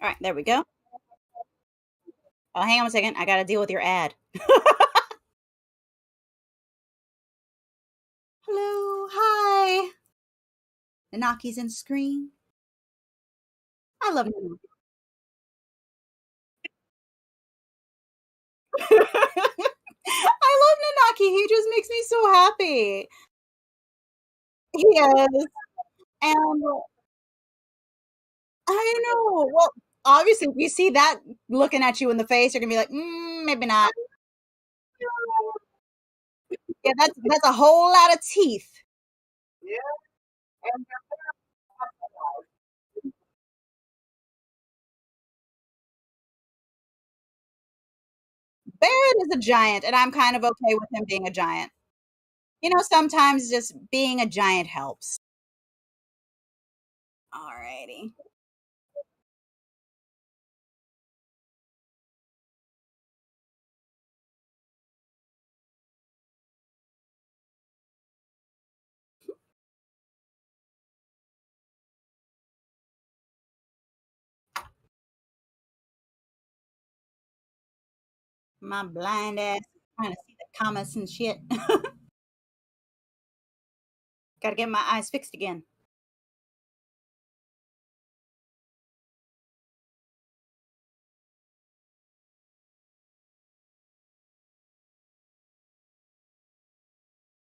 All right, there we go. Oh, hang on a second. I got to deal with your ad. Hello. Hi. Nanaki's in screen. I love Nanaki. I love Nanaki. He just makes me so happy. He is. And I know. Well, obviously, if you see that looking at you in the face, you're gonna be like, maybe not. Yeah, that's a whole lot of teeth. Yeah. And Barrett is a giant, and I'm kind of okay with him being a giant. Sometimes just being a giant helps. Alrighty. My blind ass trying to see the comments and shit. Gotta get my eyes fixed again.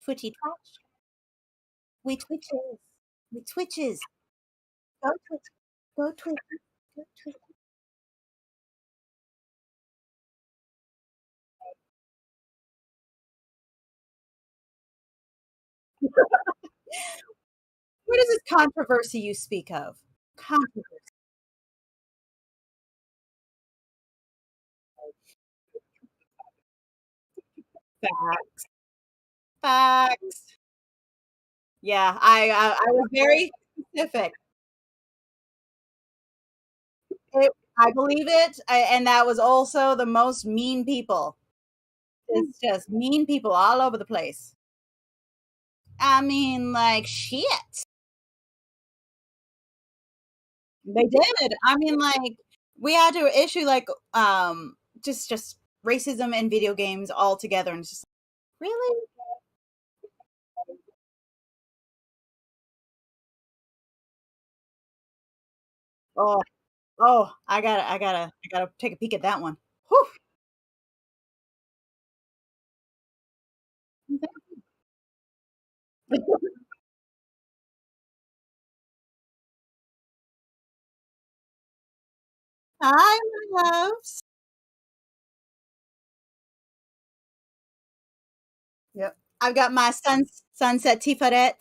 Twitchy twitch. We twitches. We twitches. Go twitch. Go twitch. Go twitch. What is this controversy you speak of? Controversy. Facts. Facts. Yeah, I was very specific. I believe it, and that was also the most mean people. It's just mean people all over the place. I mean, like, shit. They did. I mean, like, we had to issue, like, just racism in video games altogether, and it's just really? Oh, oh, I gotta take a peek at that one. Whew. Hi, my loves. Yep. I've got my sunset Tiferet,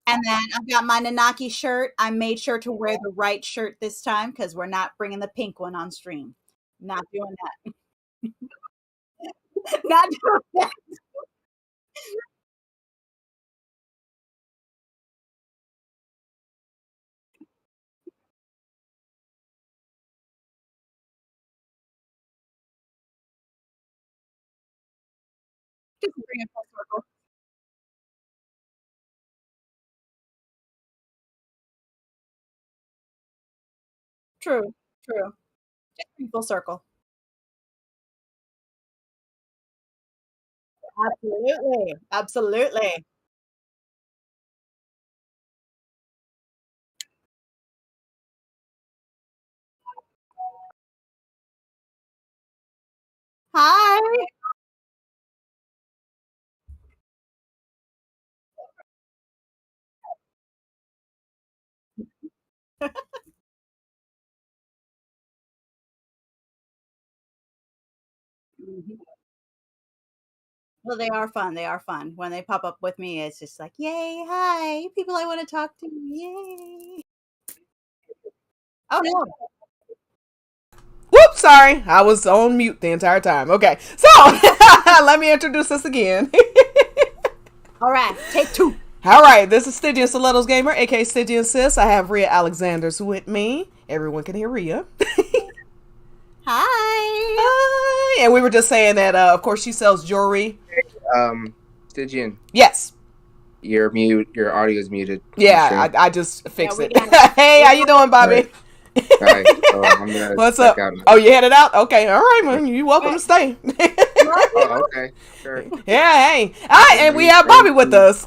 and then I've got my Nanaki shirt. I made sure to wear the right shirt this time because we're not bringing the pink one on stream. Not doing that. Not doing that. Just bring it full circle. True, true. Just bring full circle. Absolutely, absolutely. Hi. Mhm. Well, they are fun, they are fun. When they pop up with me, it's just like, "Yay, hi, people I wanna talk to, yay." Oh, no. Whoops, sorry. I was on mute the entire time. Okay, so let me introduce us again. Alright, take 2. All right, this is Stygian Stilettos Gamer, aka Stygian Sis. I have Rhea Alexanders with me. Everyone can hear Rhea. Hi. Hi. And we were just saying that, of course, she sells jewelry. Stygian, Yes. you're mute. Your audio is muted. Yeah, I just fixed we it. got it. Hey, how you doing, Bobby? Alright, so I'm gonna What's check up? out now. Oh, you headed out? Okay, all right, man. You're welcome to stay. Oh, okay. Sure. Yeah, hey. All right, and we have Thank Bobby with you. us.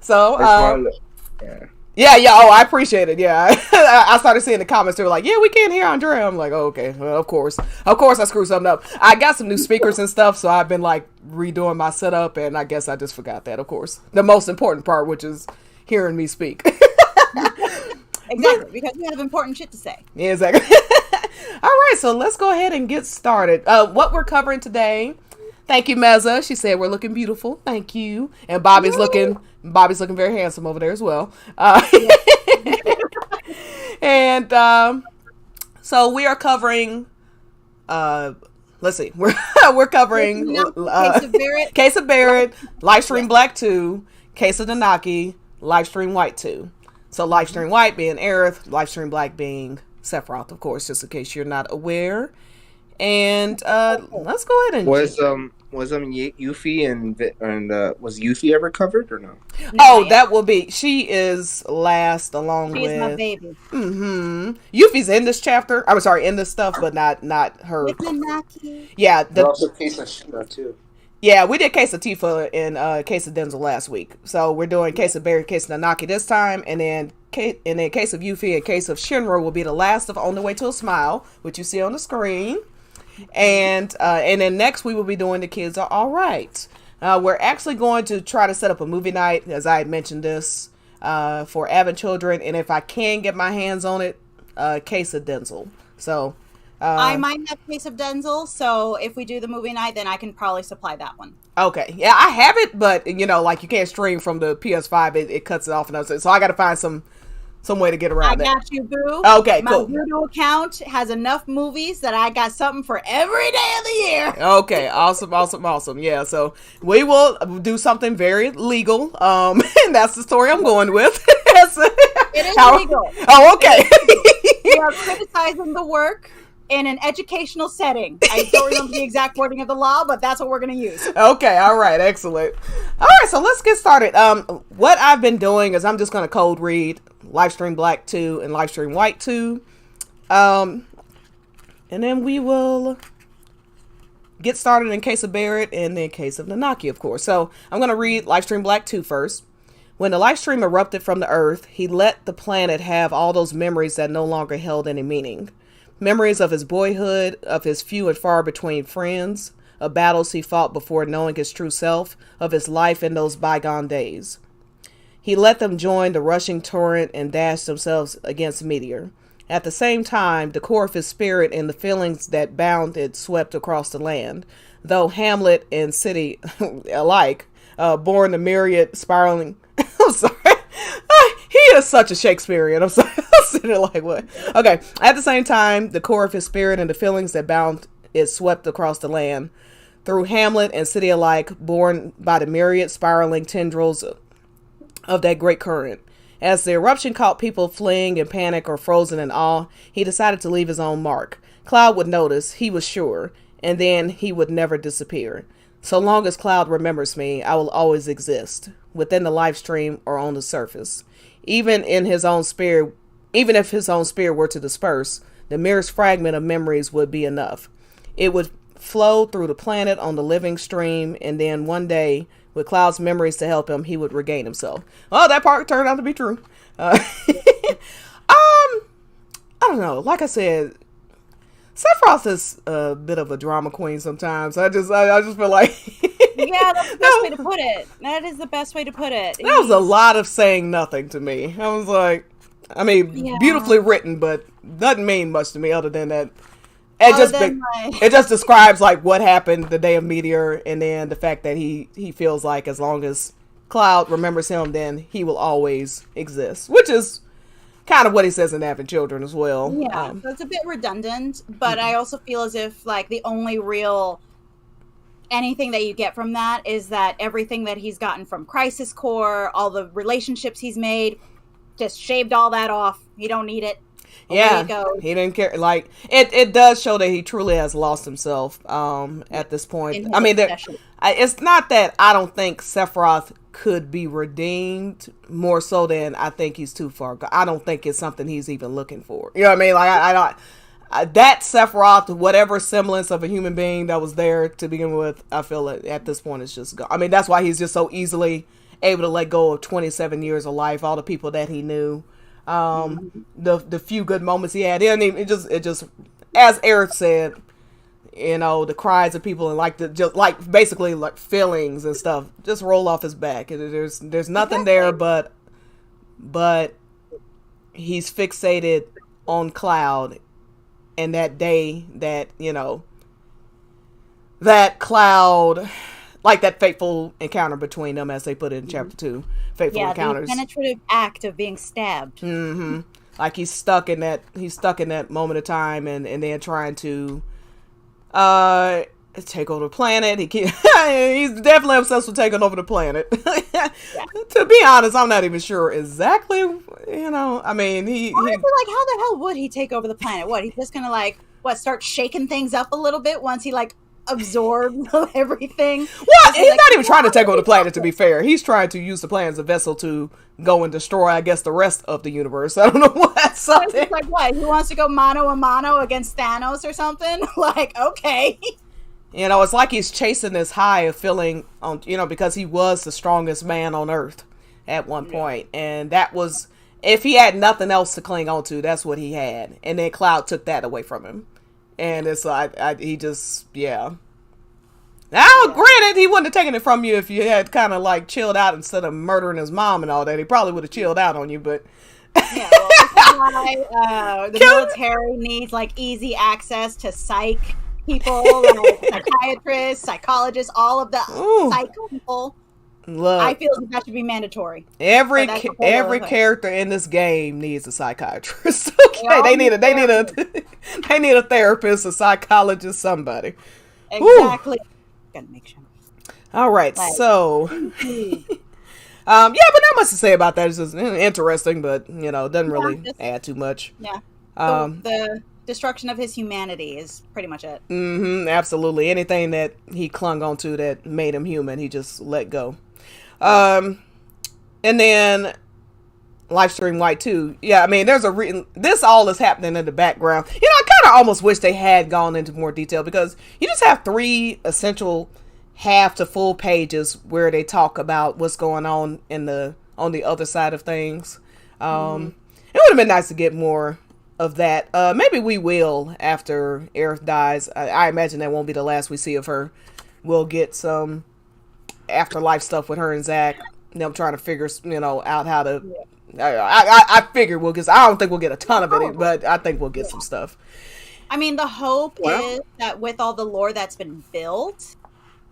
So, I just wanted to, yeah. Oh, I appreciate it. Yeah, I started seeing the comments. They were like, "Yeah, we can't hear Andrea." I'm like, "Oh, okay, well, of course, I screwed something up. I got some new speakers and stuff, so I've been like redoing my setup, and I guess I just forgot that. Of course, the most important part, which is hearing me speak." Exactly, because we have important shit to say. Yeah, exactly. All right, so let's go ahead and get started. What we're covering today. Thank you, Meza. She said we're looking beautiful. Thank you. And Bobby's looking very handsome over there as well. And so we are covering. Let's see. We're covering Case of Barrett, Livestream Black 2, Case of Nanaki, Livestream White 2. So Livestream White being Aerith, Livestream Black being Sephiroth, of course, just in case you're not aware. And let's go ahead and was Yuffie and was Yuffie ever covered or no? that will be, she is last along with. She's my baby. Yuffie's in this chapter. I'm sorry, in this stuff, but not her. With Nanaki. Yeah, Also Case of Shima too. Yeah, we did Case of Tifa and Case of Denzel last week. So we're doing Case of Barry, Case of Nanaki this time, and then Case of Yuffie and Case of Shinra will be the last of On the Way to a Smile, which you see on the screen. And then next we will be doing The Kids Are All Right. We're actually going to try to set up a movie night, as I had mentioned this, for avid children, and if I can get my hands on it, Case of Denzel. So I might have Case of Denzel, so if we do the movie night, then I can probably supply that one. Okay, yeah, I have it, but like you can't stream from the PS5; it cuts it off, and so I got to find some way to get around that. I got you, boo. Okay, cool. My Voodoo account has enough movies that I got something for every day of the year. Okay, awesome. Yeah, so we will do something very legal. And that's the story I'm going with. It is legal. Oh, okay. We are criticizing the work in an educational setting. I don't remember the exact wording of the law, but that's what we're going to use. Okay, all right, excellent. All right, so let's get started. What I've been doing is I'm just going to code read Livestream Black 2 and Livestream White 2. And then we will get started in Case of Barrett and then Case of Nanaki, of course. So I'm going to read Livestream Black 2 first. When the Livestream erupted from the earth, he let the planet have all those memories that no longer held any meaning. Memories of his boyhood, of his few and far between friends, of battles he fought before knowing his true self, of his life in those bygone days. He let them join the rushing torrent and dash themselves against Meteor. At the same time, the core of his spirit and the feelings that bound it swept across the land, though hamlet and city alike, born the myriad spiraling. I'm sorry. He is such a Shakespearean. I'm sorry. I'm sitting there like, what? Okay. At the same time, the core of his spirit and the feelings that bound it swept across the land, through hamlet and city alike, borne by the myriad spiraling tendrils of that great current. As the eruption caught people fleeing in panic or frozen in awe, he decided to leave his own mark. Cloud would notice, he was sure, and then he would never disappear. So long as Cloud remembers me, I will always exist, within the live stream or on the surface. Even if his own spirit were to disperse, the merest fragment of memories would be enough. It would flow through the planet on the living stream, and then one day, with Cloud's memories to help him, he would regain himself. Oh, that part turned out to be true. I don't know. Like I said, Sephiroth is a bit of a drama queen sometimes. I just feel like yeah, that's the best way to put it. That is the best way to put it. That was a lot of saying nothing to me. I was like, I mean, beautifully written, but doesn't mean much to me other than that. It just describes like what happened the day of Meteor, and then the fact that he feels like as long as Cloud remembers him, then he will always exist, which is kind of what he says in Avid Children as well. Yeah, so it's a bit redundant, but I also feel as if like the only real anything that you get from that is that everything that he's gotten from Crisis Core, all the relationships he's made, just shaved all that off. You don't need it. Yeah, he didn't care. Like it does show that he truly has lost himself at this point. I mean, it's not that I don't think Sephiroth could be redeemed more so than I think he's too far. I don't think it's something he's even looking for. You know what I mean? Like I don't. That Sephiroth, whatever semblance of a human being that was there to begin with, I feel that at this point it's just gone. I mean, that's why he's just so easily able to let go of 27 years of life, all the people that he knew, the few good moments he had. It just as Eric said, you know, the cries of people and just basically like feelings and stuff just roll off his back. There's nothing there but he's fixated on Cloud, and that day that, you know, that Cloud, like that fateful encounter between them, as they put it in chapter 2, fateful encounters. The penetrative act of being stabbed. Like he's stuck in that moment of time, and then trying to take over the planet. He's definitely obsessed with taking over the planet. To be honest, I'm not even sure exactly, you know, I mean, I feel like, how the hell would he take over the planet? What, he's just gonna like, start shaking things up a little bit once he like absorbs everything? Well, he's not even trying to take over the planet, to be fair. He's trying to use the planet as a vessel to go and destroy, I guess, the rest of the universe. I don't know what. Something. It's like, what? He wants to go mano a mano against Thanos or something? Like, okay. You know, it's like he's chasing this high of feeling on, you know, because he was the strongest man on Earth at one point. And that was, if he had nothing else to cling on to, that's what he had. And then Cloud took that away from him. And it's like, he just, Now, granted, he wouldn't have taken it from you if you had kind of like chilled out instead of murdering his mom and all that. He probably would have chilled out on you, but. Yeah, well, that's why the military needs like easy access to psych people, like psychiatrists, psychologists, all of the psych people. Look, I feel that should be mandatory. Every character in this game needs a psychiatrist. Okay, they need a therapist, a psychologist, somebody. Exactly. Gotta make sure. All right, so but not much to say about that. It's just interesting, but you know, doesn't really add too much. Yeah. The destruction of his humanity is pretty much it. Absolutely. Anything that he clung on to that made him human, he just let go. And then LWII 2. Yeah, I mean, there's this all is happening in the background. You know, I kind of almost wish they had gone into more detail, because you just have 3 essential half to full pages where they talk about what's going on on the other side of things. It would have been nice to get more of that. Maybe we will after Aerith dies. I imagine that won't be the last we see of her. We'll get some afterlife stuff with her and Zack. Them trying to figure, you know, out how to. I figure we'll get. I don't think we'll get a ton of it, but I think we'll get some stuff. I mean, the hope is that with all the lore that's been built,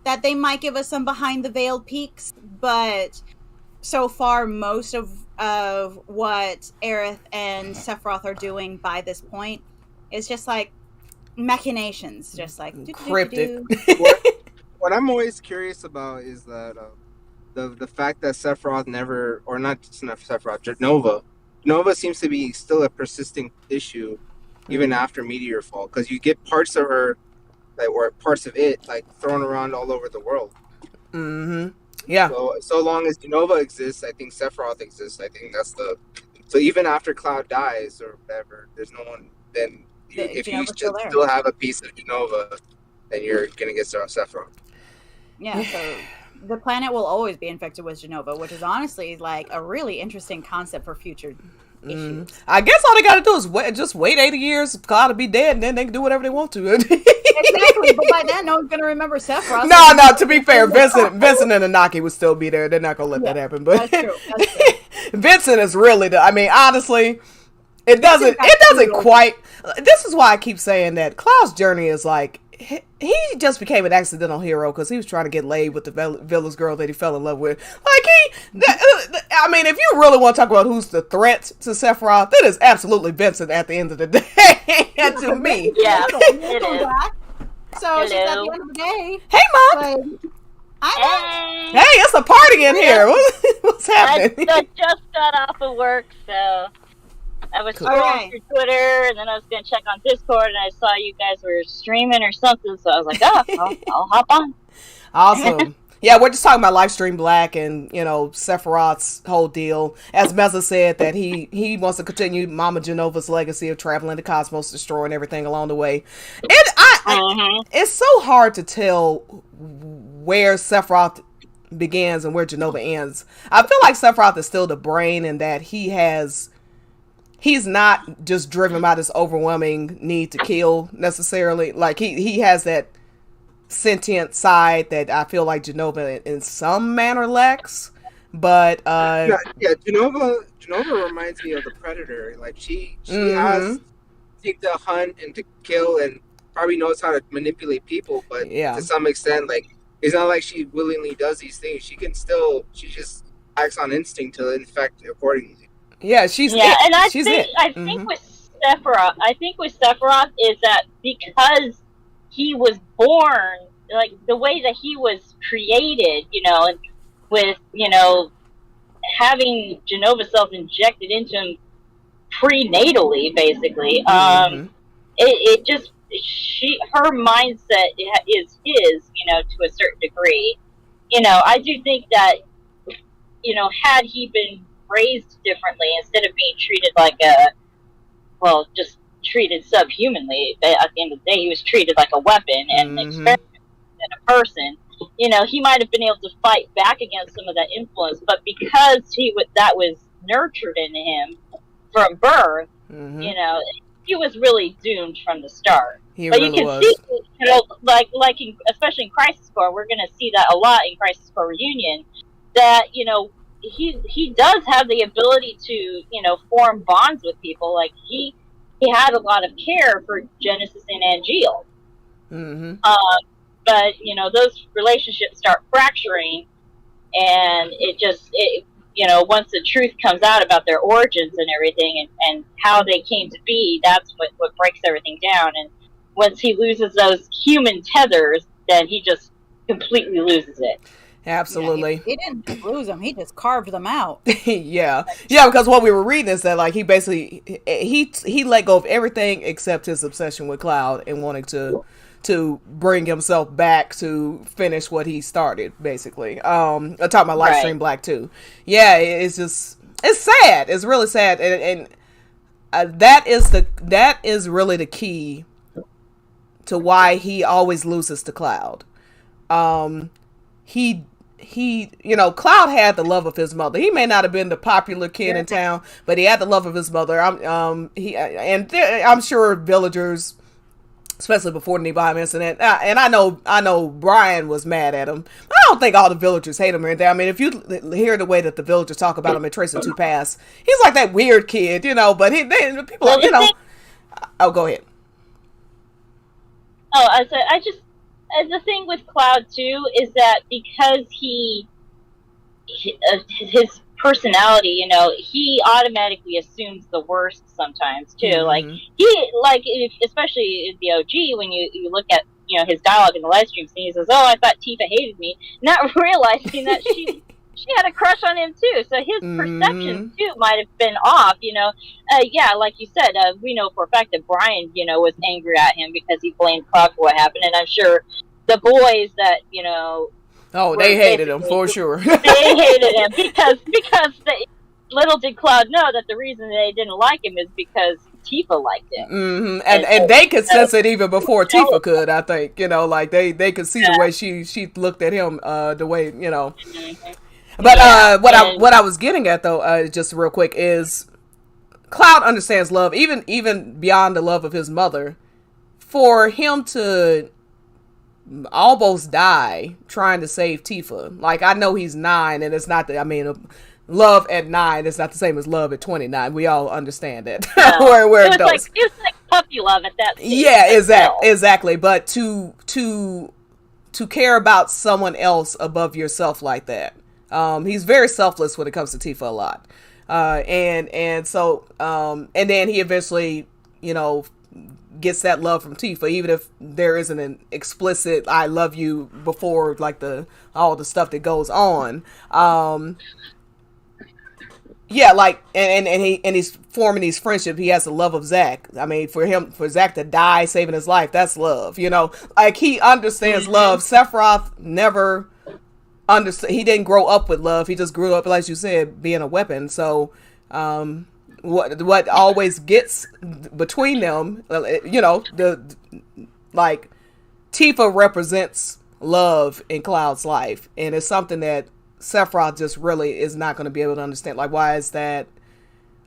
that they might give us some behind the veiled peaks, but so far most of what Aerith and Sephiroth are doing by this point is just like machinations, just like cryptic. What I'm always curious about is that the fact that Sephiroth never, or not Sephiroth, Nova seems to be still a persisting issue even after Meteor Fall, because you get parts of her, or parts of it, like thrown around all over the world. Yeah. So long as Nova exists, I think Sephiroth exists. I think that's so even after Cloud dies or whatever, there's no one. Then if you still have a piece of Nova, then you're gonna get Sephiroth. Yeah. So the planet will always be infected with Genova, which is honestly like a really interesting concept for future issues. I guess all they gotta do is wait 80 years, Cloud to be dead, and then they can do whatever they want to. Exactly, but by then no one's gonna remember Sephiroth. No, to be fair, Vincent and Anaki would still be there. They're not gonna let that happen. But that's true. Vincent is really I mean, honestly, it doesn't quite. This is why I keep saying that Cloud's journey is like, he just became an accidental hero because he was trying to get laid with the village girl that he fell in love with. Like I mean, if you really want to talk about who's the threat to Sephiroth, it is absolutely Vincent at the end of the day. To me, yeah. So it's just at the end of the day. Hey, Mom. Hey, it's a party in here. What's happening? I just got off of work, so I was scrolling through Twitter, and then I was going to check on Discord, and I saw you guys were streaming or something, so I was like, I'll hop on. Awesome. Yeah, we're just talking about Livestream Black and, Sephiroth's whole deal. As Meza said, that he wants to continue Mama Genova's legacy of traveling the cosmos, destroying everything along the way. It's so hard to tell where Sephiroth begins and where Genova ends. I feel like Sephiroth is still the brain, and that he's not just driven by this overwhelming need to kill necessarily. Like he has that sentient side that I feel like Genova in some manner lacks. But Genova reminds me of the Predator. Like she has to hunt and to kill, and probably knows how to manipulate people, but to some extent, like, it's not like she willingly does these things. She just acts on instinct to infect accordingly. Yeah, and I think with Sephiroth is that because he was born, like the way that he was created, and with having Genova cells injected into him prenatally, basically, her mindset is his, to a certain degree. I do think that, had he been raised differently, instead of being treated like just treated subhumanly, at the end of the day, he was treated like a weapon and an experiment and a person. He might have been able to fight back against some of that influence, but because that was nurtured in him from birth, he was really doomed from the start. You can see, especially in Crisis Core, we're going to see that a lot in Crisis Core Reunion, that, he does have the ability to, form bonds with people. Like, he had a lot of care for Genesis and Angeal. But, those relationships start fracturing, and once the truth comes out about their origins and everything, and how they came to be, that's what breaks everything down. And once he loses those human tethers, then he just completely loses it. Absolutely. He didn't lose them. He just carved them out. Yeah, because what we were reading is that, like, he basically he let go of everything except his obsession with Cloud and wanting to bring himself back to finish what he started, basically. I'm talking about Livestream Black too. Yeah, it's sad. It's really sad, and that is really the key to why he always loses to Cloud. Cloud had the love of his mother. He may not have been the popular kid in town, but he had the love of his mother. I'm sure villagers, especially before the Nebime incident, and I know Brian was mad at him. I don't think all the villagers hate him or anything. I mean, if you hear the way that the villagers talk about him in Trace of Two Paths, he's like that weird kid, but people, oh, go ahead. Oh, the thing with Cloud too is that because his personality, he automatically assumes the worst sometimes too. Like especially in the OG, when you look at his dialogue in the live stream, he says, "Oh, I thought Tifa hated me," not realizing that she had a crush on him too. So his perception too might have been off. Like you said, we know for a fact that Brian, was angry at him because he blamed Cloud for what happened, and I'm sure the boys that they hated him for sure. They hated him because little did Cloud know that the reason they didn't like him is because Tifa liked him. And they could sense it even before Tifa could. I think like they could see the way she looked at him, the way But what I was getting at though, just real quick, is Cloud understands love even beyond the love of his mother. For him to almost die trying to save Tifa, like, I know he's 9, and it's not love at 9 is not the same as love at 29. We all understand that. Where it goes. It's like puppy love at that stage. Yeah, exactly. But to care about someone else above yourself like that. He's very selfless when it comes to Tifa a lot. And then he eventually, gets that love from Tifa, even if there isn't an explicit "I love you" before, like all the stuff that goes on. He's forming these friendships. He has the love of Zack. I mean, for Zack to die saving his life, that's love. Like, he understands love. Sephiroth never he didn't grow up with love. He just grew up, like you said, being a weapon. So what always gets between them, the like Tifa represents love in Cloud's life, and it's something that Sephiroth just really is not going to be able to understand. Like, why is that?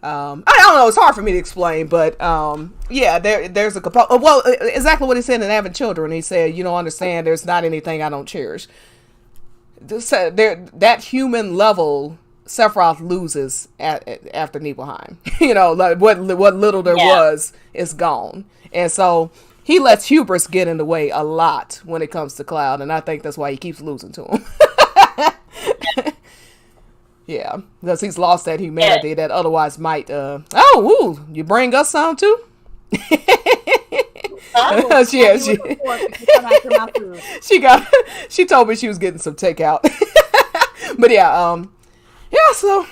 I don't know. It's hard for me to explain, but yeah, there's a well, exactly what he said in Having Children. He said, "You don't understand. There's not anything I don't cherish." That human level, Sephiroth loses after Nibelheim. Like what little there was is gone, and so he lets hubris get in the way a lot when it comes to Cloud, and I think that's why he keeps losing to him. Yeah, because he's lost that humanity that otherwise might. You bring us some too. She told me she was getting some takeout. But yeah, so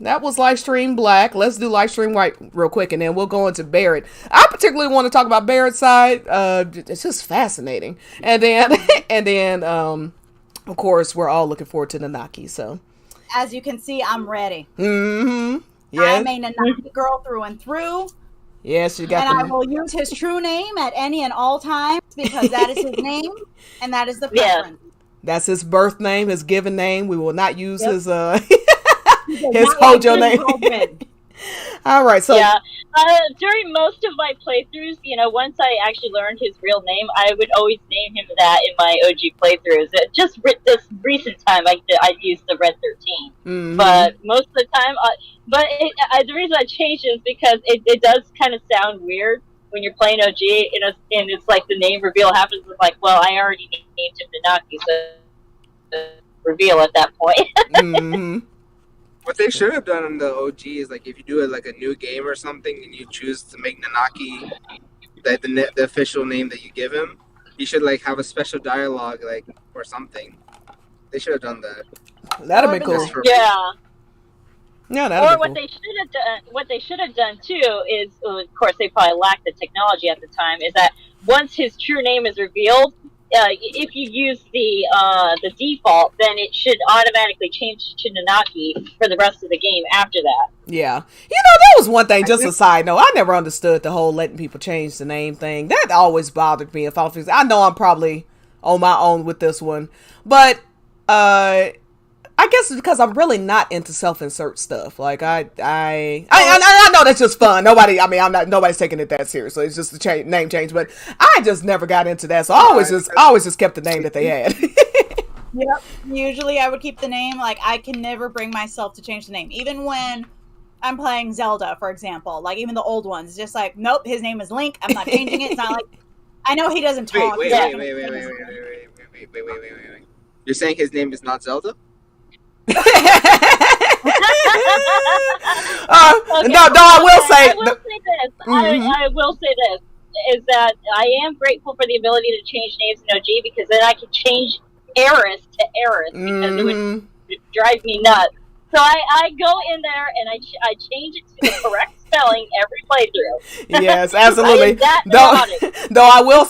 that was Livestream Black. Let's do Livestream White real quick, and then we'll go into Barrett. I particularly want to talk about Barrett's side. It's just fascinating, and then of course we're all looking forward to Nanaki. So as you can see, I'm ready. Mm-hmm. Yeah, I'm a Nanaki girl through and through. Yes, you got. And I will use his true name at any and all times because that is his name, and that is the preference. That's his birth name, his given name. We will not use his his Hojo name. All right, so during most of my playthroughs, once I actually learned his real name, I would always name him that in my OG playthroughs. Just this recent time, I'd used the Red 13, but most of the time, the reason I changed it is because it does kind of sound weird when you're playing OG, and it's like the name reveal happens. It's like, well, I already named him Nanaki, so reveal at that point. What they should have done in the OG is like if you do it like a new game or something and you choose to make Nanaki the official name that you give him, you should like have a special dialogue or something. They should have done that. That'd be cool. Yeah. Yeah, that'd be cool. What they should have done too is, of course, they probably lacked the technology at the time. Is that once his true name is revealed, if you use the default, then it should automatically change to Nanaki for the rest of the game after that. Yeah. That was one thing, just a side note. I never understood the whole letting people change the name thing. That always bothered me. I know I'm probably on my own with this one. But I guess it's because I'm really not into self-insert stuff. Like I know that's just fun. Nobody's taking it that seriously. It's just a name change, but I just never got into that. So I always just kept the name that they had. Yep. Usually I would keep the name. Like I can never bring myself to change the name, even when I'm playing Zelda, for example. Like even the old ones, just like nope, his name is Link. I'm not changing it. It's not like I know he doesn't talk. Wait. You're saying his name is not Zelda? No, I will say this. I will say this is that I am grateful for the ability to change names in OG because then I can change Eris to Eris because it would drive me nuts. So I go in there and I change it to the correct spelling every playthrough. Yes, absolutely. Though I will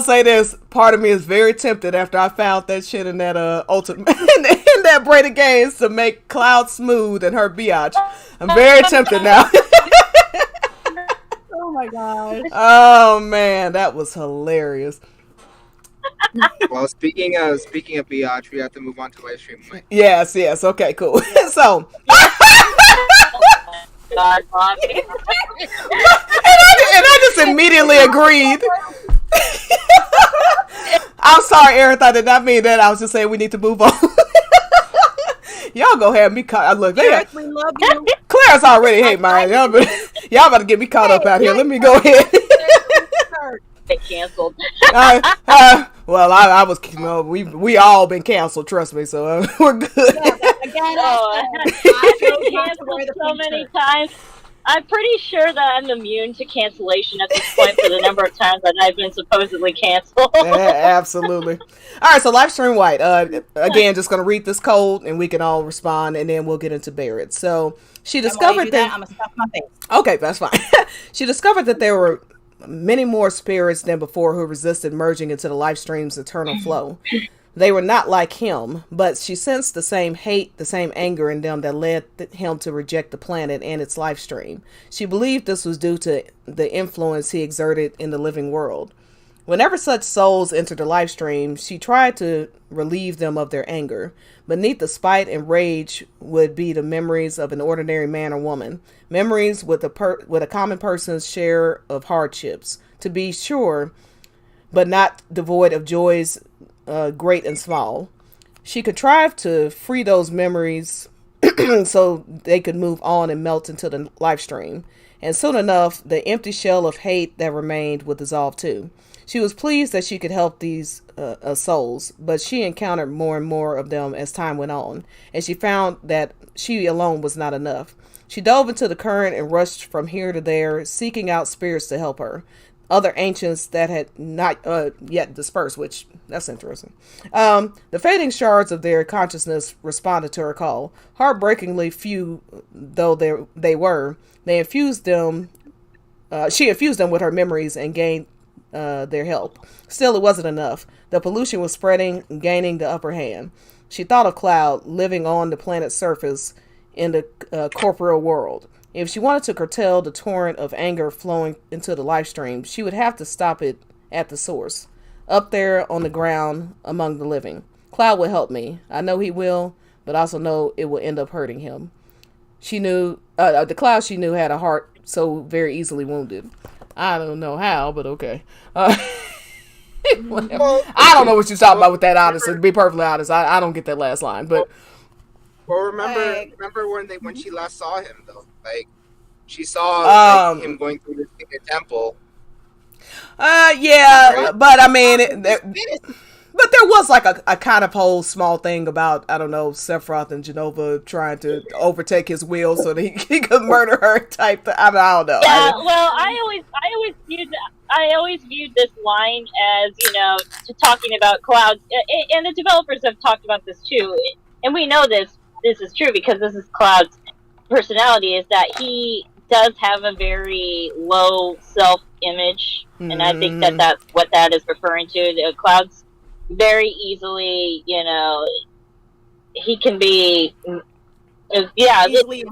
say this. Part of me is very tempted after I found that shit in that ultimate in that braided games to make Cloud smooth and her biatch. I'm very tempted now. Oh my gosh. Oh man, that was hilarious. Well, speaking of biatch, we have to move on to live stream. Yes. Okay, cool. So. God, and I just immediately agreed. I'm sorry, Eric. I did not mean that. I was just saying we need to move on. Y'all go ahead and be caught. Look, Eric, we love you. Claire's already hate mine. Y'all about to get me caught up out here. Let me go ahead. Get canceled. Well, I was. We all been canceled. Trust me, so we're good. Yeah, again, I've been canceled so many times. I'm pretty sure that I'm immune to cancellation at this point for the number of times that I've been supposedly canceled. Yeah, absolutely. All right, so Livestream White. Again, just gonna read this code and we can all respond, and then we'll get into Barrett. So she discovered that. I'm gonna stuff my face. Okay, that's fine. She discovered that there were many more spirits than before who resisted merging into the live stream's eternal flow. They were not like him, but she sensed the same hate, the same anger in them that led him to reject the planet and its life stream. She believed this was due to the influence he exerted in the living world. Whenever such souls entered the life stream, she tried to relieve them of their anger. Beneath the spite and rage would be the memories of an ordinary man or woman, memories with a common person's share of hardships, to be sure, but not devoid of joys great and small. She contrived to free those memories so they could move on and melt into the life stream. And soon enough, the empty shell of hate that remained would dissolve too. She was pleased that she could help these souls, but she encountered more and more of them as time went on, and she found that she alone was not enough. She dove into the current and rushed from here to there, seeking out spirits to help her. Other ancients that had not yet dispersed, which that's interesting. The fading shards of their consciousness responded to her call. Heartbreakingly few though they were, they infused them. She infused them with her memories and gained their help. Still, it wasn't enough. The pollution was spreading, gaining the upper hand. She thought of Cloud living on the planet's surface in the corporeal world. If she wanted to curtail the torrent of anger flowing into the life stream, she would have to stop it at the source, up there on the ground among the living. Cloud will help me. I know he will, but I also know it will end up hurting him. She knew, the Cloud she knew had a heart so very easily wounded. I don't know how, but okay. Well, I don't know what you're talking about with that, honestly. To be perfectly honest, I don't get that last line, but. Well, remember when she last saw him though? Like, she saw him going through the temple. Yeah, right? But I mean, but there was like a kind of whole small thing about, I don't know, Sephiroth and Jenova trying to overtake his will so that he could murder her type. I don't know. Yeah, well, I always viewed this line as, talking about Cloud, and the developers have talked about this too, and we know this is true because this is Cloud's personality, is that he does have a very low self-image, and I think that that's what that is referring to. Cloud's very easily, he can be, easily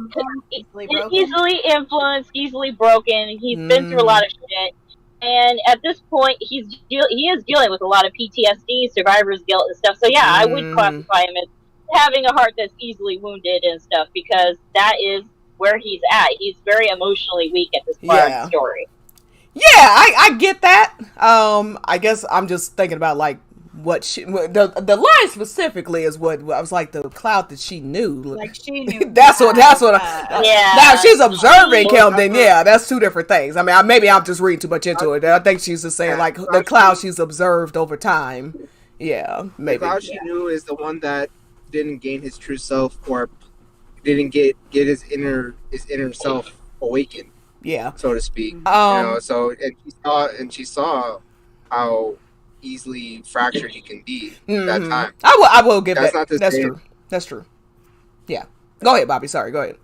influenced, easily broken. He's been through a lot of shit, and at this point, he is dealing with a lot of PTSD, survivor's guilt, and stuff. So yeah, I would classify him as having a heart that's easily wounded and stuff, because that is where he's at. He's very emotionally weak at this part of the story. Yeah, I get that. I guess I'm just thinking about like what the line specifically is what I was like, the Cloud that she knew. Like she knew. that's what. Now if she's observing him, then that's two different things. I mean, maybe I'm just reading too much into it. I think she's just saying like the Cloud she's observed over time. Yeah, maybe. The Cloud she knew is the one that didn't gain his true self, or didn't get his inner self awakened. Yeah, so to speak. So and she saw how easily fractured he can be at that time. I will give that. That's true. Yeah. Go ahead, Bobby. Sorry. Go ahead.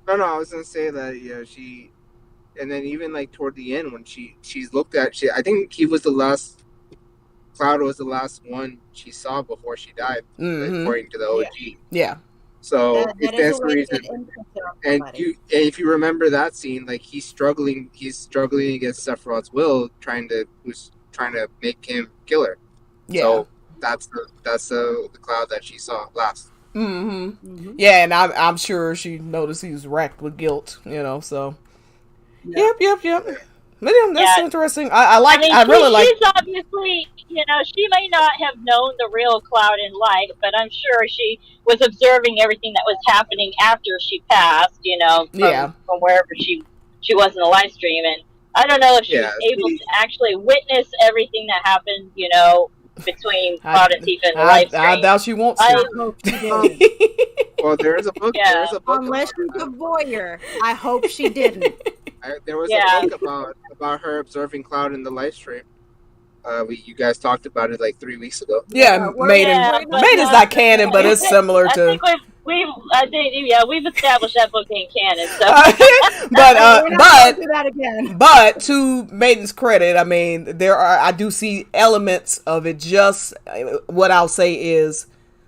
No, I was gonna say that she, and then even like toward the end when she's looked at, I think he was the last. Cloud was the last one she saw before she died, according to the OG. Yeah. So it stands for reason. And if you remember that scene, like he's struggling against Sephiroth's will, who's trying to make him kill her. Yeah. So that's the Cloud that she saw last. Yeah, and I'm sure she noticed he was racked with guilt. So. Yep. But that's interesting. I really like. She's obviously, she may not have known the real Cloud in life, but I'm sure she was observing everything that was happening after she passed. From wherever she was in the live stream, and I don't know if she was able to actually witness everything that happened. Between Cloud and Tifa in the live stream. I doubt she wants to. Well, there is a book. Yeah. There is a book. Unless she's a voyeur, I hope she didn't. There was a book about her observing Cloud in the live stream. You guys talked about it like 3 weeks ago. Yeah, Maiden is not canon, but it's similar to. I think, yeah, we've established that book ain't canon. So, We're not gonna do that again. But to Maiden's credit, I mean, I do see elements of it. Just what I'll say is,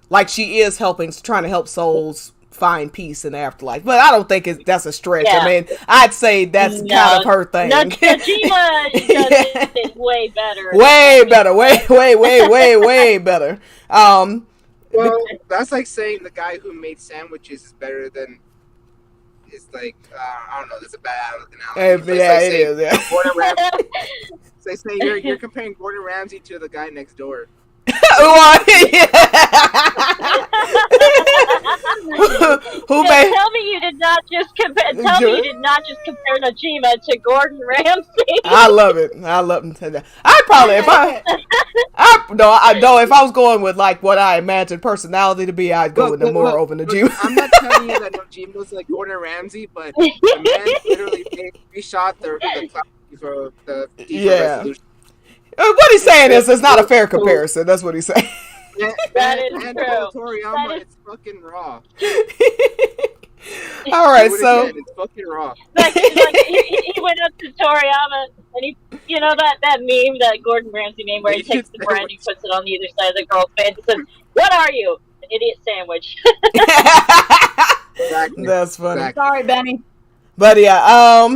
like, she is trying to help souls find peace in the afterlife. But I don't think that's a stretch. Yeah. I mean, I'd say that's kind of her thing. Najima does it way better. Way better. Way better. Well, that's like saying the guy who made sandwiches is better than. It's like I don't know. There's a bad analogy. Yeah, it is. Yeah. Gordon Ramsay. They say you're comparing Gordon Ramsay to the guy next door. Who made? Tell me you did not just compare. Tell me you did not just compare Najima to Gordon Ramsay. I love it. I love him. I probably if I was going with like what I imagined personality to be, I'd go with Nomura over Najima. I'm not telling you that Najima was like Gordon Ramsay, but the man literally reshot the cloud for the deeper resolution. What he's saying is it's not a fair comparison. That's what he's saying. That is true. Toriyama, it's fucking raw. All right, so it's fucking raw. Like he went up to Toriyama and he, you know that meme, that Gordon Ramsay meme, where he takes the bread and he puts it on either side of the girl's face and says, "What are you? An idiot sandwich." Exactly. That's funny. Exactly. Sorry, Benny. But yeah,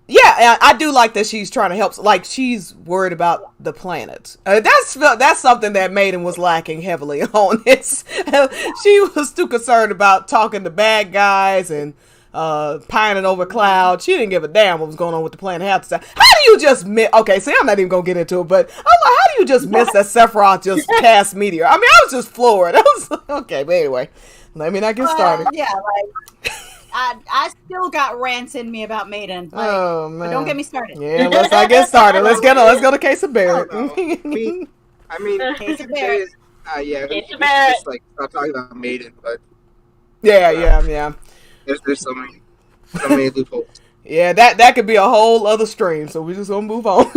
yeah, I do like that she's trying to help. Like, she's worried about the planet. That's something that Maiden was lacking heavily on this. She was too concerned about talking to bad guys and pining over clouds. She didn't give a damn what was going on with the planet half the time. How do you just miss? Okay, see, I'm not even gonna get into it, but I'm like, how do you just miss that Sephiroth just cast meteor? I mean, I was just floored. I was okay, but anyway, let me not get started. Yeah, like. I still got rants in me about Maiden. Like, oh man! But don't get me started. Yeah, let's not get started. Let's go to Case of Barrett. I mean, Case of Barrett. Yeah, Case of Barrett. Just like stop talking about Maiden, but yeah. There's so many loopholes. Yeah, that could be a whole other stream. So we're just gonna move on. All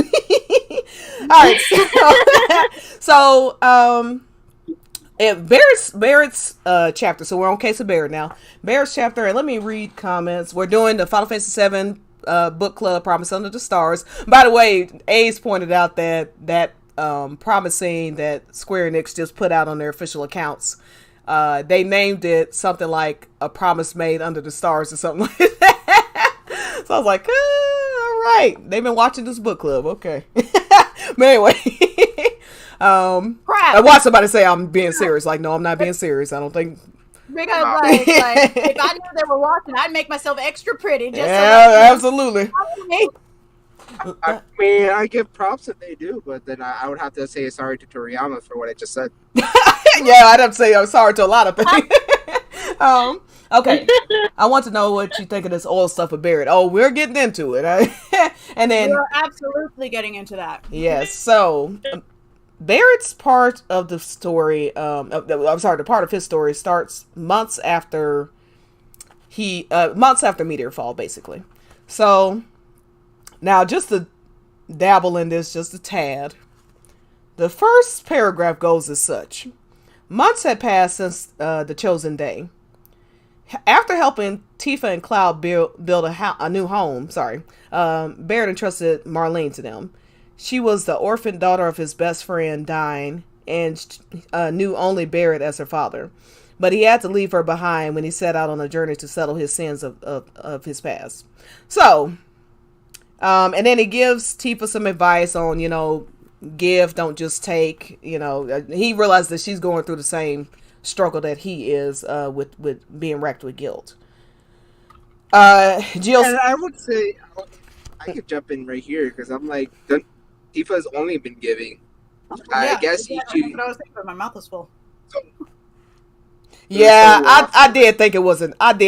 right, so Barrett's chapter. So we're on Case of Barrett now. Barrett's chapter, and let me read comments. We're doing the Final Fantasy VII book club, Promise Under the Stars. By the way, Ace pointed out that promising that Square Enix just put out on their official accounts. They named it something like A Promise Made Under the Stars or something like that. So I was like, all right, they've been watching this book club, okay. But anyway. I watched somebody say I'm being serious. Like, no, I'm not being serious. I don't think. Because like if I knew they were watching, I'd make myself extra pretty. Just absolutely. I mean, I give props if they do, but then I would have to say sorry to Toriyama for what I just said. Yeah, I'd have to say I'm sorry to a lot of things. Okay, I want to know what you think of this oil stuff with Barrett. Oh, we're getting into it, and then we're absolutely getting into that. Yes, so. Barrett's part of the story, the part of his story starts months after Meteor Fall, basically. So, now just to dabble in this just a tad, the first paragraph goes as such. Months had passed since the chosen day. After helping Tifa and Cloud build a new home, Barrett entrusted Marlene to them. She was the orphan daughter of his best friend dying and knew only Barrett as her father. But he had to leave her behind when he set out on a journey to settle his sins of his past. So, and then he gives Tifa some advice on, give, don't just take. He realized that she's going through the same struggle that he is with being racked with guilt. Jill, and I would say I could jump in right here because I'm like, Tifa's only been giving. I guess that's what I was thinking, but my mouth was full. Yeah, I did think it was an odd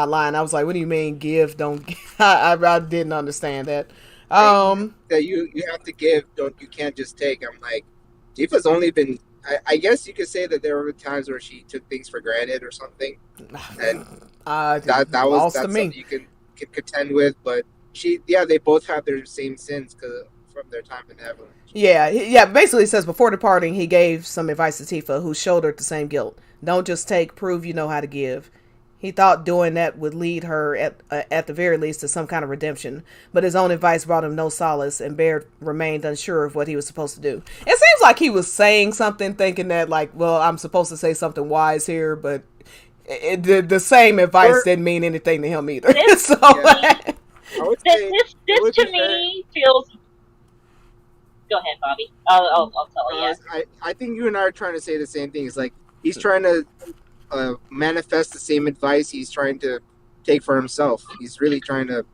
line. I was like, what do you mean give, don't give? I didn't understand that. That you have to give, you can't just take. I'm like, Tifa's only been. I guess you could say that there were times where she took things for granted or something, and that's something you can contend with. But they both have their same sins from their time in Avalanche. Yeah. Basically, it says before departing, he gave some advice to Tifa, who shouldered the same guilt. Don't just take, prove you know how to give. He thought doing that would lead her, at the very least, to some kind of redemption. But his own advice brought him no solace, and Baird remained unsure of what he was supposed to do. It seems like he was saying something, thinking that, like, well, I'm supposed to say something wise here, but the same advice didn't mean anything to him either. So, this to me feels. Go ahead, Bobby. I'll tell you. I think you and I are trying to say the same thing. It's like he's trying to manifest the same advice he's trying to take for himself. He's really trying to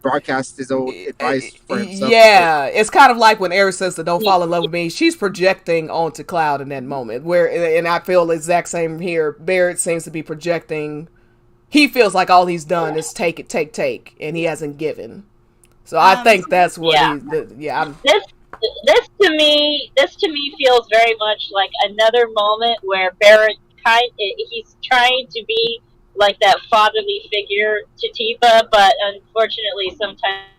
broadcast his own advice for himself. Yeah, it's kind of like when Aerith says to don't fall in love with me. She's projecting onto Cloud in that moment. And I feel the exact same here. Barrett seems to be projecting. He feels like all he's done is take, and he hasn't given. So I think that's what This to me feels very much like another moment where Barrett he's trying to be like that fatherly figure to Tifa, but unfortunately sometimes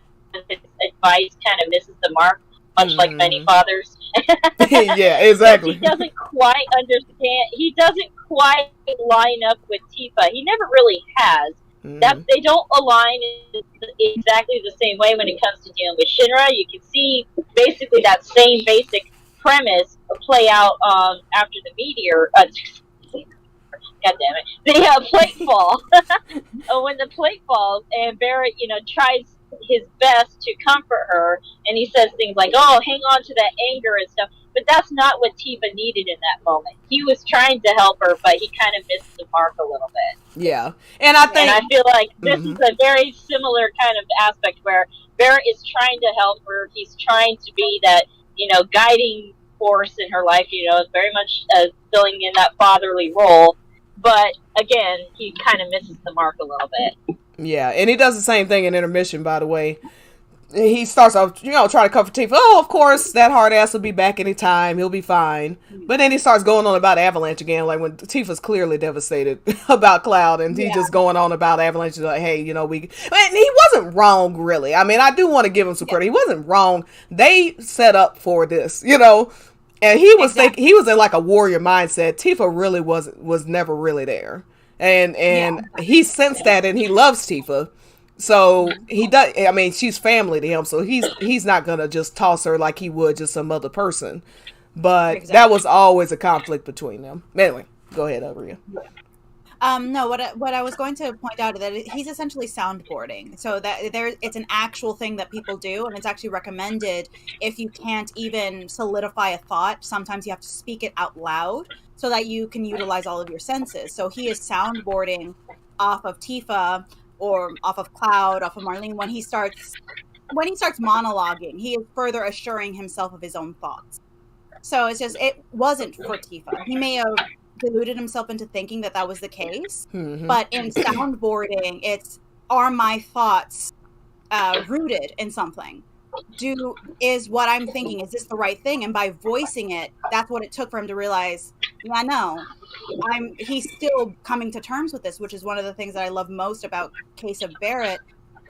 his advice kind of misses the mark, much like many fathers. Yeah, exactly. He doesn't quite understand. He doesn't quite line up with Tifa. He never really has. That they don't align in exactly the same way when it comes to dealing with Shinra. You can see basically that same basic premise play out after the meteor. God damn it! The plate fall. When the plate falls, and Barrett, tries his best to comfort her, and he says things like, "Oh, hang on to that anger and stuff." But that's not what Tifa needed in that moment. He was trying to help her, but he kind of missed the mark a little bit. Yeah, and I feel like this is a very similar kind of aspect where Barrett is trying to help her. He's trying to be that guiding force in her life. Very much filling in that fatherly role. But again, he kind of misses the mark a little bit. Yeah, and he does the same thing in intermission, by the way. He starts off, trying to comfort Tifa. Oh, of course, that hard ass will be back anytime. He'll be fine. But then he starts going on about Avalanche again, like when Tifa's clearly devastated about Cloud, and he's just going on about Avalanche. He's like, hey, and he wasn't wrong, really. I mean, I do want to give him some credit. He wasn't wrong. They set up for this, And he was he was in like a warrior mindset. Tifa really was never really there, and he sensed that, and he loves Tifa. So he does. I mean, she's family to him, so he's not gonna just toss her like he would just some other person. But that was always a conflict between them. Anyway, go ahead, Rhea. No, what I was going to point out is that he's essentially soundboarding. So that it's an actual thing that people do, and it's actually recommended if you can't even solidify a thought. Sometimes you have to speak it out loud so that you can utilize all of your senses. So he is soundboarding off of Tifa or off of Cloud, off of Marlene. When he starts monologuing, he is further assuring himself of his own thoughts. So it wasn't for Tifa. He may have deluded himself into thinking that was the case, but in soundboarding, are my thoughts rooted in something? Is what I'm thinking, is this the right thing? And by voicing it, that's what it took for him to realize, yeah, no, he's still coming to terms with this, which is one of the things that I love most about Case of Barrett.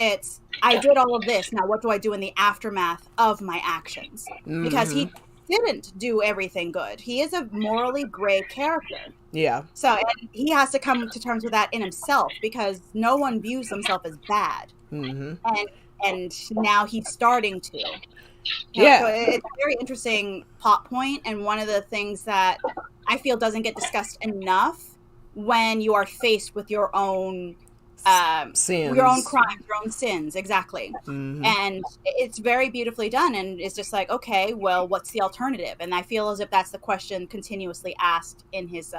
It's, I did all of this, now what do I do in the aftermath of my actions? Because he didn't do everything good. He is a morally gray character. Yeah. So and he has to come to terms with that in himself, because no one views himself as bad. And now he's starting to. So it's a very interesting plot point, and one of the things that I feel doesn't get discussed enough when you are faced with your own sins, your own crimes, your own sins, exactly. And it's very beautifully done, and it's just like, okay, well, what's the alternative? And I feel as if that's the question continuously asked in his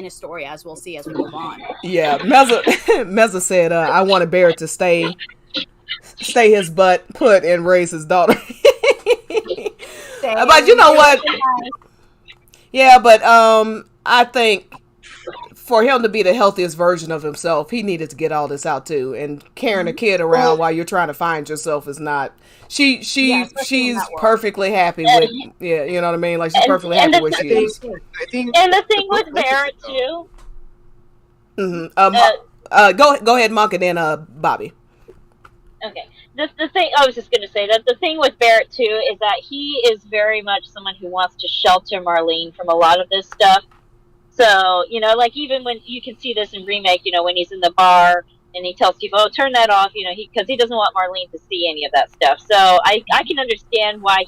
story, as we'll see as we move on. Yeah, Meza said, I wanted Barrett to stay his butt put and raise his daughter. But you know what? Yeah, but I think for him to be the healthiest version of himself, he needed to get all this out too. And carrying a kid around while you're trying to find yourself is not. She's perfectly happy with. Yeah, you know what I mean. Like, she's perfectly happy where she is. And the thing with Barrett too. Go ahead, Monk, and then Bobby. Okay. The thing I was just going to say that the thing with Barrett too is that he is very much someone who wants to shelter Marlene from a lot of this stuff. So, like even when you can see this in remake, when he's in the bar and he tells Steve, "Oh, turn that off," because he doesn't want Marlene to see any of that stuff. So I can understand why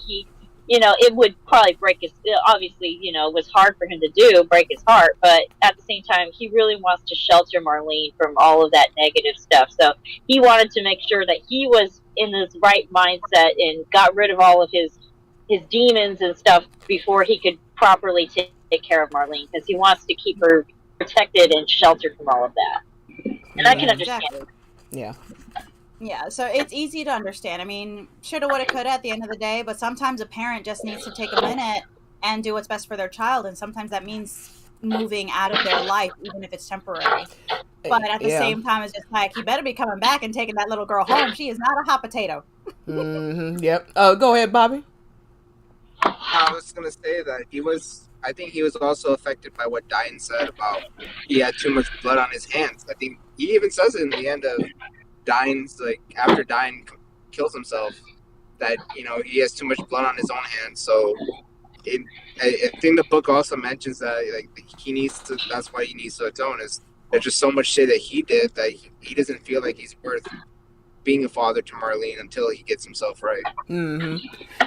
it would probably break his. Obviously, was hard for him to do, break his heart. But at the same time, he really wants to shelter Marlene from all of that negative stuff. So he wanted to make sure that he was in his right mindset and got rid of all of his demons and stuff before he could properly take care of Marlene, because he wants to keep her protected and sheltered from all of that. And I can understand. Exactly. Yeah. Yeah, so it's easy to understand. I mean, shoulda, woulda, coulda at the end of the day, but sometimes a parent just needs to take a minute and do what's best for their child, and sometimes that means moving out of their life, even if it's temporary. But at the same time, it's just like, he better be coming back and taking that little girl home. She is not a hot potato. Yep. Go ahead, Bobby. I was gonna say that I think he was also affected by what Diane said about he had too much blood on his hands. I think he even says it in the end of Diane's, like after Diane kills himself, that he has too much blood on his own hands. So I think the book also mentions that like he needs to. That's why he needs to atone. Is there's just so much shit that he did that he doesn't feel like he's worth being a father to Marlene until he gets himself right.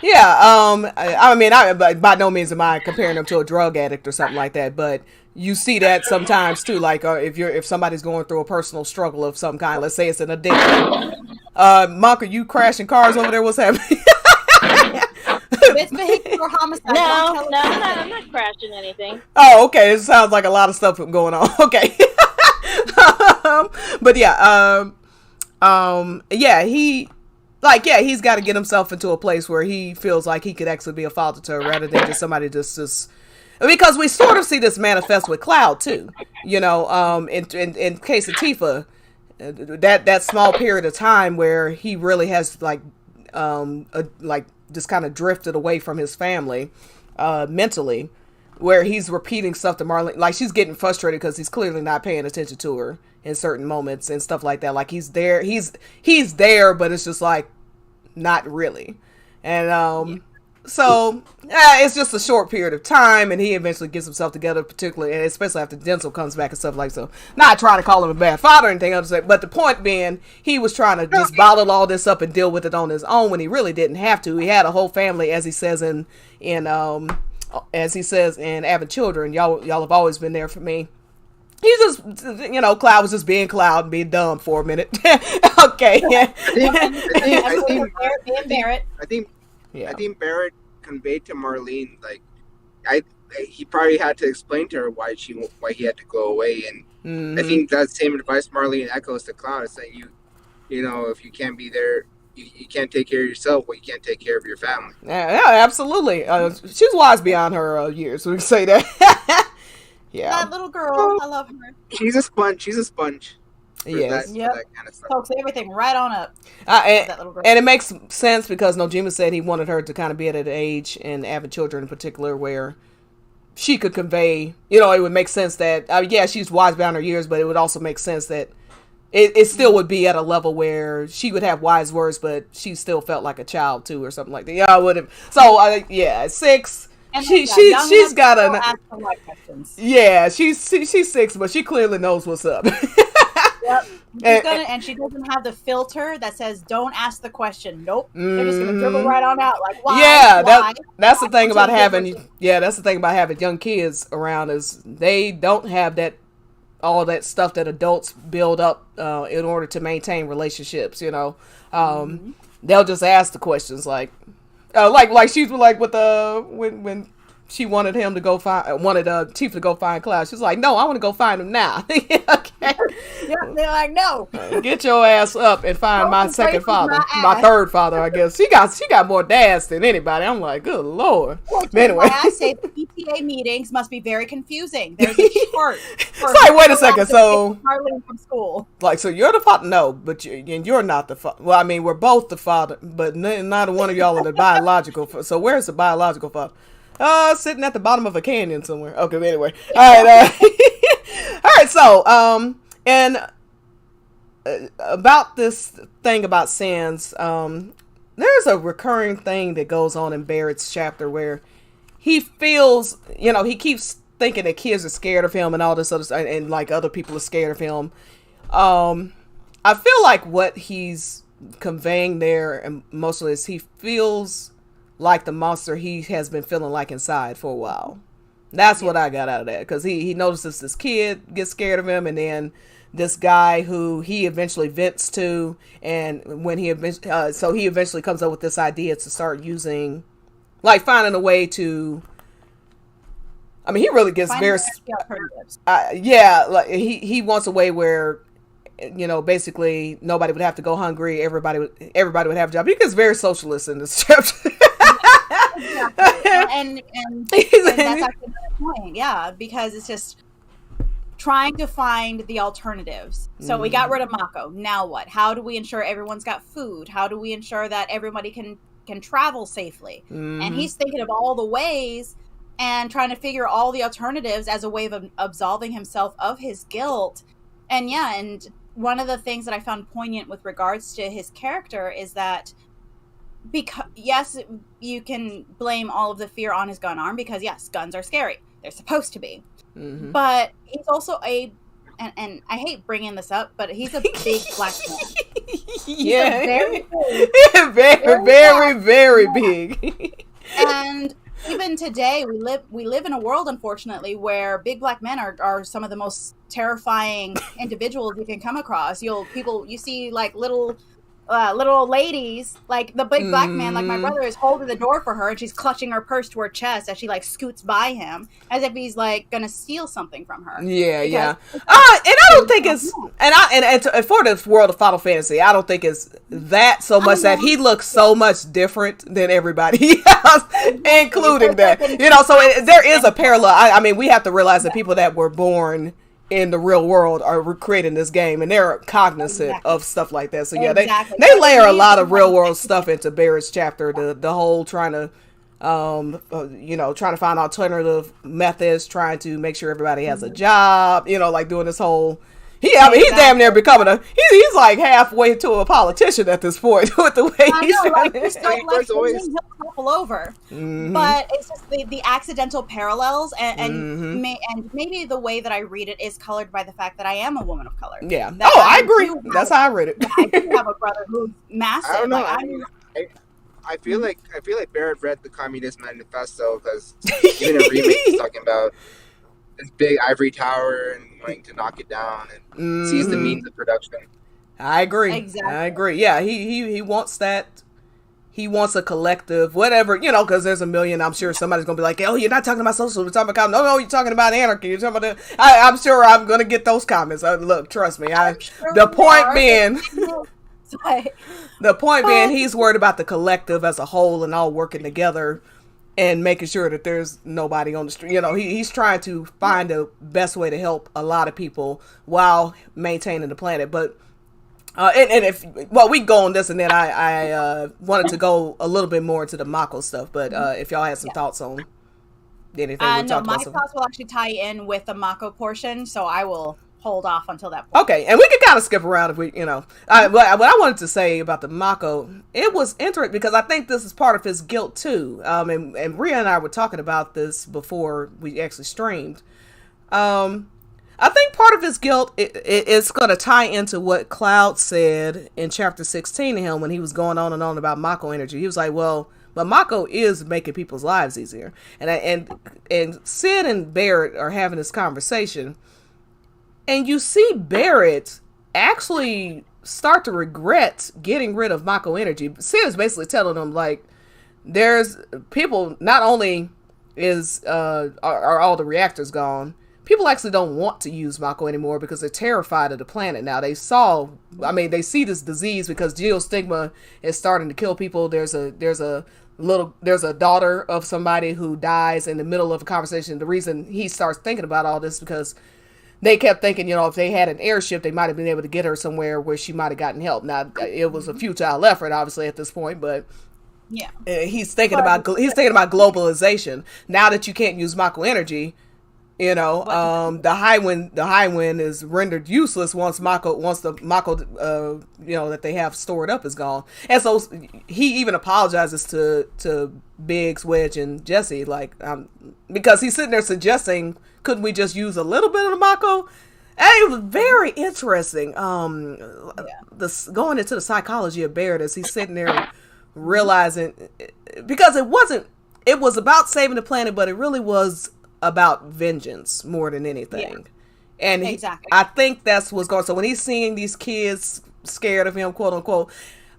Yeah. I mean, by no means am I comparing him to a drug addict or something like that, but you see that sometimes too. Like if somebody's going through a personal struggle of some kind, let's say it's an addiction. Monk, are you crashing cars over there? What's happening? It's vehicular homicide. No, I'm not crashing anything. Oh, okay. It sounds like a lot of stuff going on. Okay. But yeah, he's got to get himself into a place where he feels like he could actually be a father to her rather than just somebody just because we sort of see this manifest with Cloud too, in case of Tifa, that small period of time where he really has just kind of drifted away from his family, mentally, where he's repeating stuff to Marlene, like she's getting frustrated because he's clearly not paying attention to her in certain moments and stuff like that. Like he's there, but it's just like not really. And so it's just a short period of time, and he eventually gets himself together, particularly and especially after Denzel comes back and stuff like so. Not trying to call him a bad father or anything else, but the point being, he was trying to just bottle all this up and deal with it on his own when he really didn't have to. He had a whole family, as he says in Having Children. Y'all have always been there for me. He's just, Cloud was just being Cloud and being dumb for a minute. Okay. I think Barrett conveyed to Marlene, like, he probably had to explain to her why he had to go away, and I think that same advice Marlene echoes to Cloud, is saying if you can't be there, you can't take care of yourself, well, you can't take care of your family. Yeah, absolutely. She's wise beyond her years. We can say that. Yeah, that little girl, I love her. She's a sponge. Yes. For that kind of stuff. Soaks everything right on up. And it makes sense because Nojima said he wanted her to kind of be at an age, and Having Children in particular, where she could convey, it would make sense that, she's wise beyond her years, but it would also make sense that it still would be at a level where she would have wise words, but she still felt like a child too, or something like that. Yeah, I would have. So, 6. And she's got a. Yeah, she's 6, but she clearly knows what's up. Yep. And she doesn't have the filter that says "Don't ask the question." Nope, they're just gonna dribble right on out. Like, why? Yeah, that's the thing about having. Yeah, that's the thing about having young kids around, is they don't have all that stuff that adults build up in order to maintain relationships. They'll just ask the questions like she's like with when she wanted him to go wanted Tifa to go find Cloud. She's like, no, I want to go find him now. Okay. Yeah, they're like, no, get your ass up and find my second father, my third father. I guess she got more dads than anybody. I'm like, good lord. Well, anyway, I say the PTA meetings must be very confusing. There's a chart. It's like, wait a second, so Marlene from school. Like, so you're the father? No, but you're not the father. Well, I mean, we're both the father, but neither one of y'all are the biological. So where's the biological father? Sitting at the bottom of a canyon somewhere. Okay, but anyway. All right. All right, so, and about this thing about sins, there's a recurring thing that goes on in Barrett's chapter where he feels, he keeps thinking that kids are scared of him and all this other stuff, and like other people are scared of him. I feel like what he's conveying there and mostly is he feels like the monster he has been feeling like inside for a while. That's what I got out of that, because he notices this kid gets scared of him, and then this guy who he eventually vents to, and when he eventually comes up with this idea to start using, like, finding a way to, I mean, he really gets very, yeah, like he wants a way where, basically nobody would have to go hungry. Everybody would have a job. He gets very socialist in this chapter. Exactly. And that's actually the point. Yeah, because it's just trying to find the alternatives. So we got rid of Mako. Now what? How do we ensure everyone's got food? How do we ensure that everybody can travel safely? And he's thinking of all the ways and trying to figure all the alternatives as a way of absolving himself of his guilt. And one of the things that I found poignant with regards to his character is that, because yes, you can blame all of the fear on his gun arm, because yes, guns are scary. They're supposed to be. But he's also and I hate bringing this up, but he's a big black man. Yeah. Very very big. And even today, we live in a world, unfortunately, where big black men are some of the most terrifying individuals you can come across. You see like little ladies, like the big black man, like my brother, is holding the door for her, and she's clutching her purse to her chest as she like scoots by him, as if he's like gonna steal something from her. Yeah. And I don't think it's and for the world of Final Fantasy, I don't think it's that so much that he looks so much different than everybody else, including that. So there is a parallel. I mean, we have to realize that people that were born in the real world are creating this game, and they're cognizant of stuff like that. So yeah, they layer a lot of real world stuff into Barrett's chapter. The whole trying to find alternative methods, trying to make sure everybody has a job, like doing this whole, he's damn near becoming he's like halfway to a politician at this point with the way he's he'll topple over. But it's just the accidental parallels and maybe the way that I read it is colored by the fact that I am a woman of color. Yeah. I agree. That's how I read it. I do have a brother who's massive. I don't know. I feel like Barrett read the Communist Manifesto, because even a remake is talking about this big ivory tower and wanting to knock it down, and sees the means of production. I agree. Exactly. I agree. Yeah, he wants that. He wants a collective, whatever, because there's a million. I'm sure somebody's going to be like, oh, you're not talking about socialism. You're talking about, no, you're talking about anarchy. You're talking about I'm sure I'm going to get those comments. Look, trust me. The point being, he's worried about the collective as a whole and all working together and making sure that there's nobody on the street. He's trying to find the best way to help a lot of people while maintaining the planet. But we can go on this, and then I wanted to go a little bit more into the Mako stuff. But if y'all had some thoughts on anything, no, my thoughts will actually tie in with the Mako portion, so I will hold off until that point. Okay, and we can kind of skip around if we, what I wanted to say about the Mako, it was interesting because I think this is part of his guilt too. And Rhea and I were talking about this before we actually streamed. I think part of his guilt is going to tie into what Cloud said in chapter 16 to him when he was going on and on about Mako energy. He was like, well, but Mako is making people's lives easier. And Sid and Barrett are having this conversation, and you see Barrett actually start to regret getting rid of Mako energy. Sid is basically telling him, like, there's people, not only are all the reactors gone, people actually don't want to use Mako anymore because they're terrified of the planet now. They see this disease because geostigma is starting to kill people. There's a daughter of somebody who dies in the middle of a conversation. The reason he starts thinking about all this is because they kept thinking, if they had an airship, they might have been able to get her somewhere where she might have gotten help. Now, it was a futile effort, obviously, at this point, but yeah, he's thinking about globalization. Now that you can't use Mako energy, You know, the high wind is rendered useless once the Mako, that they have stored up is gone. And so he even apologizes to Biggs, Wedge, and Jesse, like, because he's sitting there suggesting, couldn't we just use a little bit of the Mako? And it was very interesting. Going into the psychology of Barrett as he's sitting there realizing, because it was about saving the planet, but it really was about vengeance more than anything. Yeah. And exactly. I think that's what's going on. So when he's seeing these kids scared of him, quote unquote,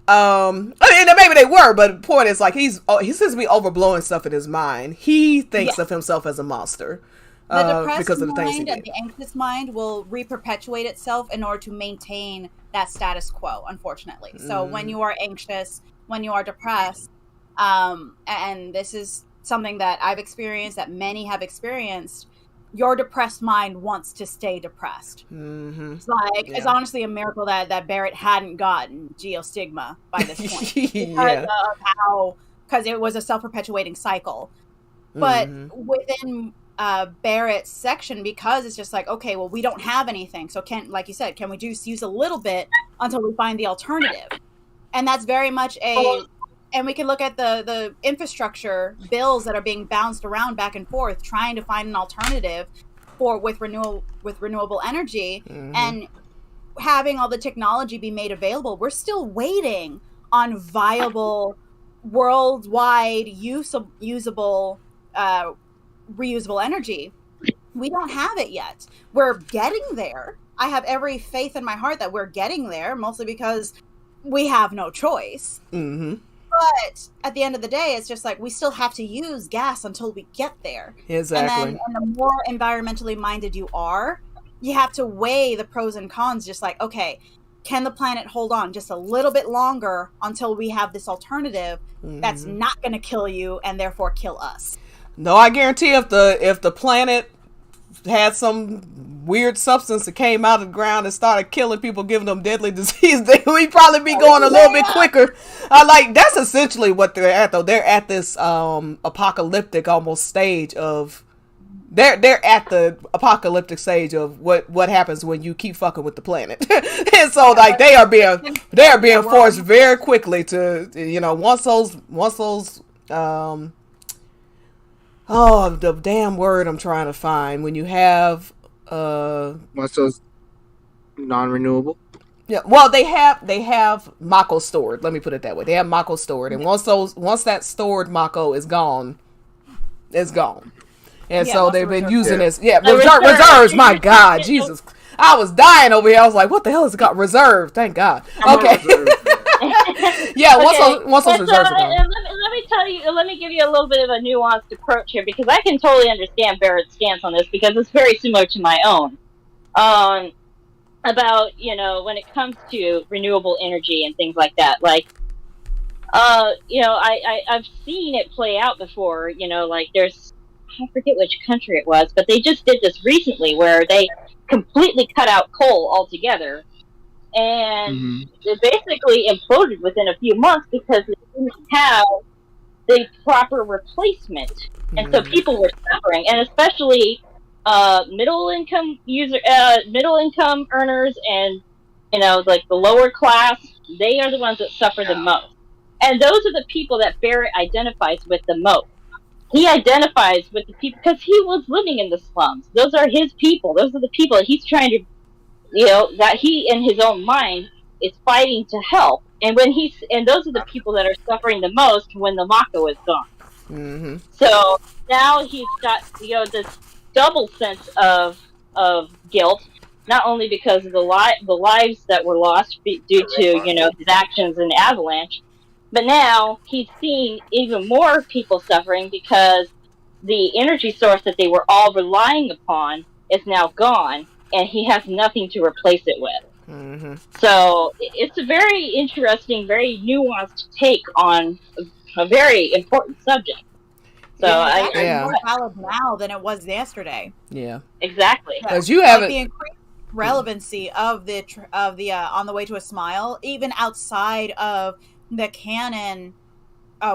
I mean, maybe they were, but the point is, like, he seems to be overblowing stuff in his mind. He thinks of himself as a monster. The depressed mind and the anxious mind will re-perpetuate itself in order to maintain that status quo, unfortunately. So when you are anxious, when you are depressed, and this is something that I've experienced, that many have experienced, your depressed mind wants to stay depressed. Mm-hmm. It's honestly a miracle that Barrett hadn't gotten geostigma by this point because it was a self-perpetuating cycle. But within Barrett's section, because it's just like, okay, well, we don't have anything, so like you said, can we just use a little bit until we find the alternative? And that's very much and we can look at the infrastructure bills that are being bounced around back and forth, trying to find an alternative with renewable energy, and having all the technology be made available. We're still waiting on viable, worldwide usable, reusable energy. We don't have it yet. We're getting there. I have every faith in my heart that we're getting there, mostly because we have no choice. Mm-hmm. But at the end of the day, it's just like we still have to use gas until we get there. Exactly. And the more environmentally minded you are, you have to weigh the pros and cons. Just like, okay, can the planet hold on just a little bit longer until we have this alternative that's not going to kill you and therefore kill us? No, I guarantee if the planet had some weird substance that came out of the ground and started killing people, giving them deadly disease, then we'd probably be going a little bit quicker. That's essentially what they're at, though. They're at this apocalyptic almost stage of they're at the apocalyptic stage of what happens when you keep fucking with the planet. And so like they are being forced very quickly to, once those the damn word I'm trying to find, when you have once those non-renewable. Yeah, well, they have Mako stored. Let me put it that way. They have Mako stored, and once that stored Mako is gone, it's gone. And so they've been using this. Yeah, reserves. My God, Jesus, I was dying over here. I was like, what the hell is it called? Reserve. Thank God. Okay. Yeah, once those reserves are gone. Let me give you a little bit of a nuanced approach here, because I can totally understand Barrett's stance on this, because it's very similar to my own. About, when it comes to renewable energy and things like that, like, I've seen it play out before, like I forget which country it was, but they just did this recently where they completely cut out coal altogether. And it basically imploded within a few months because it didn't have the proper replacement. And so people were suffering, and especially middle income earners, and like the lower class, they are the ones that suffer the most. And those are the people that Barrett identifies with the most. He identifies with the people because he was living in the slums. Those are his people. Those are the people that he's trying to, that he in his own mind is fighting to help. And those are the people that are suffering the most when the Mako is gone. Mm-hmm. So now he's got this double sense of guilt, not only because of the lives that were lost due to his actions in the avalanche, but now he's seeing even more people suffering because the energy source that they were all relying upon is now gone, and he has nothing to replace it with. Mm-hmm. So it's a very interesting, very nuanced take on a very important subject. So it's more valid now than it was yesterday. Yeah, exactly. Because you haven't the increased relevancy of the On the Way to a Smile, even outside of the canon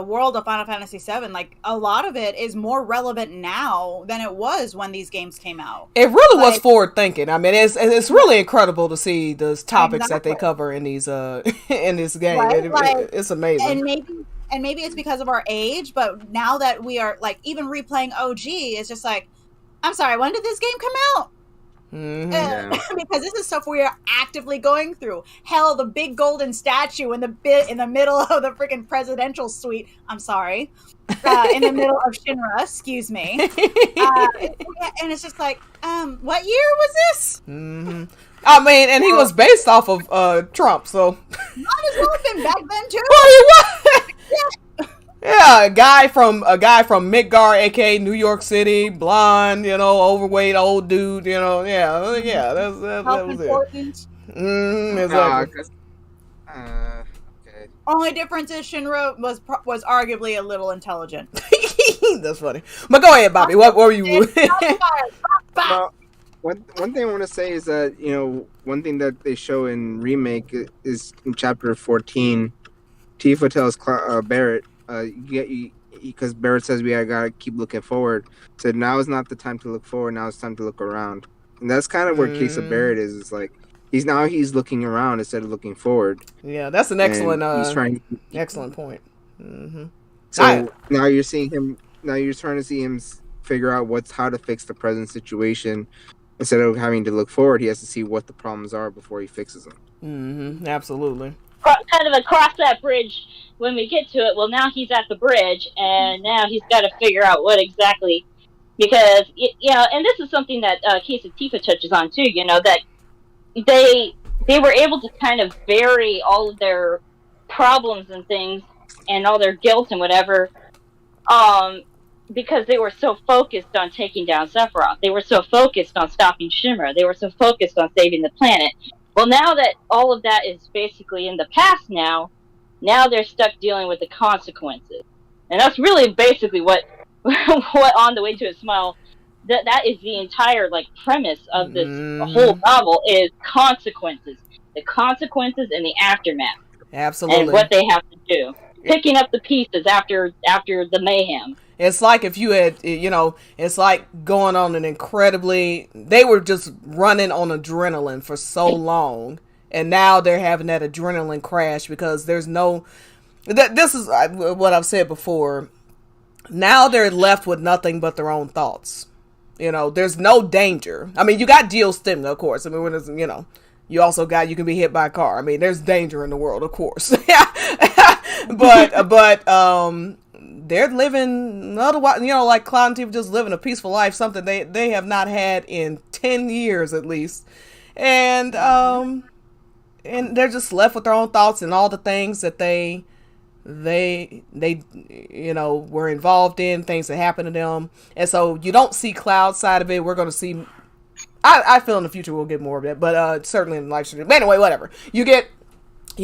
world of Final Fantasy VII, like a lot of it is more relevant now than it was when these games came out. It really was forward thinking. I mean, it's really incredible to see those topics that they cover in these in this game. Right? It's amazing. And maybe it's because of our age, but now that we are like even replaying OG, it's just like, I'm sorry, when did this game come out? Because this is stuff we are actively going through. Hell, the big golden statue in the middle of the freaking presidential suite. I'm sorry, in the middle of Shinra. Excuse me. And it's just like, what year was this? I mean, and he was based off of Trump, so might as well have been back then too. Well, he was. Yeah, a guy from Midgar, aka New York City, blonde, overweight, old dude, yeah, that was it. Exactly. Okay. Only difference is Shinra was arguably a little intelligent. That's funny. But go ahead, Bobby. What were you? Well, one thing I want to say is that one thing that they show in remake is in chapter 14. Tifa tells Barrett, because Barrett says we gotta keep looking forward. So now is not the time to look forward. Now it's time to look around, and that's kind of where case of Barrett is. It's like he's looking around instead of looking forward. Yeah, that's an excellent excellent point. So now you're seeing him. Now you're starting to see him figure out how to fix the present situation. Instead of having to look forward, he has to see what the problems are before he fixes them. Absolutely. Kind of across that bridge when we get to it. Well, now he's at the bridge, and now he's got to figure out what exactly, because and this is something that Case of Tifa touches on too. That they were able to kind of bury all of their problems and things and all their guilt and whatever, because they were so focused on taking down Sephiroth. They were so focused on stopping Shinra. They were so focused on saving the planet. Well, now that all of that is basically in the past now they're stuck dealing with the consequences. And that's really basically what On the Way to a Smile, that is the entire premise of this whole novel is consequences. The consequences and the aftermath. Absolutely. And what they have to do. Picking up the pieces after the mayhem. It's like if you had, it's like going on they were just running on adrenaline for so long. And now they're having that adrenaline crash because there's this is what I've said before. Now they're left with nothing but their own thoughts. There's no danger. I mean, you got geostim, of course. I mean, when it's, you also you can be hit by a car. I mean, there's danger in the world, of course. but they're living otherwise, like Cloud and Tifa, just living a peaceful life, something they have not had in 10 years at least. And they're just left with their own thoughts and all the things that they were involved in, things that happened to them. And so you don't see Cloud side of it. We're going to see, I feel in the future we'll get more of that, but certainly in live stream. But anyway, whatever. You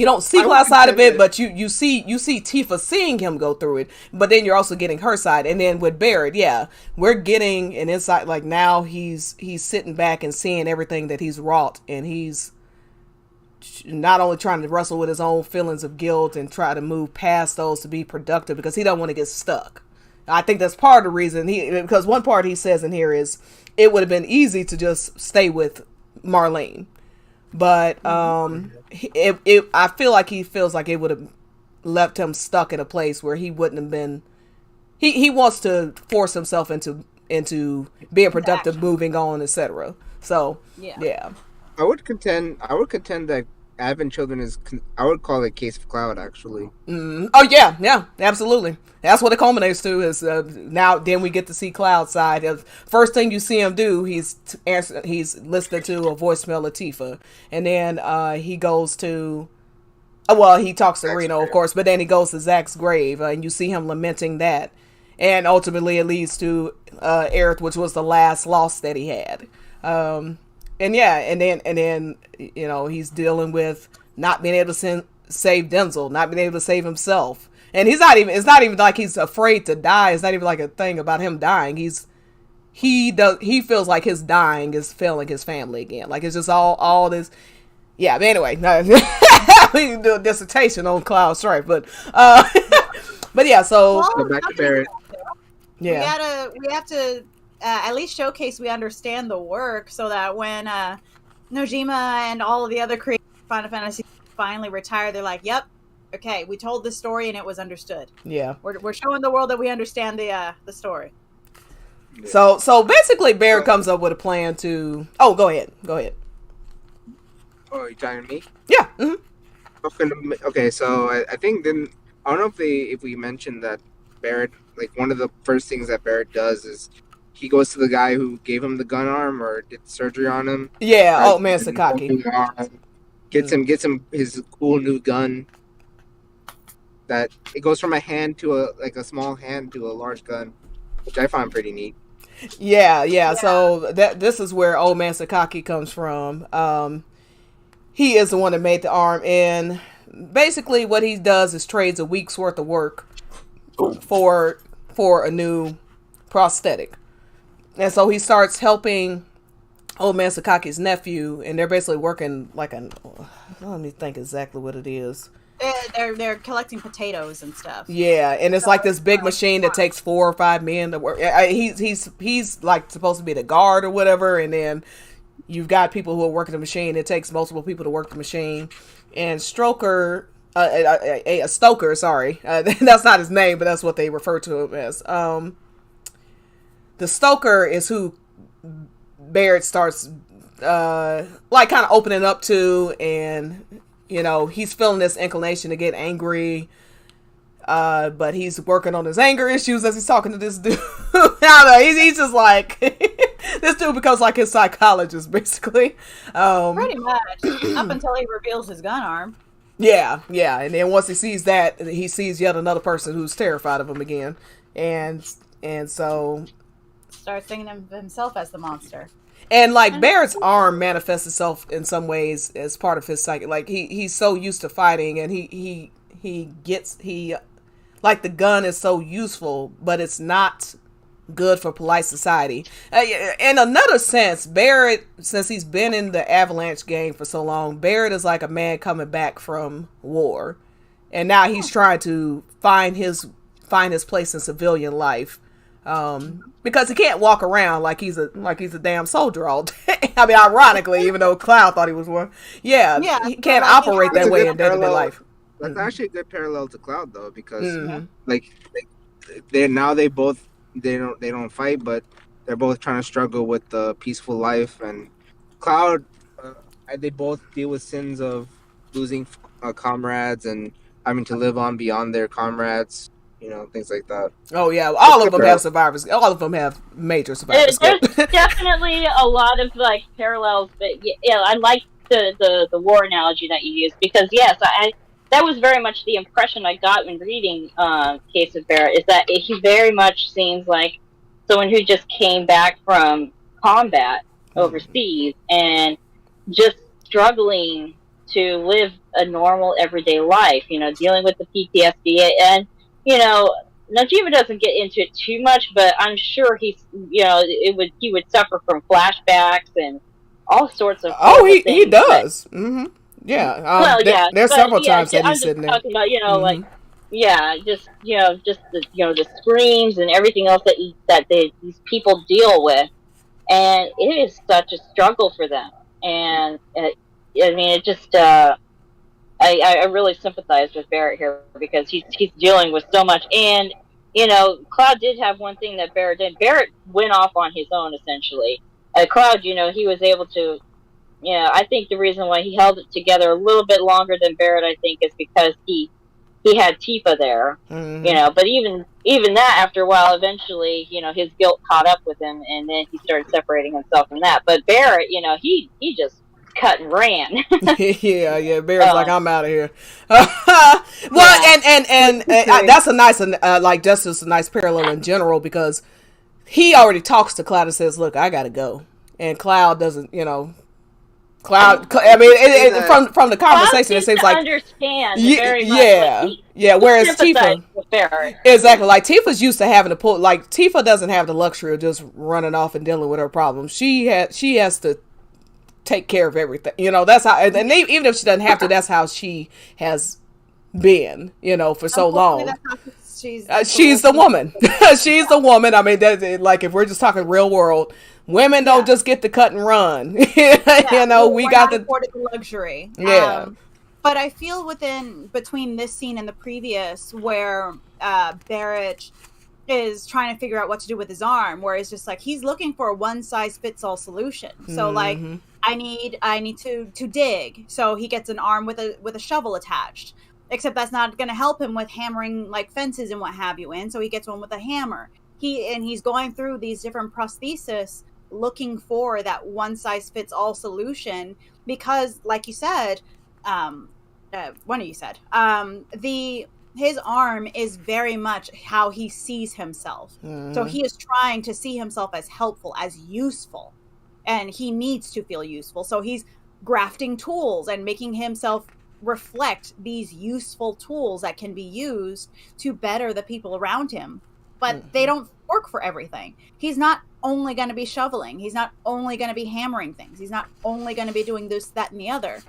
don't see Cloud's side of it, but you see Tifa seeing him go through it, but then you're also getting her side. And then with Barrett, we're getting an insight, like now he's sitting back and seeing everything that he's wrought, and he's not only trying to wrestle with his own feelings of guilt and try to move past those to be productive because he don't want to get stuck. I think that's part of the reason because one part he says in here is it would have been easy to just stay with Marlene. But I feel like he feels like it would have left him stuck in a place where he wouldn't have been. He wants to force himself into being productive, moving on, etc. So yeah. I would contend that Advent Children I would call it a case of Cloud, actually. Oh yeah, absolutely. That's what it culminates to is now. Then we get to see Cloud's side. First thing you see him do, he's listening to a voicemail of Tifa, and then he goes to. He talks to Reno, of course, but then he goes to Zack's grave, and you see him lamenting that, and ultimately it leads to Aerith, which was the last loss that he had. And then he's dealing with not being able to save Denzel, not being able to save himself. And it's not even like he's afraid to die. It's not even like a thing about him dying. He feels like his dying is failing his family again. Like it's just all this. Yeah, but anyway, we can do a dissertation on Cloud Strife, but But yeah, so Well, back to Barrett. yeah, we have to at least showcase we understand the work, so that when Nojima and all of the other creators of Final Fantasy finally retire, they're like, "Yep, okay, we told this story and it was understood." yeah. We're showing the world that we understand the story. So basically, Barrett comes up with a plan to. Oh, go ahead. Oh, you talking to me? Yeah. Mm-hmm. Okay, so I think then I don't know if we mentioned that Barrett, like one of the first things that Barrett does is he goes to the guy who gave him the gun arm or did surgery on him. Yeah. Right? Oh man, Sakaki. Gets him his cool new gun. That it goes from a hand to a small hand to a large gun, which I find pretty neat. Yeah. So this is where old man Sakaki comes from. He is the one that made the arm, and basically what he does is trades a week's worth of work for a new prosthetic. And so he starts helping old man Sakaki's nephew, and they're basically working like let me think exactly what it is. They're collecting potatoes and stuff. Yeah, and it's like this big machine that takes 4 or 5 men to work. He's like supposed to be the guard or whatever, and then you've got people who are working the machine. It takes multiple people to work the machine. And Stoker, sorry, that's not his name, but that's what they refer to him as. The Stoker is who Barrett starts like kind of opening up to, and he's feeling this inclination to get angry, but he's working on his anger issues as he's talking to this dude. I don't know, he's just like this dude becomes like his psychologist basically. Pretty much up until he reveals his gun arm. Yeah, and then once he sees that, he sees yet another person who's terrified of him again, and so starts thinking of himself as the monster. And like Barrett's arm manifests itself in some ways as part of his psyche. Like he's so used to fighting, and he like the gun is so useful, but it's not good for polite society. In another sense, Barrett, since he's been in the Avalanche game for so long, Barrett is like a man coming back from war, and now he's trying to find his place in civilian life. Because he can't walk around like he's a damn soldier all day. I mean, ironically, even though Cloud thought he was one. Yeah, he can't operate that way in day-to-day life. That's actually a good parallel to Cloud though, because like they both don't fight, but they're both trying to struggle with the peaceful life. And Cloud, they both deal with sins of losing comrades and having to live on beyond their comrades. Things like that. Oh yeah, all of them have survivors. All of them have major survivors. There's definitely a lot of like parallels, but yeah, I like the war analogy that you used, because yes, that was very much the impression I got when reading Case of Barrett, is that he very much seems like someone who just came back from combat overseas and just struggling to live a normal everyday life. Dealing with the PTSD and. Najima doesn't get into it too much, but I'm sure he would suffer from flashbacks and all sorts of. Oh, he does. Mm-hmm. Yeah. There's several times that he's sitting there. Talking about, just the screams and everything else that these people deal with, and it is such a struggle for them. And it just. I really sympathize with Barrett here, because he's dealing with so much. And, Cloud did have one thing that Barrett did. Barrett went off on his own, essentially. Cloud, he was able to, I think the reason why he held it together a little bit longer than Barrett, I think, is because he had Tifa there. But even that, after a while, eventually, his guilt caught up with him, and then he started separating himself from that. But Barrett, he just cut and ran. yeah. Barrett's like, I'm out of here. Well, and that's a nice, just a nice parallel in general, because he already talks to Cloud and says, "Look, I gotta go," and Cloud doesn't, Cloud. I mean, from the conversation, it seems like understand. Yeah. Whereas Tifa, exactly, like Tifa's used to having to pull. Like Tifa doesn't have the luxury of just running off and dealing with her problems. She has to take care of everything. That's how, and even if she doesn't have to, that's how she has been, for so long. That's how that's she's the woman. She's the woman. I mean, like if we're just talking real world, women don't just get to cut and run. You know, we we're got not the afforded the luxury. yeah. But I feel between this scene and the previous, where Barrett is trying to figure out what to do with his arm, where it's just like he's looking for a one size fits all solution. So like I need to dig. So he gets an arm with a shovel attached. Except that's not going to help him with hammering like fences and what have you. And so he gets one with a hammer. He's going through these different prostheses looking for that one size fits all solution because, like you said, one of you said, his arm is very much how he sees himself. So he is trying to see himself as helpful, as useful, and he needs to feel useful. So he's grafting tools and making himself reflect these useful tools that can be used to better the people around him. But they don't work for everything. He's not only going to be shoveling. He's not only going to be hammering things. He's not only going to be doing this, that, and the other.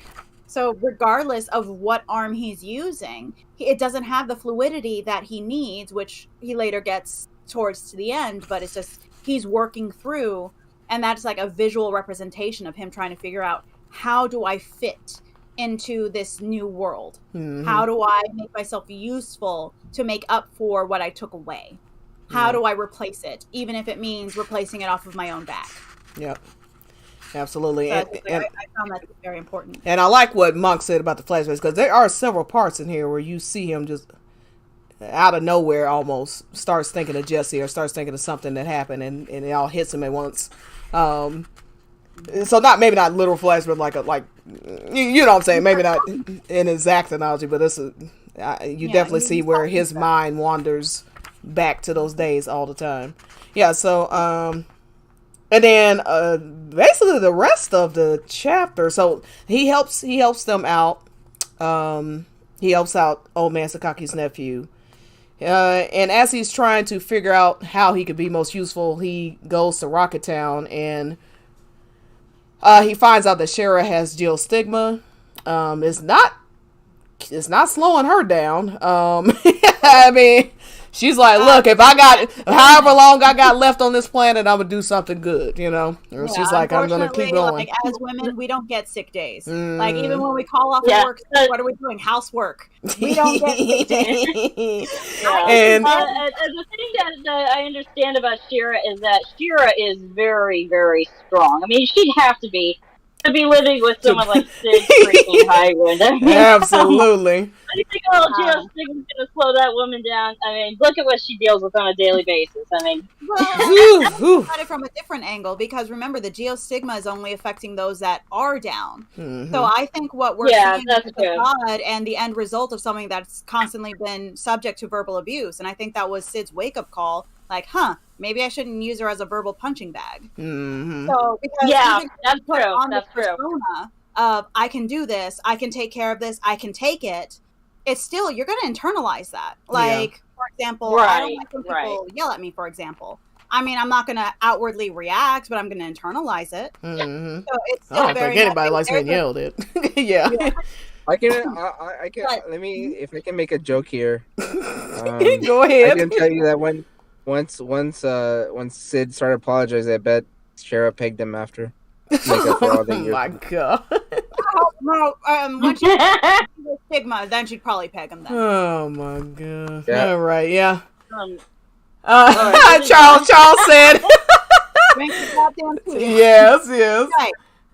So regardless of what arm he's using, it doesn't have the fluidity that he needs, which he later gets towards the end, but it's just he's working through, and that's like a visual representation of him trying to figure out, how do I fit into this new world? How do I make myself useful to make up for what I took away? How do I replace it, even if it means replacing it off of my own back? Yep. Absolutely. So I found that very important. And I like what Monk said about the flashbacks, because there are several parts in here where you see him just out of nowhere almost starts thinking of Jesse or starts thinking of something that happened, and it all hits him at once. So maybe not literal flash, but like you know what I'm saying? Maybe not in exact analogy, but you definitely see where his mind wanders back to those days all the time. Yeah. So and then basically the rest of the chapter. So he helps them out. He helps out old man Sakaki's nephew. And as he's trying to figure out how he could be most useful, he goes to Rocket Town and he finds out that Shara has geostigma. It's not slowing her down. I mean, she's like, look, if I got however long I got left on this planet, I'm gonna do something good, you know. Or she's like, I'm gonna keep going. Like, as women, we don't get sick days. Like, even when we call off work, what are we doing? Housework. We don't get sick days. And the thing that I understand about Shira is that Shira is very, very strong. I mean, she'd have to be living with someone like Sid freaking Highwind. I mean, absolutely. I think a little geostigma is going to slow that woman down. I mean, look at what she deals with on a daily basis. I mean, look at it from a different angle, because remember, the geostigma is only affecting those that are down. So I think what we're seeing is the facade and the end result of something that's constantly been subject to verbal abuse. And I think that was Sid's wake-up call. Like, maybe I shouldn't use her as a verbal punching bag. So, because that's true. On that's the persona of, I can do this, I can take care of this, I can take it, it's still, you're going to internalize that. Like, for example, I don't like when people yell at me, for example. I mean, I'm not going to outwardly react, but I'm going to internalize it. So it's still I don't think anybody likes being yelled at. Yeah. I can. Let me, if I can make a joke here. Go ahead. I can tell you that once Sid started apologizing, I bet Shara pegged him after. Oh my god. Once she was stigma, then she'd probably peg him then. Oh my god. Yeah. All right, yeah. Charles said. Drink the goddamn tea. Yes. Okay.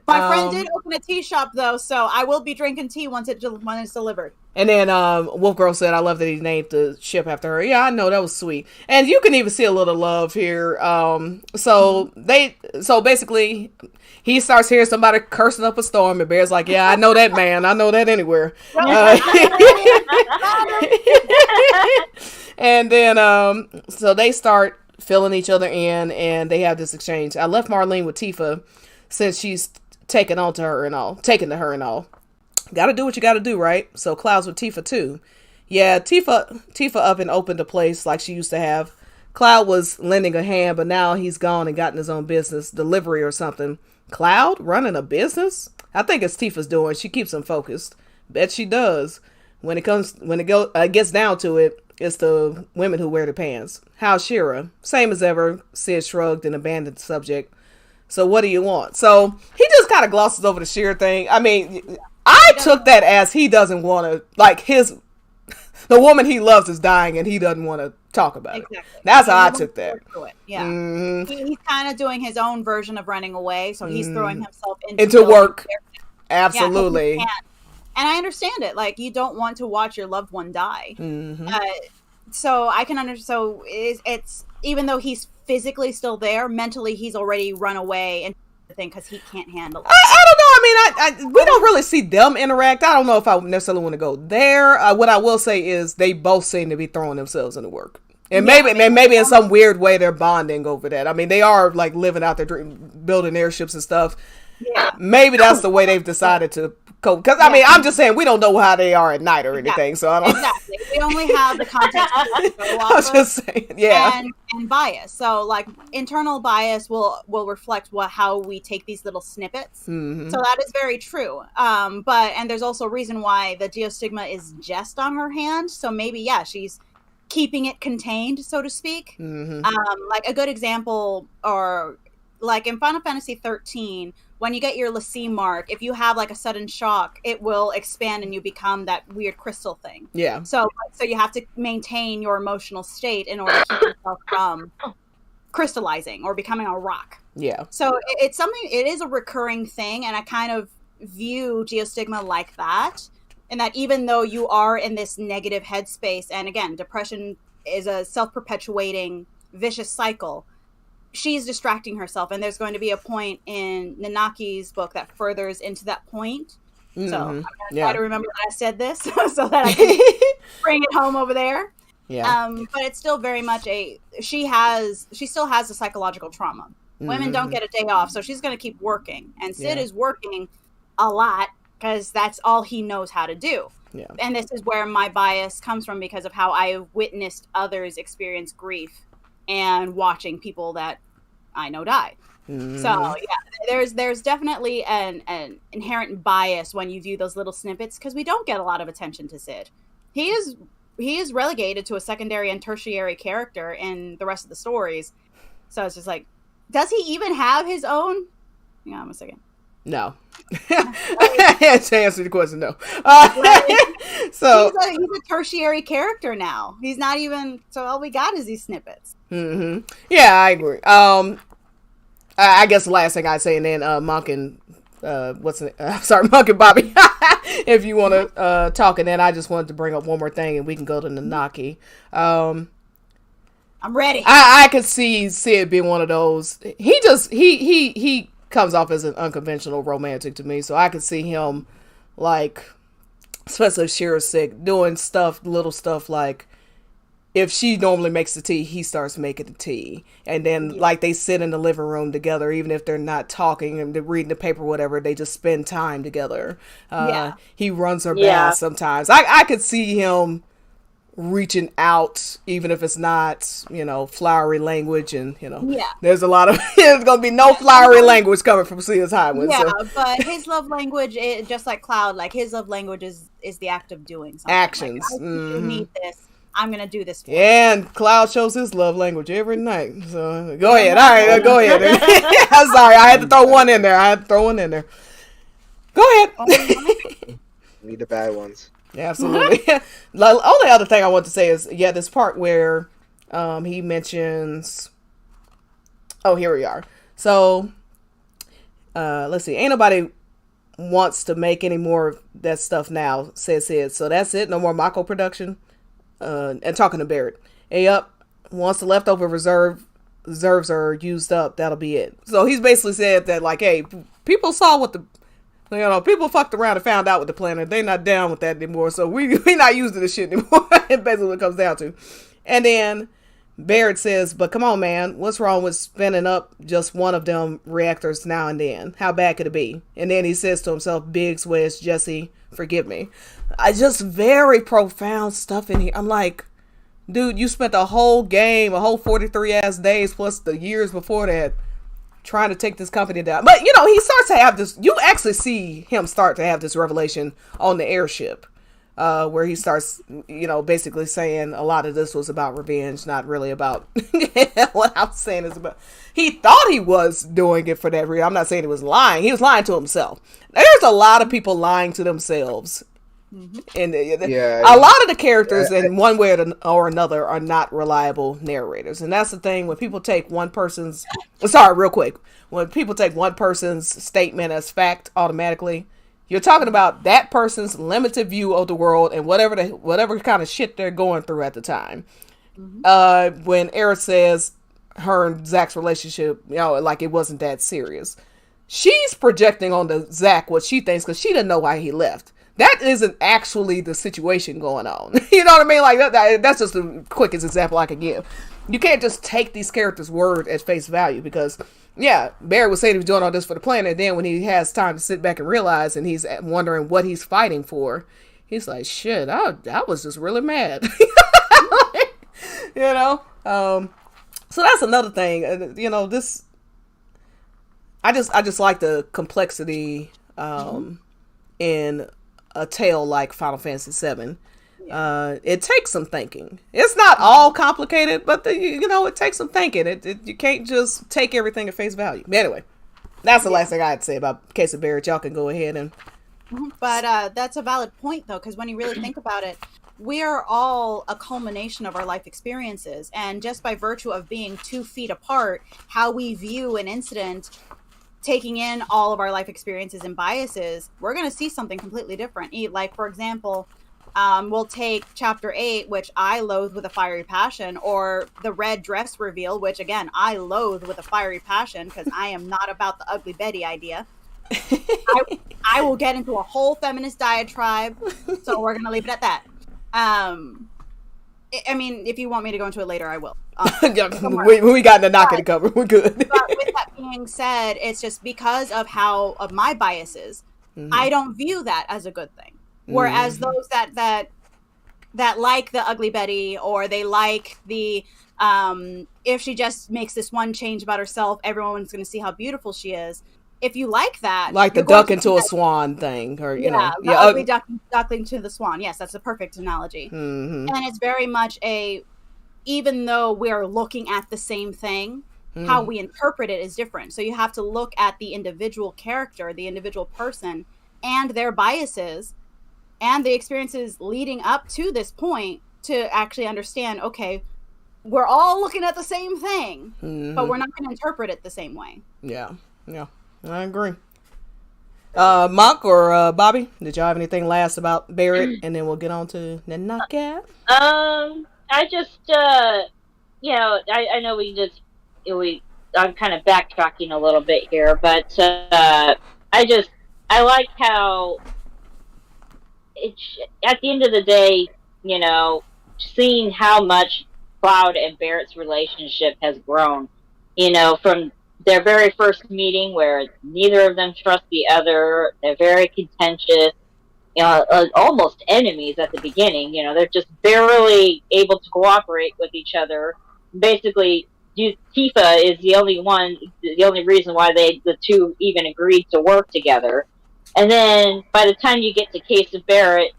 My friend did open a tea shop, though, so I will be drinking tea when it's delivered. And then Wolf Girl said, I love that he named the ship after her. Yeah, I know, that was sweet. And you can even see a little love here. So basically, he starts hearing somebody cursing up a storm, and Bear's like, yeah, I know that, man. I know that anywhere. And then, so they start filling each other in, and they have this exchange. I left Marlene with Tifa, since she's taken to her and all. Gotta do what you gotta do, right? So Cloud's with Tifa too. Yeah, Tifa up and opened a place like she used to have. Cloud was lending a hand, but now he's gone and gotten his own business, delivery or something. Cloud running a business? I think it's Tifa's doing. She keeps him focused. Bet she does. When it gets down to it, It's the women who wear the pants. How's Shira? Same as ever. Sid shrugged and abandoned the subject. So what do you want? So he just kind of glosses over the Shira thing. I mean, I took that as he doesn't want to, like, the woman he loves is dying and he doesn't want to talk about it. That's how I took that. Yeah. Mm-hmm. He's kind of doing his own version of running away, so he's throwing himself into work. Absolutely. Yeah, and I understand it. Like, you don't want to watch your loved one die. Mm-hmm. So I can understand. So it's even though he's physically still there, mentally he's already run away and thing because he can't handle it. I don't know. I mean, we don't really see them interact. I don't know if I necessarily want to go there. What I will say is they both seem to be throwing themselves into work. And maybe in some weird way they're bonding over that. I mean, they are like living out their dream, building airships and stuff. Yeah. Maybe that's the way they've decided to cope. Because, I mean, I'm just saying we don't know how they are at night or anything. So I don't. Exactly. We only have the context to go off I was just saying, yeah. And bias. So, like, internal bias will reflect how we take these little snippets. Mm-hmm. So that is very true. And there's also a reason why the geostigma is just on her hand. So maybe, she's keeping it contained, so to speak. Mm-hmm. Like a good example, or like in Final Fantasy 13, when you get your Lassie mark, if you have like a sudden shock, it will expand and you become that weird crystal thing. Yeah. So you have to maintain your emotional state in order to keep yourself from crystallizing or becoming a rock. Yeah. So it's something, it is a recurring thing, and I kind of view geostigma like that. And that even though you are in this negative headspace, and again, depression is a self-perpetuating vicious cycle, she's distracting herself. And there's going to be a point in Nanaki's book that furthers into that point. Mm-hmm. So I'm going to try to remember that I said this so that I can bring it home over there. Yeah. But it's still very much she still has a psychological trauma. Mm-hmm. Women don't get a day off, so she's going to keep working. And Sid is working a lot, because that's all he knows how to do. Yeah. And this is where my bias comes from, because of how I witnessed others experience grief and watching people that I know die. Mm. So there's definitely an inherent bias when you view those little snippets, because we don't get a lot of attention to Sid. He is relegated to a secondary and tertiary character in the rest of the stories. So it's just like, does he even have his own? Hang on a second. No. To answer the question, no. So he's a tertiary character now. He's not even, so all we got is these snippets. Mm-hmm. Yeah, I agree. I guess the last thing I'd say, and then Monk and Monk and Bobby, if you want to talk, and then I just wanted to bring up one more thing, and we can go to Nanaki. I'm ready. I could see Sid being one of those. He comes off as an unconventional romantic to me, so I could see him, like, especially if Shira's sick, doing little stuff like, if she normally makes the tea, he starts making the tea, and then like they sit in the living room together, even if they're not talking and they're reading the paper or whatever, they just spend time together. He runs her bath sometimes. I could see him reaching out, even if it's not, flowery language, and there's a lot of there's gonna be no flowery language coming from C.S. Highwood. But his love language is just like Cloud. Like, his love language is the act of doing something. Actions. Like, you need this, I'm gonna do this for you. And Cloud shows his love language every night. So go ahead. All right, go ahead. I'm sorry, I had to throw one in there. Go ahead. Need the bad ones. Yeah, absolutely. The only other thing I want to say is, this part where he mentions, here we are. So, let's see. Ain't nobody wants to make any more of that stuff now, says Sid. So that's it. No more Mako production. And talking to Barrett. Once the leftover reserves are used up, that'll be it. So he's basically said that, like, hey, people saw what people fucked around and found out with the planet. They're not down with that anymore. So we not using this shit anymore. It's basically what it comes down to. And then Barrett says, but come on, man. What's wrong with spinning up just one of them reactors now and then? How bad could it be? And then he says to himself, Biggs, Wes, Jesse, forgive me. Just very profound stuff in here. I'm like, dude, you spent a whole 43 ass days plus the years before that trying to take this company down. But, he starts to have this, you actually see him start to have this revelation on the airship. where he starts, basically saying a lot of this was about revenge, not really about what I'm saying is about. He thought he was doing it for that reason. I'm not saying he was lying. He was lying to himself. There's a lot of people lying to themselves. And a lot of the characters in one way or another are not reliable narrators. And that's the thing when people take one person's, real quick, when people take one person's statement as fact automatically, you're talking about that person's limited view of the world and whatever kind of shit they're going through at the time. When Eric says her and Zach's relationship, like it wasn't that serious, she's projecting onto Zach what she thinks because she didn't know why he left. That isn't actually the situation going on. You know what I mean? Like that's just the quickest example I can give. You can't just take these characters' word at face value because, Barry was saying he was doing all this for the plan, and then when he has time to sit back and realize, and he's wondering what he's fighting for, he's like, "Shit, I was just really mad." So that's another thing. This. I just like the complexity in a tale like Final Fantasy VII. It takes some thinking. It's not all complicated, but it takes some thinking. You can't just take everything at face value. But anyway, that's the last thing I had to say about Case of Barrett. Y'all can go ahead and. But that's a valid point, though, because when you really think about it, we are all a culmination of our life experiences, and just by virtue of being 2 feet apart, how we view an incident, taking in all of our life experiences and biases, we're going to see something completely different. Like, for example, we'll take chapter 8, which I loathe with a fiery passion, or the red dress reveal, which again, I loathe with a fiery passion because I am not about the ugly Betty idea. I will get into a whole feminist diatribe, so we're going to leave it at that. I mean, if you want me to go into it later, I will. We got the knock to cover. We're good. But with that being said, it's just because of my biases, I don't view that as a good thing. Whereas those that like the ugly Betty, or they like the if she just makes this one change about herself, everyone's going to see how beautiful she is. If you like that, like the duck into a swan thing, or ugly duckling to the swan. Yes, that's a perfect analogy. Mm-hmm. And it's very much even though we're looking at the same thing, how we interpret it is different. So you have to look at the individual character, the individual person, and their biases, and the experiences leading up to this point to actually understand. Okay, we're all looking at the same thing, but we're not going to interpret it the same way. Yeah. I agree. Monk or Bobby, did y'all have anything last about Barrett? And then we'll get on to Nanaka. I just, I know I'm kind of backtracking a little bit here, but I like how at the end of the day, seeing how much Cloud and Barrett's relationship has grown, from their very first meeting where neither of them trust the other. They're very contentious, almost enemies at the beginning. They're just barely able to cooperate with each other. Basically, Tifa is the only reason why the two even agreed to work together. And then by the time you get to Case of Barrett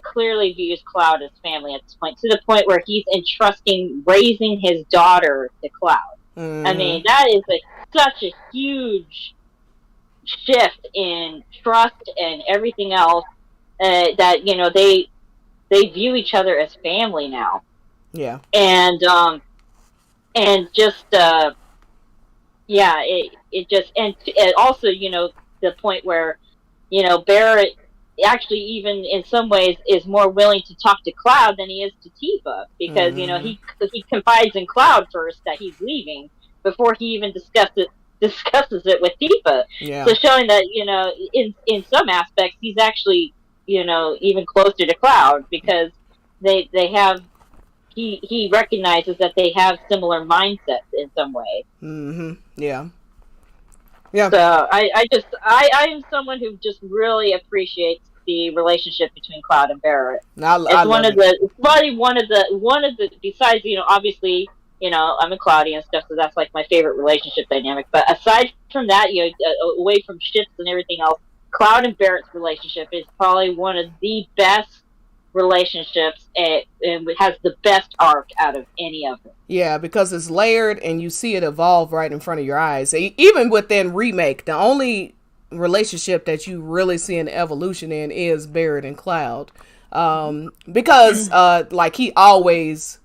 clearly views Cloud as family at this point, to the point where he's entrusting raising his daughter to Cloud. I mean, that is such a huge shift in trust and everything else, that they view each other as family now. Yeah. And just it just, and also the point where Barrett actually even in some ways is more willing to talk to Cloud than he is to Tifa, because he confides in Cloud first that he's leaving before he even discusses it with Tifa. Yeah. So showing that in some aspects he's actually even closer to Cloud, because they have he recognizes that they have similar mindsets in some way. Yeah. Yeah. So I am someone who just really appreciates the relationship between Cloud and Barrett. It's probably one of the besides obviously I'm a Cloudy and stuff, so that's like my favorite relationship dynamic. But aside from that, away from ships and everything else, Cloud and Barrett's relationship is probably one of the best relationships, and has the best arc out of any of them. Yeah, because it's layered and you see it evolve right in front of your eyes. Even within Remake, the only relationship that you really see an evolution in is Barrett and Cloud. Because like he always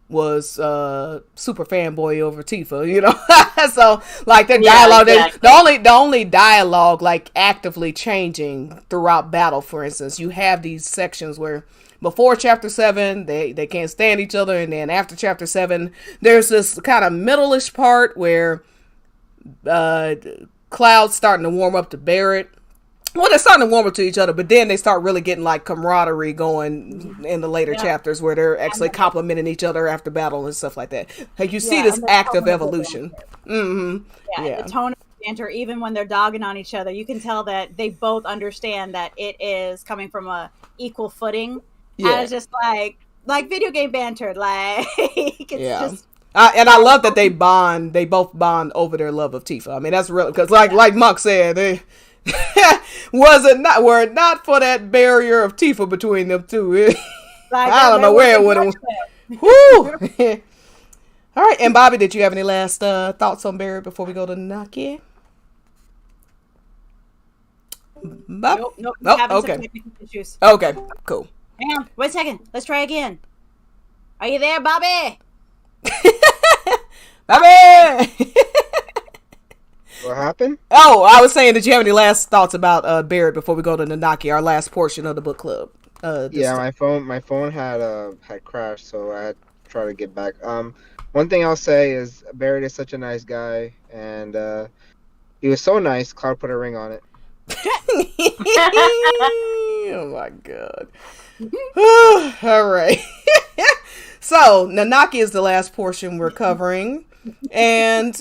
was super fanboy over Tifa, you know. So like the dialogue, exactly. the only dialogue like actively changing throughout battle, for instance, you have these sections where before chapter 7 they can't stand each other, and then after chapter 7 there's this kind of middle-ish part where Cloud's starting to warm up to Barrett. Well, they're starting to warm up to each other, but then they start really getting like camaraderie going in the later chapters where they're actually complimenting each other after battle and stuff like that. Like you see this active evolution. The tone of banter, even when they're dogging on each other, you can tell that they both understand that it is coming from a equal footing. Yeah. And it's just like video game banter, like it's just. And I love that they both bond over their love of Tifa. I mean, that's real, because like Monk said, they were it not for that barrier of Tifa between them two, I don't know where it would have. Woo! All right, and Bobby, did you have any last thoughts on Barrett before we go to Naki? Nope. Okay. Okay, cool. Hang on, wait a second. Let's try again. Are you there, Bobby? Bobby! What happened? Oh, I was saying, did you have any last thoughts about Barrett before we go to Nanaki, our last portion of the book club? My phone had crashed, so I had to try to get back. One thing I'll say is Barrett is such a nice guy, and he was so nice. Cloud put a ring on it. Oh my god! All right. So Nanaki is the last portion we're covering, and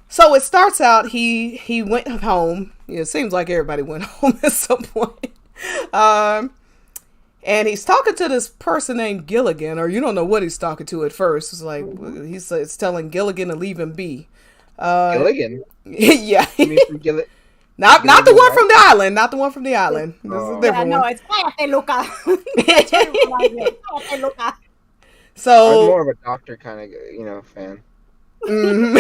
so it starts out, he went home. It seems like everybody went home at some point. And he's talking to this person named Gilligan, or you don't know what he's talking to at first. It's like it's telling Gilligan to leave him be. Gilligan? Yeah. You mean from Not the one from the island. Not the one from the island. This is a different one. No, it's Cállate, Luca. So I'm more of a doctor kind of, fan. Mm-hmm.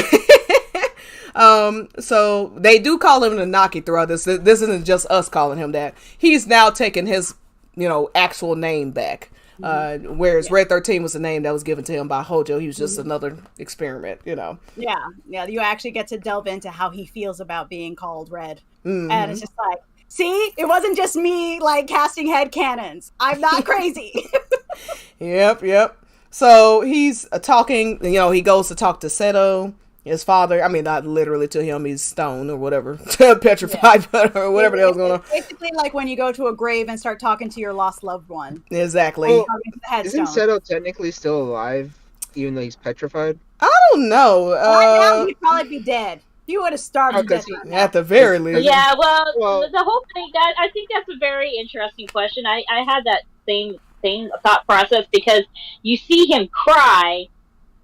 So they do call him Nanaki throughout this. This isn't just us calling him that. He's now taken his, actual name back. Whereas Red 13 was the name that was given to him by Hojo. He was just another experiment, Yeah. You actually get to delve into how he feels about being called Red. Mm-hmm. And it's just like, see, it wasn't just me like casting head cannons. I'm not crazy. Yep. So he's talking, he goes to talk to Seto, his father. I mean, not literally to him, he's stoned or whatever, petrified, or whatever the hell's going on. Basically like when you go to a grave and start talking to your lost loved one. Exactly. Well, isn't Seto technically still alive, even though he's petrified? I don't know. Right now, he'd probably be dead. He would have started at the very least. Yeah, well, the whole thing, I think that's a very interesting question. I had that same thought process, because you see him cry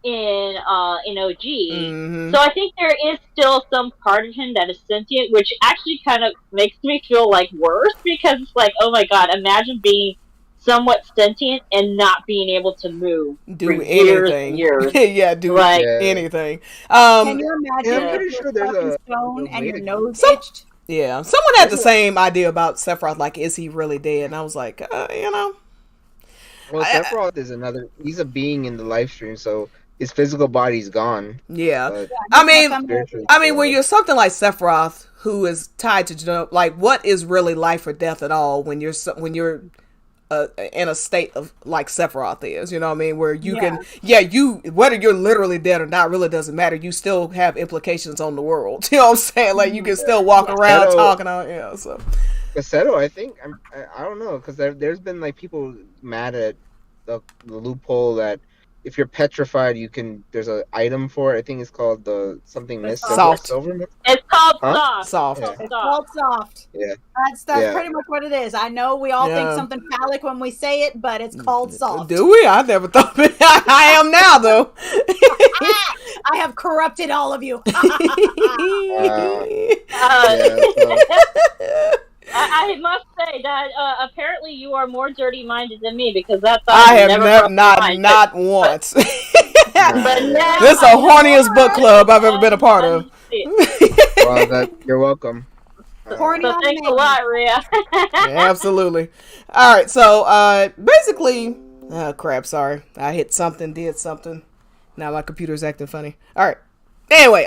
in OG. Mm-hmm. So I think there is still some part of him that is sentient, which actually kind of makes me feel like worse, because it's like, oh my god, imagine being somewhat sentient and not being able to move, do anything. Years. Yeah, do anything. Can you imagine I'm pretty sure there's a stone and your nose itched? Yeah, someone had the same idea about Sephiroth, like, is he really dead? And I was like, Well, Sephiroth is he's a being in the live stream, so his physical body's gone. Yeah. I mean, when you're something like Sephiroth, who is tied to, like, what is really life or death at all when you're in a state of like Sephiroth is, you know what I mean? Where you can, whether you're literally dead or not really doesn't matter. You still have implications on the world. You know what I'm saying? Like, you can still walk around talking on, so. Seto, I think, I don't know, because there's been like people mad at the loophole that if you're petrified, you can. There's an item for it. I think it's called the something The mist, soft. silver mist. It's called Huh? soft. Soft. Yeah. It's called soft. Yeah. That's Yeah. pretty much what it is. I know we all think something phallic when we say it, but it's called soft. Do we? I never thought of it. I am now, though. I have corrupted all of you. I must say that apparently you are more dirty-minded than me, because that's I have not once. This is the horniest book club I've ever been a part of. Well, you're welcome. Horny So on thanks me. a lot, Rhea. Yeah, absolutely. All right, so basically, oh crap, sorry, I hit something, did something. Now my computer's acting funny. All right. Anyway,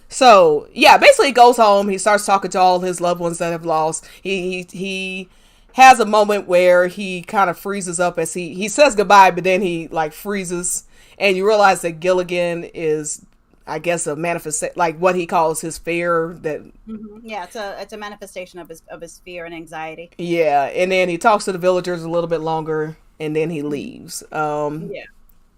so yeah, basically he goes home. He starts talking to all his loved ones that have lost. He has a moment where he kind of freezes up as he says goodbye, but then he like freezes, and you realize that Gilligan is, I guess, a manifestation, like what he calls his fear. That Yeah, it's a manifestation of his fear and anxiety. Yeah, and then he talks to the villagers a little bit longer, and then he leaves. Yeah.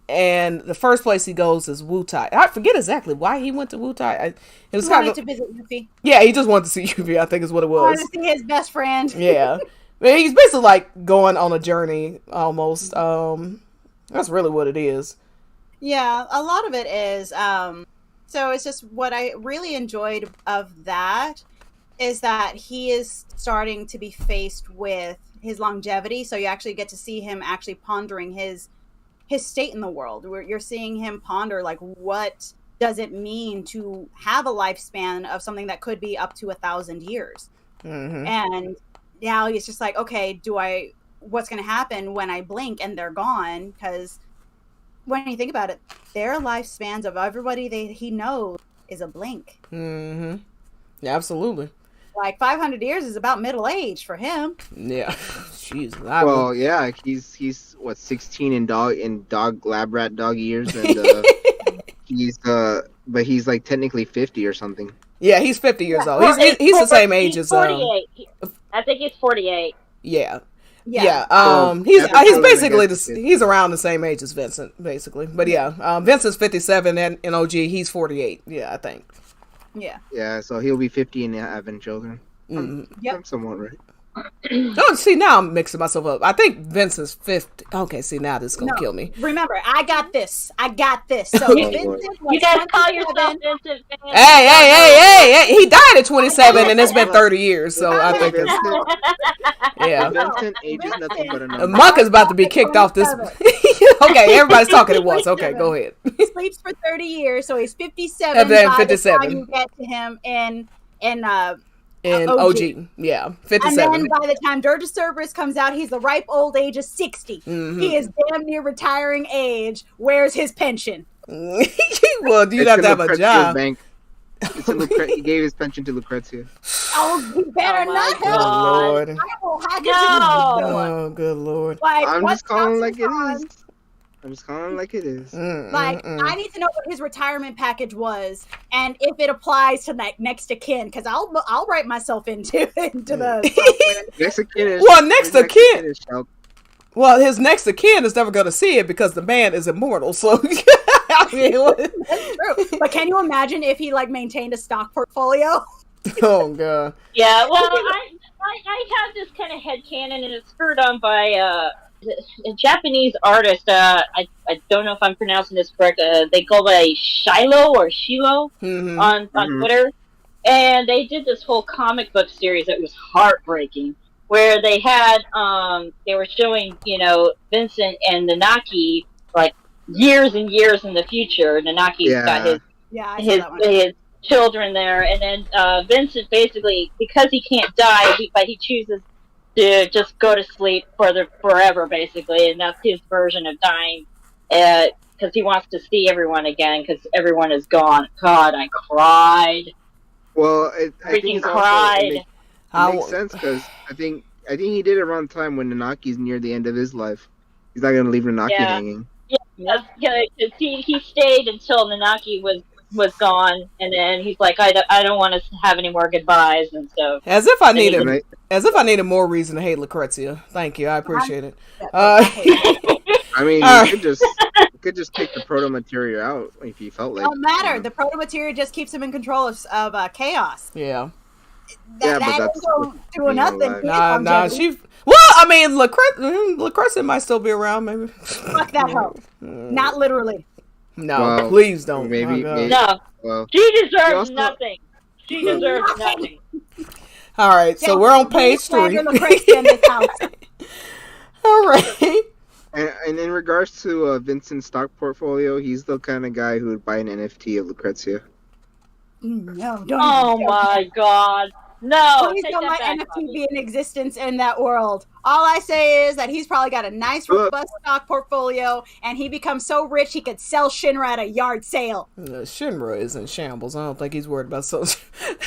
And the first place he goes is Wutai. I forget exactly why he went to Wutai. It was He kind wanted of to visit Yuffie. Yeah, he just wanted to see Yuffie, I think is what it He wanted was. to see his best friend. Yeah. He's basically like going on a journey almost. That's really what it is. Yeah, a lot of it is. So it's just what I really enjoyed of that is that he is starting to be faced with his longevity. So you actually get to see him actually pondering his state in the world, where you're seeing him ponder like, what does it mean to have a lifespan of something that could be up to 1,000 years? Mm-hmm. And now he's just like, okay, what's going to happen when I blink and they're gone? Because when you think about it, their lifespans of everybody he knows is a blink. Mm-hmm. Yeah, absolutely. Like 500 years is about middle age for him. Yeah. Jeez. Well, yeah, he's what, 16 in dog lab rat dog years, and but he's like technically 50 or something. Yeah, he's 50 years old. He's the same age as 48. I think he's 48. Yeah. Yeah. He's basically he's around the same age as Vincent, basically. But yeah, Vincent's 57 and in OG he's 48. Yeah, I think. Yeah. Yeah, so he'll be 50 and having children. Yep. I'm somewhat right. Oh, see, now I'm mixing myself up. I think Vincent's 50. Okay, see, now this is gonna kill me. Remember, I got this. So Vincent You guys call yourself Vincent fans? Hey! He died at 27, and it's been 30 years. So I think it's Vincent ages nothing but a number. Muck is about to be kicked off this. Okay, everybody's talking at once. Okay, go ahead. He sleeps for 30 years, so he's 57. And then by 57. the time you get to him in OG. Yeah, 57. And then by the time Dirge of Cerberus comes out, he's the ripe old age of 60. Mm-hmm. He is damn near retiring age. Where's his pension? Well, you'd have to have a job. Bank. He gave his pension to Lucrezia. Oh, you better not have. Oh, Lord. I will hack into No. Oh, good Lord. Like, I'm what's just calling Johnson like it Khan? is. I'm just calling like it is. Like, I need to know what his retirement package was, and if it applies to like next of kin, because I'll write myself into the software. Next of kin is next of kin. Well, his next of kin is never going to see it because the man is immortal. So, I mean, That's true. But can you imagine if he like maintained a stock portfolio? Oh God. Yeah, well, I have this kind of headcanon, and it's spurred on by a Japanese artist. I don't know if I'm pronouncing this correct. They go by Shilo on Twitter, and they did this whole comic book series that was heartbreaking, where they had they were showing Vincent and Nanaki like years and years in the future. Nanaki's got his children there, and then Vincent basically, because he can't die, but he chooses to just go to sleep forever, basically, and that's his version of dying, because he wants to see everyone again, because everyone is gone. God, I cried. Well, I think Freaking cried. It makes sense, because I think he did it around the time when Nanaki's near the end of his life. He's not going to leave Nanaki hanging. Yeah, because he stayed until Nanaki was gone, and then he's like, I don't want to have any more goodbyes, and so as if I needed more reason to hate Lucrezia. Thank you, I appreciate it. I mean, All you right. could just take the proto materia out if you felt like. Don't matter. You know. The proto materia just keeps him in control of chaos. Yeah. Yeah, but That that's don't do being nothing alive. for his Nah, longevity. she. Well, I mean, Lucretia might still be around, maybe. Fuck that hoe. Not literally. No, Well, please don't. maybe, My maybe. God. No, Well, she you deserves also nothing. She look, deserves Nothing. nothing. All right, so we're on page 3. Slander Lucretia in this house. All right. and in regards to Vincent's stock portfolio, he's the kind of guy who would buy an NFT of Lucrezia. No, don't. Oh even my god. No, Please take don't that let back, NFT Bobby. be in existence in that world. All I say is that he's probably got a nice, robust stock portfolio, and he becomes so rich he could sell Shinra at a yard sale. Shinra is in shambles. I don't think he's worried about social. Well,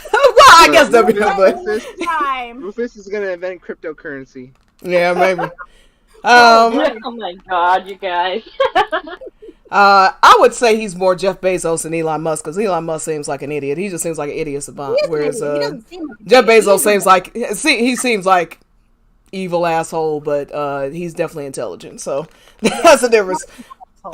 I guess that'd be Rufus, but Time. Rufus is gonna invent cryptocurrency. yeah, maybe. Oh my god, you guys. I would say he's more Jeff Bezos than Elon Musk because Elon Musk seems like an idiot. He just seems like an idiot savant. Whereas He doesn't seem like Jeff Bezos seems like he seems like evil asshole, but he's definitely intelligent. So that's the difference. All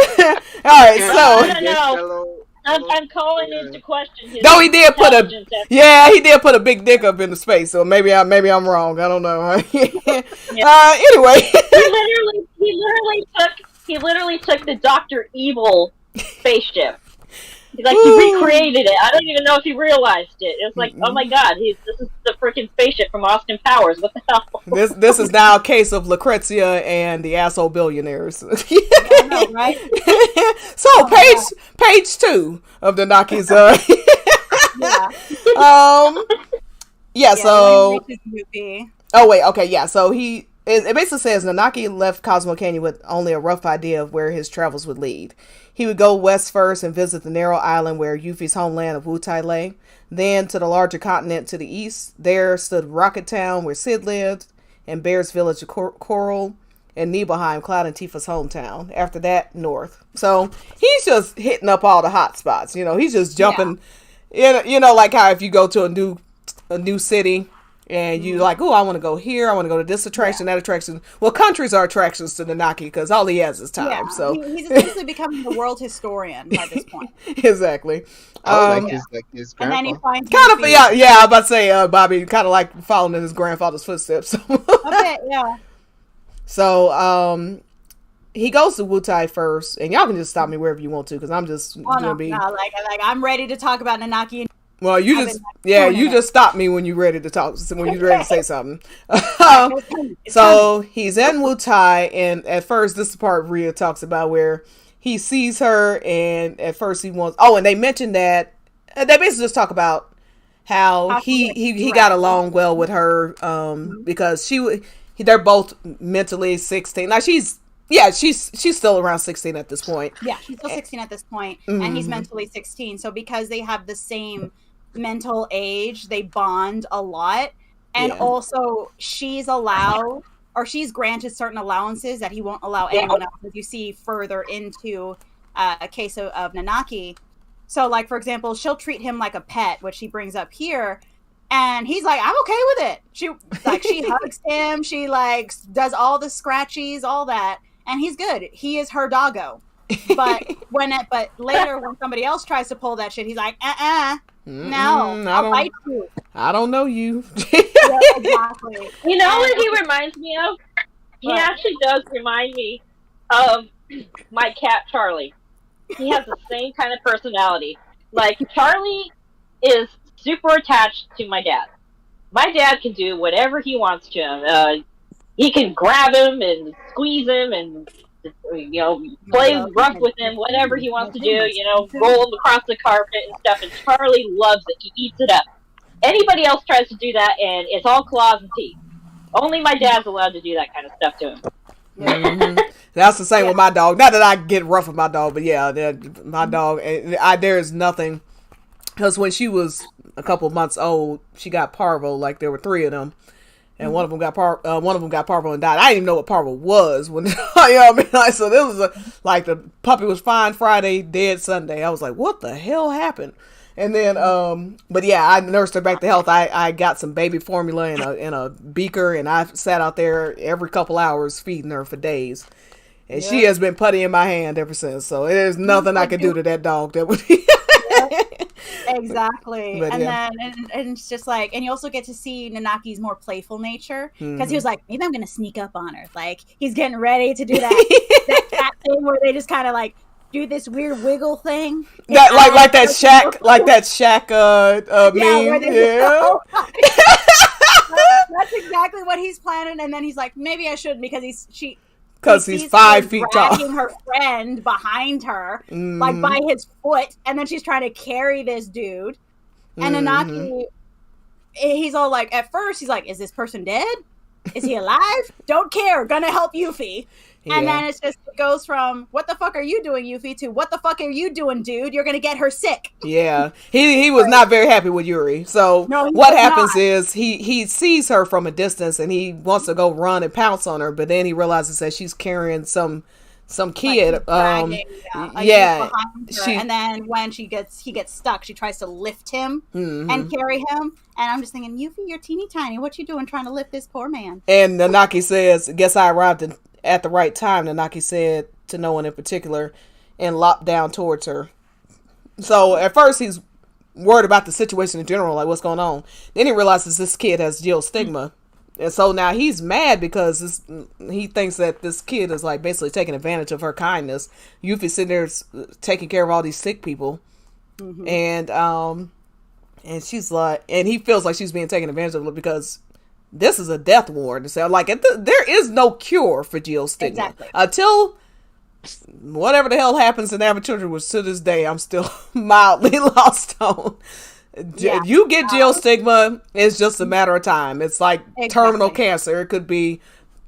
right, so No. I'm calling into question his no, he did put a intelligence he did put a big dick up into space. So maybe I'm wrong. I don't know. Anyway, he literally took the Dr. Evil spaceship. He recreated it. I don't even know if he realized it. It's like, oh my god, this is the freaking spaceship from Austin Powers. What the hell? this is now a case of Lucrezia and the asshole billionaires. I know, right? So page 2 of the Naki's Yeah. So when he reaches UP. oh wait, okay, yeah. So it basically says Nanaki left Cosmo Canyon with only a rough idea of where his travels would lead. He would go west first and visit the narrow island where Yuffie's homeland of Wutai lay. Then to the larger continent to the east. There stood Rocket Town where Sid lived, and Bear's village of Coral, and Nibelheim, Cloud and Tifa's hometown. After that, north. So he's just hitting up all the hot spots. You know, he's just jumping. Yeah. You know, like how if you go to a new city and you like, oh, I want to go here. I want to go to this attraction, that attraction. Well, countries are attractions to Nanaki because all he has is time. Yeah, so he's essentially becoming the world historian by this point. exactly. Like his And grandpa. then he finds Kind of, Yuffie. yeah. I was about to say, Bobby, kind of like following in his grandfather's footsteps. A bit, yeah. So, he goes to Wutai first, and y'all can just stop me wherever you want to, because I'm just gonna be. No, like I'm ready to talk about Nanaki. Well, you I've just been you it. just stop me when you're ready to talk, when you're ready to say something. It's So he's in Wutai, and at first, this is the part Rhea talks about where he sees her, and at first he wants. Oh, and they mentioned that they basically just talk about how he got along well with her, because they're both mentally 16. Now she's still around 16 at this point. Yeah, she's still 16 at this point, and he's mentally 16. So because they have the same mental age, they bond a lot. And also she's allowed, or she's granted certain allowances that he won't allow anyone else, as you see further into a case of Nanaki. So like, for example, she'll treat him like a pet, which she brings up here. And he's like, I'm okay with it. She hugs him. She like does all the scratchies, all that. And he's good. He is her doggo. But later when somebody else tries to pull that shit, he's like, no, I'll bite you. I don't know you. Yeah, exactly. You know what he reminds me of? He actually does remind me of my cat Charlie. He has the same kind of personality. Like, Charlie is super attached to my dad. My dad can do whatever he wants to him. He can grab him and squeeze him and, play rough with him, whatever he wants to do, roll him across the carpet and stuff, and Charlie loves it. He eats it up. Anybody else tries to do that, and it's all claws and teeth. Only my dad's allowed to do that kind of stuff to him. Mm-hmm. That's the same with my dog. Not that I get rough with my dog, but yeah, my dog, there is nothing. Because when she was a couple of months old, she got parvo. Like, there were 3 of them. And one of them got parvo and died. I didn't even know what parvo was when, you know what I mean? Like, so this was like the puppy was fine Friday, dead Sunday. I was like, what the hell happened? And then, but yeah, I nursed her back to health. I got some baby formula in a beaker, and I sat out there every couple hours feeding her for days. And she has been putty in my hand ever since. So there's nothing I can do to that dog that would be. Exactly. But and yeah. then and it's just like, and you also get to see Nanaki's more playful nature, because Mm-hmm. he was like, maybe I'm gonna sneak up on her. Like, he's getting ready to do that cat thing where they just kind of like do this weird wiggle thing. That like that Shaq meme. Yeah. That's exactly what he's planning. And then he's like, maybe I shouldn't, because Because he's 5 feet tall. dragging her friend behind her, like by his foot, and then she's trying to carry this dude. And Nanaki, he's all like, at first, he's like, is this person dead? Is he alive? Don't care. Gonna help Yuffie. Yeah. And then it goes from, what the fuck are you doing, Yuffie, to what the fuck are you doing, dude? You're gonna get her sick. Yeah. He was not very happy with Yuri. So what happens is he sees her from a distance and he wants to go run and pounce on her, but then he realizes that she's carrying some kid. Like and then when he gets stuck, she tries to lift him and carry him. And I'm just thinking, Yuffie, you're teeny tiny. What you doing trying to lift this poor man? And Nanaki says, guess I arrived at the right time, Nanaki said to no one in particular, and lopped down towards her. So at first he's worried about the situation in general, like what's going on. Then he realizes this kid has geostigma. And so now he's mad because he thinks that this kid is like basically taking advantage of her kindness. Yuffie's sitting there taking care of all these sick people. And she's like, and he feels like she's being taken advantage of because this is a death warrant. So like, there is no cure for geostigma until whatever the hell happens in Avid Children, which to this day I'm still mildly lost on. You get geostigma, it's just a matter of time. It's like terminal cancer. It could be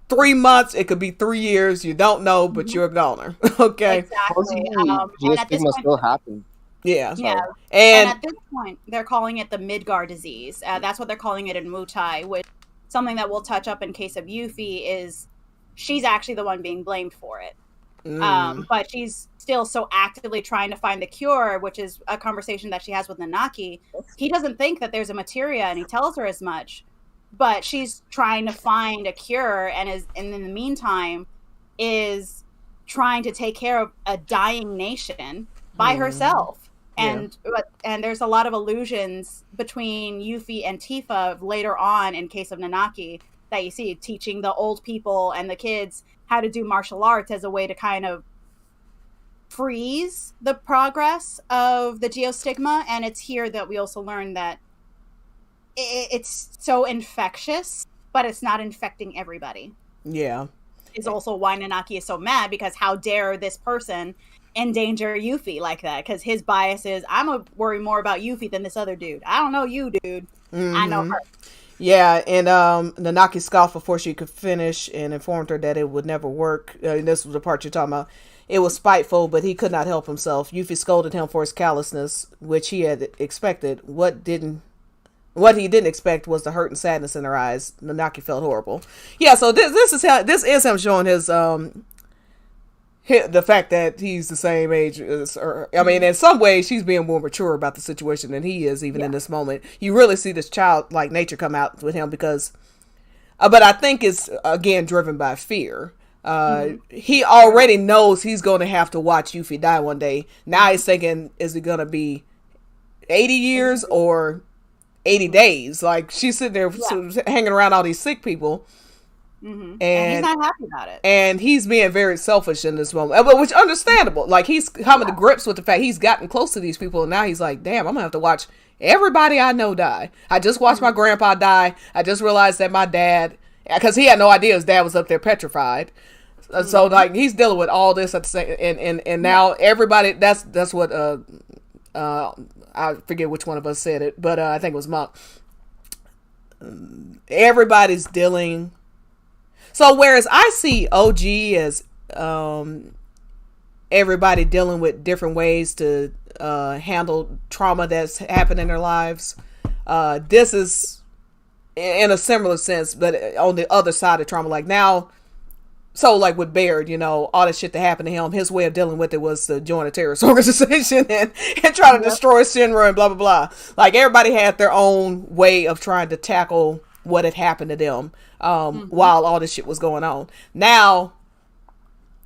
3 months, it could be 3 years. You don't know, but you're a goner. Okay. Exactly. Geostigma still happens. Yeah. Yeah. And at this point, they're calling it the Midgar disease. That's what they're calling it in Mutai, which something that we'll touch up in case of Yuffie is she's actually the one being blamed for it. But she's still so actively trying to find the cure, which is a conversation that she has with Nanaki. He doesn't think that there's a materia, and he tells her as much. But she's trying to find a cure, and in the meantime is trying to take care of a dying nation by herself. And there's a lot of allusions between Yuffie and Tifa later on in case of Nanaki that you see, teaching the old people and the kids how to do martial arts as a way to kind of freeze the progress of the geostigma. And it's here that we also learn that it's so infectious, but it's not infecting everybody. Yeah. Is also why Nanaki is so mad, because how dare this person endanger Yuffie like that? Because his bias is, I'm a worry more about Yuffie than this other dude. I don't know you, dude. I know her. Yeah, and Nanaki scoffed before she could finish and informed her that it would never work. This was the part you're talking about. It was spiteful, but he could not help himself. Yuffie scolded him for his callousness, which he had expected. What he didn't expect was the hurt and sadness in her eyes. Nanaki felt horrible. Yeah, so this is him showing his the fact that he's the same age as her. I mean, in some ways, she's being more mature about the situation than he is, even in this moment. You really see this childlike nature come out with him because, but I think it's, again, driven by fear. He already knows he's going to have to watch Yuffie die one day. Now he's thinking, is it going to be 80 years or 80 days? Like, she's sitting there hanging around all these sick people. And he's not happy about it. And he's being very selfish in this moment, which is understandable. Like, he's coming to grips with the fact he's gotten close to these people, and now he's like, damn, I'm gonna have to watch everybody I know die. I just watched my grandpa die. I just realized that my dad, because he had no idea his dad was up there petrified. So like, he's dealing with all this at the same, and now everybody, that's what I forget which one of us said it, but I think it was Monk. Everybody's dealing. So whereas I see OG as everybody dealing with different ways to handle trauma that's happened in their lives, this is in a similar sense, but on the other side of trauma. Like now, so like with Baird, you know, all the shit that happened to him, his way of dealing with it was to join a terrorist organization and try to destroy Shinra and blah, blah, blah. Like everybody had their own way of trying to tackle what had happened to them while all this shit was going on. Now,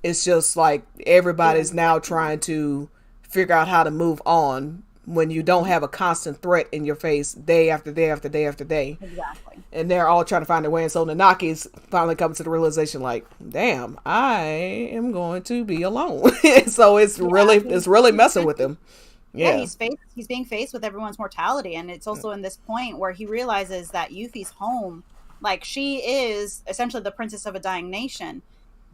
It's just like everybody's now trying to figure out how to move on when you don't have a constant threat in your face day after day after day after day. Exactly. And they're all trying to find their way. And so Nanaki's finally coming to the realization, like, damn, I am going to be alone. So it's really messing with him. Yeah. He's being faced with everyone's mortality, and it's also in this point where he realizes that Yuffie's home, like, she is essentially the princess of a dying nation.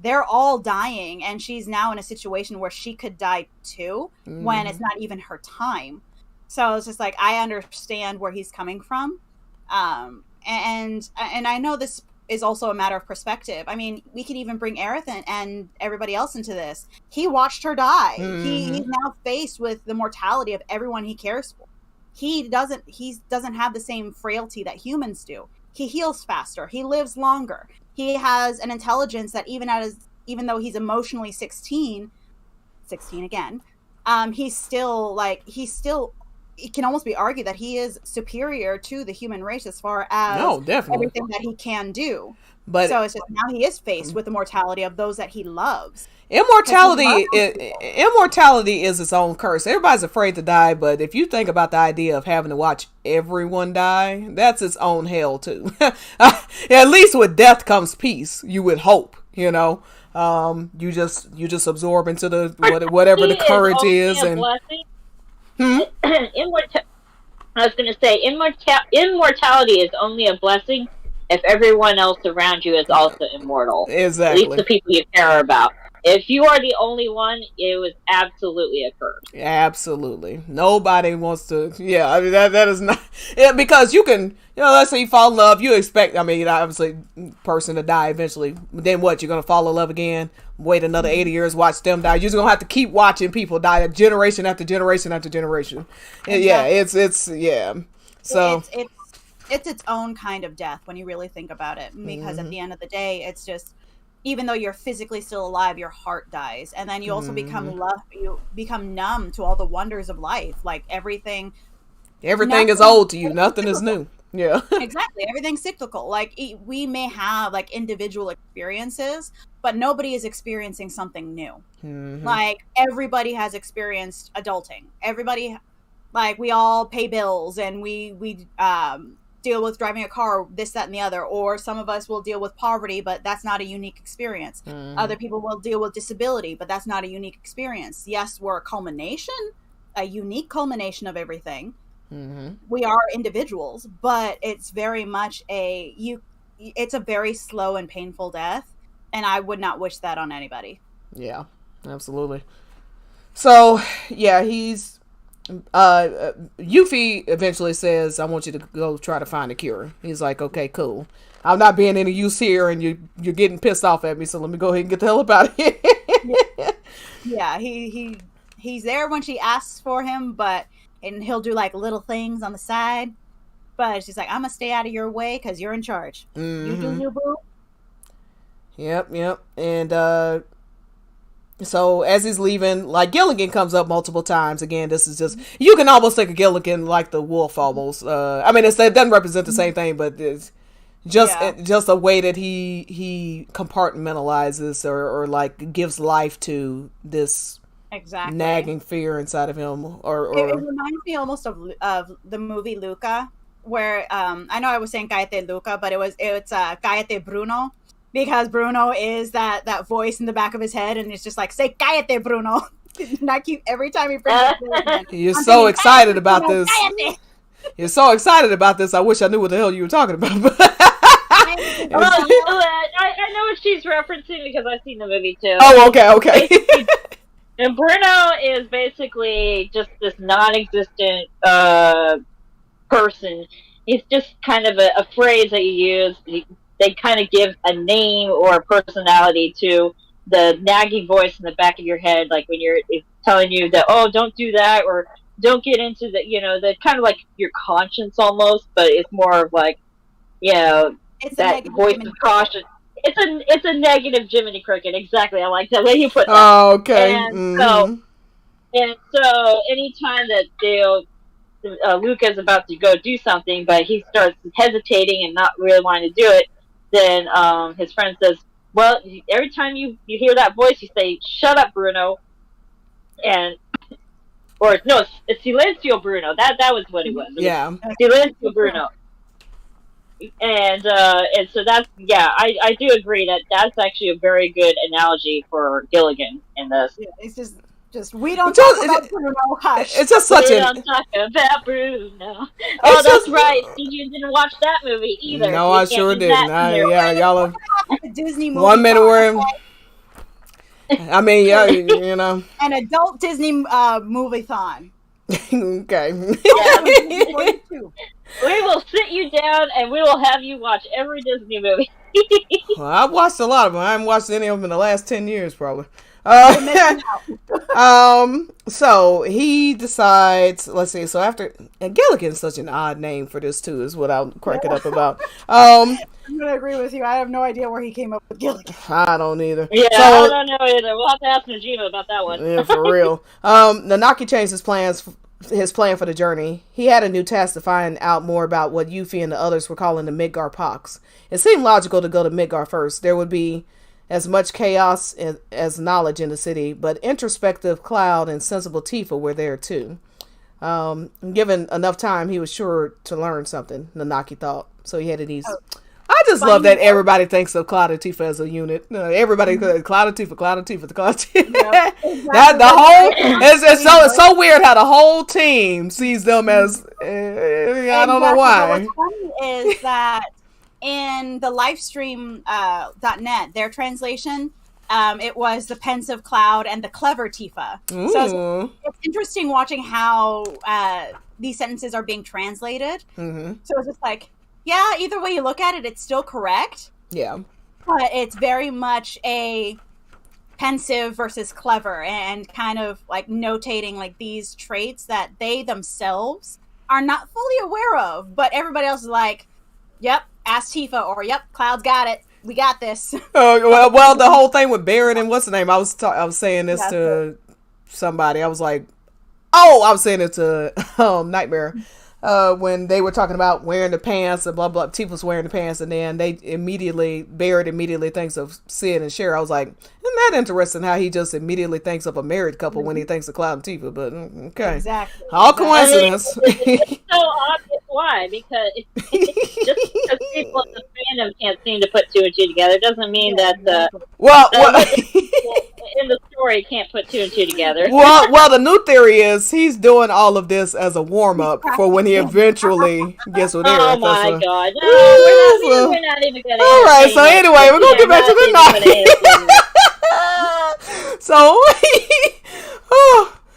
They're all dying, and she's now in a situation where she could die too, when it's not even her time. So it's just like, I understand where he's coming from. And I know this is also a matter of perspective. I mean, we can even bring Aerith and everybody else into this. He watched her die. He's now faced with the mortality of everyone he cares for. He doesn't have the same frailty that humans do. He heals faster. He lives longer. He has an intelligence that even though he's emotionally 16 again, it can almost be argued that he is superior to the human race as far as everything that he can do. But so it's just now he is faced with the mortality of those that he loves. Immortality is its own curse. Everybody's afraid to die, but if you think about the idea of having to watch everyone die, that's its own hell too. At least with death comes peace, you would hope, you know. You just absorb into the whatever the courage is and I was going to say, immortality is only a blessing if everyone else around you is also immortal. Exactly. At least the people you care about. If you are the only one, it was absolutely a curse. Absolutely. Nobody wants to. Yeah, I mean, that is not. Yeah, because you can, let's say you fall in love, you expect, I mean, obviously, person to die eventually. Then what? You're going to fall in love again? Wait another 80 years, watch them die. You're just going to have to keep watching people die generation after generation after generation. Exactly. Yeah, it's, yeah. So. It's its own kind of death when you really think about it. Because at the end of the day, it's just, even though you're physically still alive, your heart dies, and then you also become numb to all the wonders of life. Like everything is old to you. Nothing is new. Yeah, exactly. Everything's cyclical. Like we may have like individual experiences, but nobody is experiencing something new. Like everybody has experienced adulting. Everybody, like, we all pay bills, and we deal with driving a car, this, that, and the other. Or some of us will deal with poverty, but that's not a unique experience. Other people will deal with disability, but that's not a unique experience. Yes, we're a unique culmination of everything. We are individuals, but it's very much it's a very slow and painful death, and I would not wish that on anybody. Yeah, absolutely. So, yeah, he's Yuffie eventually says, I want you to go try to find a cure. He's like, okay, cool. I'm not being any use here, and you're getting pissed off at me, so let me go ahead and get the hell up out of here. Yeah, he's there when she asks for him, and he'll do like little things on the side, but she's like, I'm gonna stay out of your way because you're in charge. You do you, boo. Yep. And so as he's leaving, like, Gilligan comes up multiple times. Again, this is just, you can almost think of Gilligan like the wolf almost. I mean, it doesn't represent the same thing, but it's just a way that he compartmentalizes or like gives life to this nagging fear inside of him. It reminds me almost of the movie Luca, where I know I was saying Cállate Luca, but it's Cállate Bruno. Because Bruno is that voice in the back of his head, and it's just like, say Cállate, Bruno. And I keep, every time he brings it, you're so excited about this. You're so excited about this. I wish I knew what the hell you were talking about. I know what she's referencing because I've seen the movie too. Oh, okay. And Bruno is basically just this non-existent person. He's just kind of a phrase that you use. They kind of give a name or a personality to the nagging voice in the back of your head, like when it's telling you that, oh, don't do that, or don't get into the kind of like your conscience almost, but it's more of like, it's that voice of caution. It's a negative Jiminy Cricket. Exactly. I like that way you put that. Oh, okay. And so anytime that Luca's about to go do something, but he starts hesitating and not really wanting to do it, then his friend says, well, every time you hear that voice, you say, "Shut up, Bruno," and or no, it's Silencio Bruno. That was what it was. Yeah. Silencio Bruno. And so that's I do agree that that's actually a very good analogy for Gilligan in this. Yeah, it's just we don't talk about Bruno. Hush. It's just such We a. don't talk about Bruno. Oh, that's right. You didn't watch that movie either. No, You I can't sure use didn't. that either. Yeah, y'all have The Disney movie 1 minute con, where. I mean, yeah, you know. an adult Disney movie-thon. Okay. We will sit you down and we will have you watch every Disney movie. Well, I've watched a lot of them. I haven't watched any of them in the last 10 years, probably. So he decides, let's see, so after, and Gilligan's such an odd name for this too, is what I'll crack it up about. I'm gonna agree with you. I have no idea where he came up with Gilligan. I don't either. Yeah, So, I don't know either. We'll have to ask Najima about that one. yeah, for real. Nanaki changed his plan for the journey. He had a new task to find out more about what Yuffie and the others were calling the Midgar Pox. It seemed logical to go to Midgar first. There would be as much chaos as knowledge in the city, but introspective Cloud and sensible Tifa were there too. Given enough time, he was sure to learn something, Nanaki thought. So he headed east. I just love that everybody thinks of Cloud and Tifa as a unit. Everybody, Cloud and Tifa, Cloud and Tifa, Cloud and Tifa. Yep, exactly. That the whole it's so weird how the whole team sees them as I don't know why. What's funny is that in the livestream.net, their translation, it was the pensive Cloud and the clever Tifa. Ooh. So it's interesting watching how these sentences are being translated. Mm-hmm. So it's just like, yeah, either way you look at it, it's still correct. Yeah. But it's very much a pensive versus clever, and kind of like notating like these traits that they themselves are not fully aware of, but everybody else is like, yep, ask Tifa, or yep, Cloud's got it. We got this. Well, the whole thing with Barrett and what's the name? I was saying this to somebody. I was like, I was saying it to Nightmare. When they were talking about wearing the pants and blah blah, Tifa's wearing the pants, and then Barrett immediately thinks of Sid and Cher. I was like, isn't that interesting how he just immediately thinks of a married couple when he thinks of Cloud and Tifa? But okay, Exactly. all coincidence. It's so obvious why, because just because people in the fandom can't seem to put two and two together doesn't mean that well, in the story can't put two and two together. well, the new theory is he's doing all of this as a warm up for when he eventually gets with Eric. Oh my god! No, we're not even gonna. All right. So anyway, we're gonna get back to the night. So,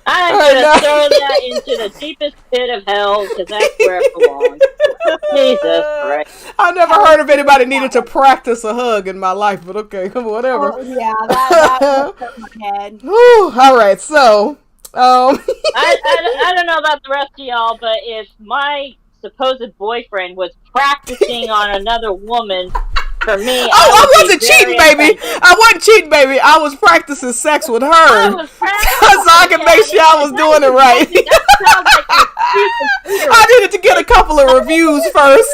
I'm gonna throw that into the deepest pit of hell because that's where it belongs. Jesus Christ! I've never heard of anybody needed to practice a hug in my life, but okay, whatever. Oh, yeah, that hurt my head. Whew, all right, so I don't know about the rest of y'all, but if my supposed boyfriend was practicing on another woman for me, I wasn't cheating, baby. I wasn't cheating, baby. I was practicing sex with her so I could make sure I was doing it right. I needed to get a couple of reviews first.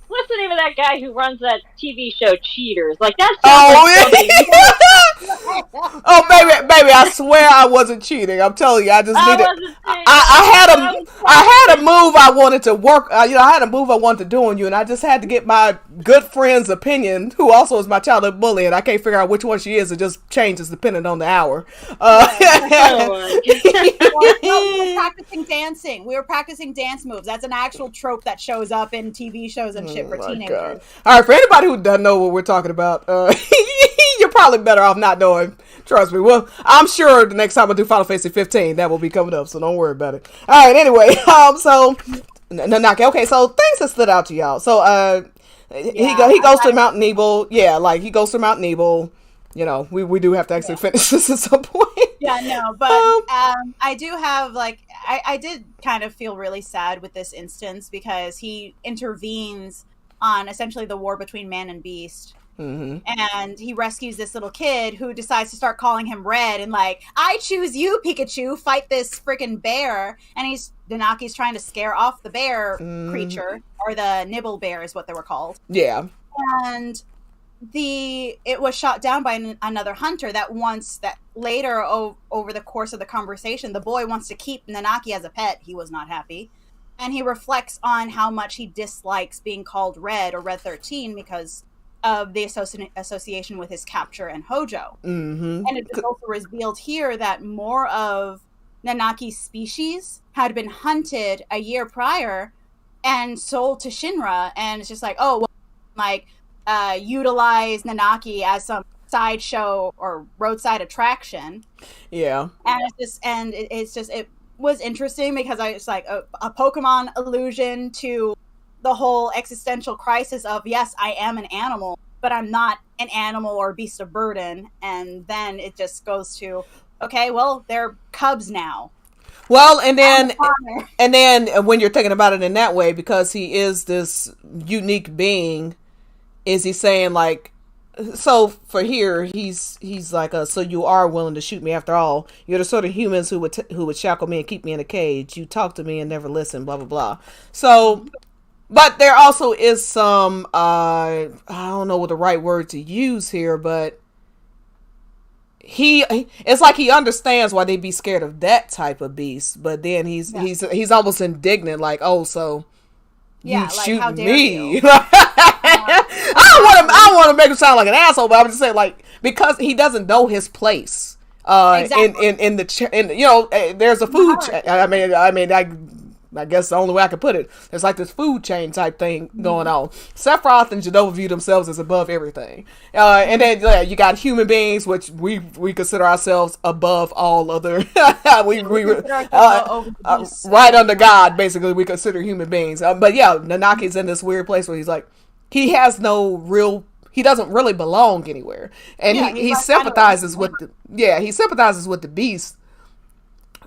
What's the name of that guy who runs that TV show Cheaters? Like that's oh baby, I swear I wasn't cheating. I'm telling you, I just needed. I had a move I wanted to work. I had a move I wanted to do on you, and I just had to get my good friend's opinion, who also is my childhood bully, and I can't figure out which one she is. It just changes depending on the hour. We were practicing dancing. We were practicing dance moves. That's an actual trope that shows up in TV shows and shit for teenagers. God. All right, for anybody who doesn't know what we're talking about, you're probably better off not knowing. Trust me. Well, I'm sure the next time I do Final Fantasy 15, that will be coming up, so don't worry about it. All right, anyway, so Nanaki. Okay, so things that stood out to y'all. So he goes to Mount Nebel. Yeah, like he goes to Mount Nebel. You know, we do have to actually finish this at some point. Yeah, no, but I do have I did kind of feel really sad with this instance because he intervenes on essentially the war between man and beast Mm-hmm. And he rescues this little kid who decides to start calling him Red and like, I choose you, Pikachu, fight this freaking bear. And Nanaki's trying to scare off the bear creature, or the Nibble Bear is what they were called. Yeah. And it was shot down by another hunter that later over the course of the conversation, the boy wants to keep Nanaki as a pet. He was not happy. And he reflects on how much he dislikes being called Red or Red 13 because of the association with his capture and Hojo. Mm-hmm. And it is also revealed here that more of Nanaki's species had been hunted a year prior and sold to Shinra, and it's just like, oh, well, like, utilize Nanaki as some sideshow or roadside attraction. Yeah. And it was interesting because it's like a Pokemon allusion to the whole existential crisis of, yes, I am an animal, but I'm not an animal or beast of burden. And then it just goes to, okay, well, they're cubs now. Well, and then when you're thinking about it in that way, because he is this unique being, is he saying like, so for here, he's like, so you are willing to shoot me after all. You're the sort of humans who would shackle me and keep me in a cage. You talk to me and never listen, blah, blah, blah. So, but there also is some, I don't know what the right word to use here, but it's like he understands why they'd be scared of that type of beast, but then he's almost indignant, like, oh, so you like, shoot how dare me. you? I don't want to make him sound like an asshole, but I'm just saying, like, because he doesn't know his place exactly. in there's a food chain. I guess the only way I could put it, there's like this food chain type thing going on. Sephiroth and Jenova view themselves as above everything. And then you got human beings, which we consider ourselves above all other. Right under God, basically, we consider human beings. But yeah, Nanaki's in this weird place where he's like, he doesn't really belong anywhere. And he sympathizes with the beast.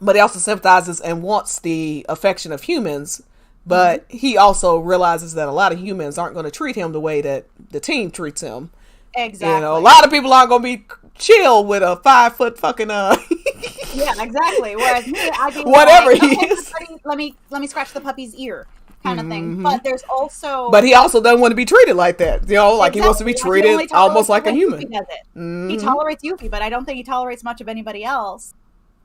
But he also sympathizes and wants the affection of humans. But he also realizes that a lot of humans aren't going to treat him the way that the team treats him. Exactly. A lot of people aren't going to be chill with a 5 foot fucking Yeah, exactly. Whereas me, I'd be whatever like, he is. Let me scratch the puppy's ear, kind of thing. But there's also. But he also doesn't want to be treated like that. Like he wants to be treated almost like a human. He tolerates Yuffie, but I don't think he tolerates much of anybody else.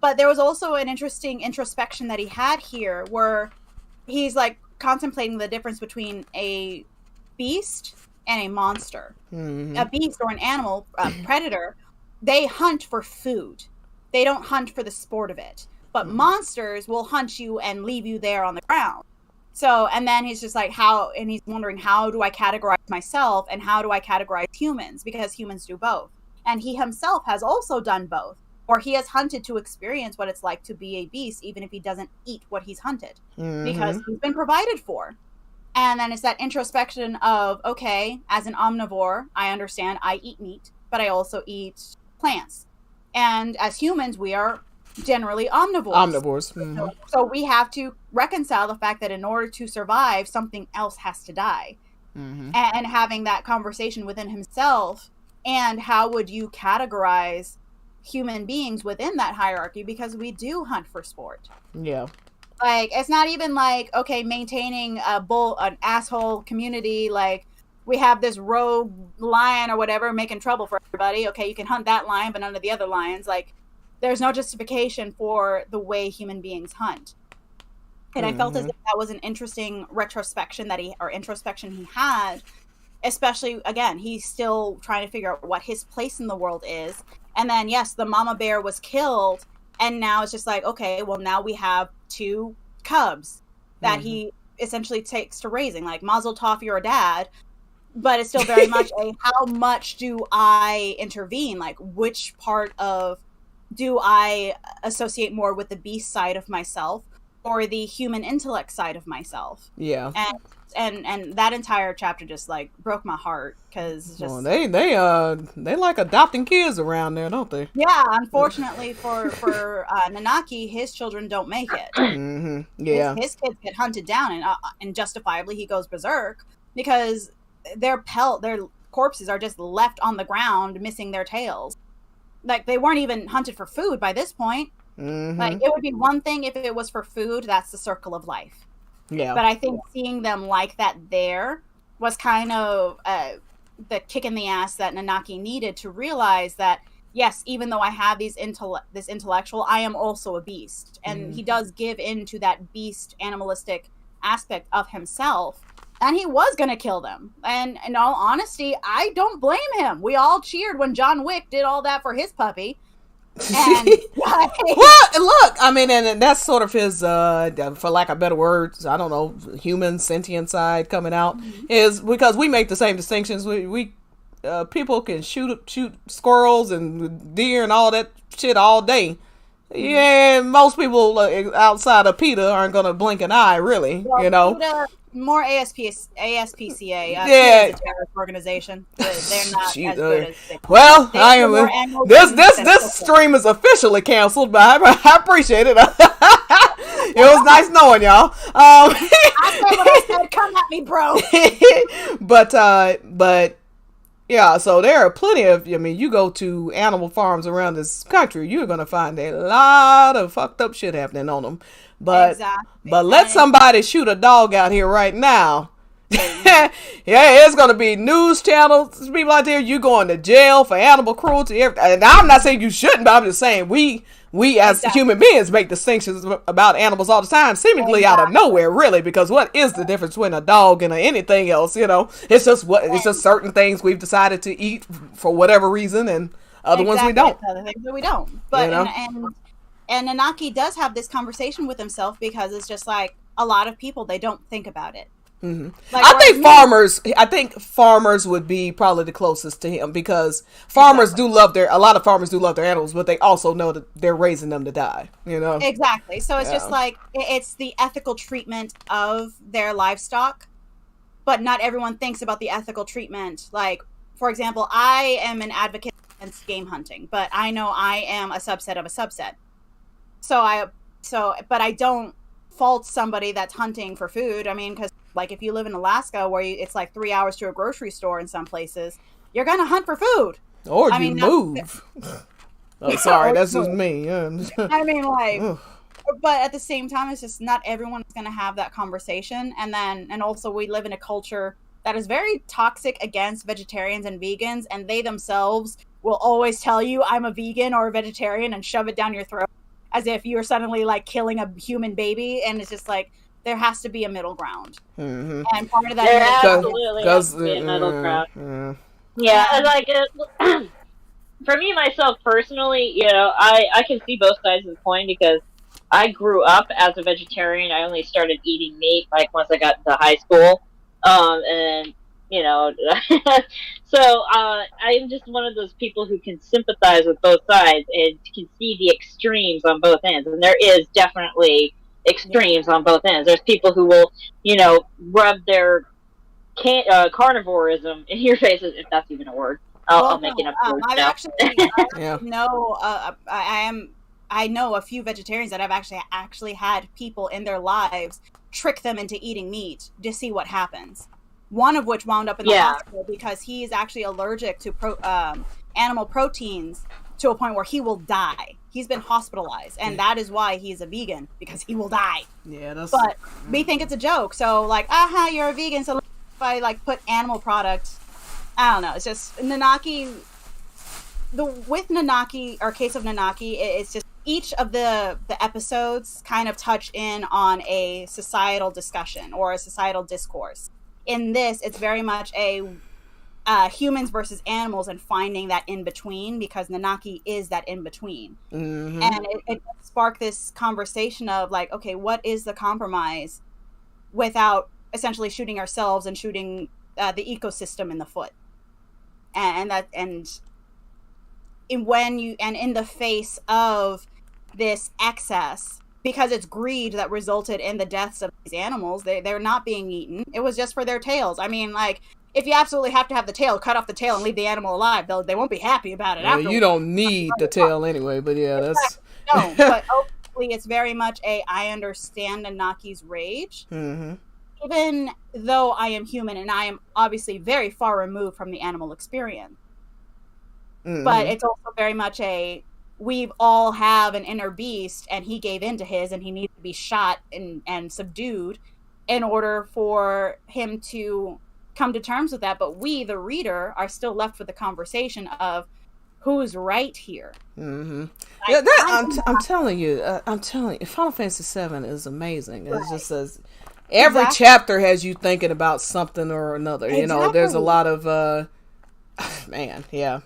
But there was also an interesting introspection that he had here where he's like contemplating the difference between a beast and a monster. A beast or an animal, a predator, they hunt for food. They don't hunt for the sport of it. But monsters will hunt you and leave you there on the ground. So, and then he's just like, he's wondering, how do I categorize myself and how do I categorize humans? Because humans do both. And he himself has also done both. Or he has hunted to experience what it's like to be a beast, even if he doesn't eat what he's hunted. Because he's been provided for. And then it's that introspection of, okay, as an omnivore, I understand I eat meat, but I also eat plants. And as humans, we are generally omnivores. So we have to reconcile the fact that in order to survive, something else has to die. And having that conversation within himself, and how would you categorize human beings within that hierarchy, because we do hunt for sport. Yeah. Like, it's not even like, okay, maintaining an asshole community, like we have this rogue lion or whatever making trouble for everybody. Okay, you can hunt that lion, but none of the other lions. Like, there's no justification for the way human beings hunt. And I felt as if that was an interesting introspection he had, especially, again, he's still trying to figure out what his place in the world is. And then, yes, the mama bear was killed. And now it's just like, okay, well, now we have 2 cubs that he essentially takes to raising. Like, Mazel Tov, you're a dad. But it's still very much how much do I intervene? Like, which part of do I associate more with the beast side of myself or the human intellect side of myself? Yeah. And that entire chapter just like broke my heart because they like adopting kids around there, don't they? Yeah, unfortunately for Nanaki, his children don't make it. Yeah, his kids get hunted down, and justifiably he goes berserk because their corpses are just left on the ground, missing their tails. Like, they weren't even hunted for food by this point. Like, it would be one thing if it was for food. That's the circle of life. Yeah. But I think seeing them like that there was kind of the kick in the ass that Nanaki needed to realize that, yes, even though I have this intellectual, I am also a beast. And he does give in to that beast animalistic aspect of himself. And he was going to kill them. And in all honesty, I don't blame him. We all cheered when John Wick did all that for his puppy. And well, look, I mean, and that's sort of his, for lack of better words, I don't know, human sentient side coming out, is because we make the same distinctions. We people can shoot squirrels and deer and all that shit all day. Yeah, most people outside of PETA aren't gonna blink an eye, really. Well, you know, PETA, more ASPCA. Yeah. PETA is a terrorist organization. They're not as good as they well, they I do more am. annual This things stream is officially canceled, but I appreciate it. It was nice knowing y'all. I said what I said. Come at me, bro. but yeah, so there are plenty of, I mean, you go to animal farms around this country, you're going to find a lot of fucked up shit happening on them. But let somebody shoot a dog out here right now. Yeah, it's going to be news channels, people out there, you going to jail for animal cruelty. And I'm not saying you shouldn't, but I'm just saying we as human beings make distinctions about animals all the time, seemingly out of nowhere, really, because what is the difference between a dog and anything else? You know, it's just certain things we've decided to eat for whatever reason, and other ones we don't. Other things that we don't. But and Nanaki does have this conversation with himself, because it's just like a lot of people, they don't think about it. Like, I think farmers would be probably the closest to him, because farmers a lot of farmers do love their animals, but they also know that they're raising them to die, you know? Exactly. So it's just like, it's the ethical treatment of their livestock, but not everyone thinks about the ethical treatment. Like, for example, I am an advocate against game hunting, but I know I am a subset of a subset. But I don't fault somebody that's hunting for food. I mean, because like, if you live in Alaska, where it's like 3 hours to a grocery store in some places, you're gonna hunt for food. Or move. Oh, sorry, that's just me. Yeah. I mean, like, but at the same time, it's just not everyone is gonna have that conversation. And also, we live in a culture that is very toxic against vegetarians and vegans, and they themselves will always tell you, I'm a vegan or a vegetarian, and shove it down your throat, as if you're suddenly like killing a human baby. And it's just like, there has to be a middle ground. And part of that there absolutely has to be a middle ground. Yeah, and like for me myself personally, you know, I can see both sides of the coin, because I grew up as a vegetarian. I only started eating meat like once I got to high school, and you know, so I'm just one of those people who can sympathize with both sides and can see the extremes on both ends, and there is definitely extremes on both ends. There's people who will, you know, rub their carnivorism in your faces, if that's even a word. I'll make it up. I know a few vegetarians that have actually had people in their lives trick them into eating meat to see what happens. One of which wound up in the hospital because he is actually allergic to animal proteins to a point where he will die. He's been hospitalized, and that is why he's a vegan, because he will die. Yeah, but we think it's a joke. So like, you're a vegan, so if I like put animal products, I don't know. It's just Nanaki. With Nanaki, or Case of Nanaki, it's just each of the episodes kind of touch in on a societal discussion or a societal discourse. In this, it's very much a humans versus animals, and finding that in between, because Nanaki is that in between. And it sparked this conversation of like, okay, what is the compromise without essentially shooting ourselves and shooting the ecosystem in the foot? And in the face of this excess, because it's greed that resulted in the deaths of these animals, they're not being eaten. It was just for their tails. I mean, like, if you absolutely have to have the tail, cut off the tail and leave the animal alive. They won't be happy about it. You don't need the tail anyway, but yeah, that's... No, but hopefully it's very much I understand Nanaki's rage. even though I am human and I am obviously very far removed from the animal experience, but it's also very much we all have an inner beast, and he gave in to his, and he needs to be shot and subdued in order for him to come to terms with that. But we, the reader, are still left with the conversation of who's right here. Yeah, I'm telling you, Final Fantasy VII is amazing. It just says every chapter has you thinking about something or another. You know, there's a lot of man, yeah.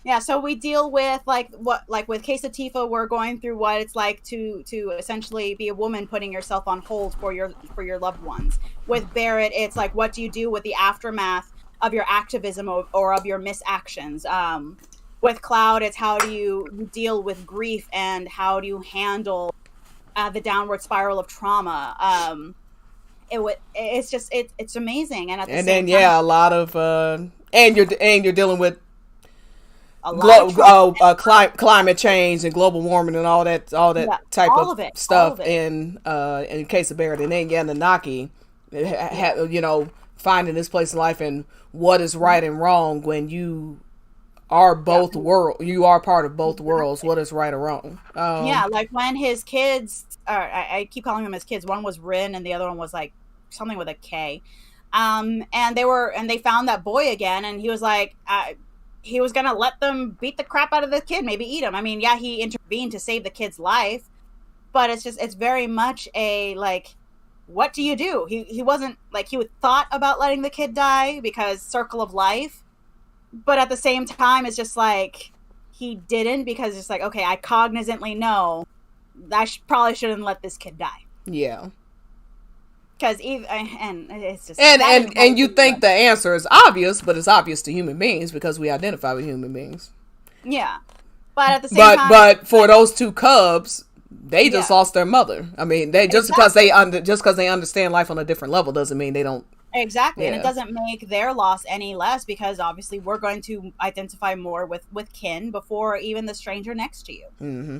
Yeah, so we deal with with Case of Tifa, we're going through what it's like to essentially be a woman putting yourself on hold for your loved ones. With Barrett, it's like, what do you do with the aftermath of your activism or of your misactions? With Cloud, it's how do you deal with grief, and how do you handle the downward spiral of trauma? It's amazing, and at the same time, a lot of and you're dealing with climate change and global warming and all that type of stuff in Case of Barrett. And then Nanaki, you know, finding this place in life and what is right and wrong when you are both you are part of both worlds. What is right or wrong? Like when his kids, I keep calling them his kids. One was Rin, and the other one was like something with a K. And they found that boy again, and he was like, he was gonna let them beat the crap out of the kid, maybe eat him. I mean, he intervened to save the kid's life, but it's very much a like, what do you do? He wasn't like, he would thought about letting the kid die because circle of life. But at the same time, it's just like, he didn't, because it's like, okay, I cognizantly know I probably shouldn't let this kid die. Yeah. Because it's just... And you think the answer is obvious, but it's obvious to human beings because we identify with human beings. Yeah. But at the same time... But for those two cubs, they just lost their mother. I mean, because they understand life on a different level doesn't mean they don't... Exactly, and it doesn't make their loss any less, because obviously we're going to identify more with kin before even the stranger next to you. Mm-hmm.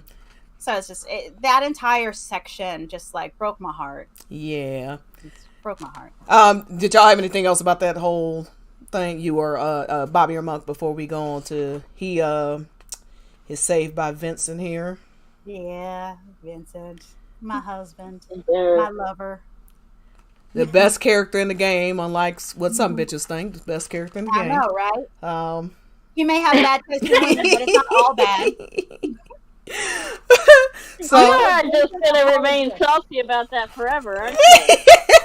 So it's just that entire section just like broke my heart. Yeah, it broke my heart. Did y'all have anything else about that whole thing? You were Bobby or Monk before we go on to he is saved by Vincent here. Yeah, Vincent, my husband, my lover. The best character in the game, unlike what some bitches think, the best character in the game. I know, right? He may have bad taste in women, but it's not all bad. So you're just gonna remain salty about that forever, aren't you?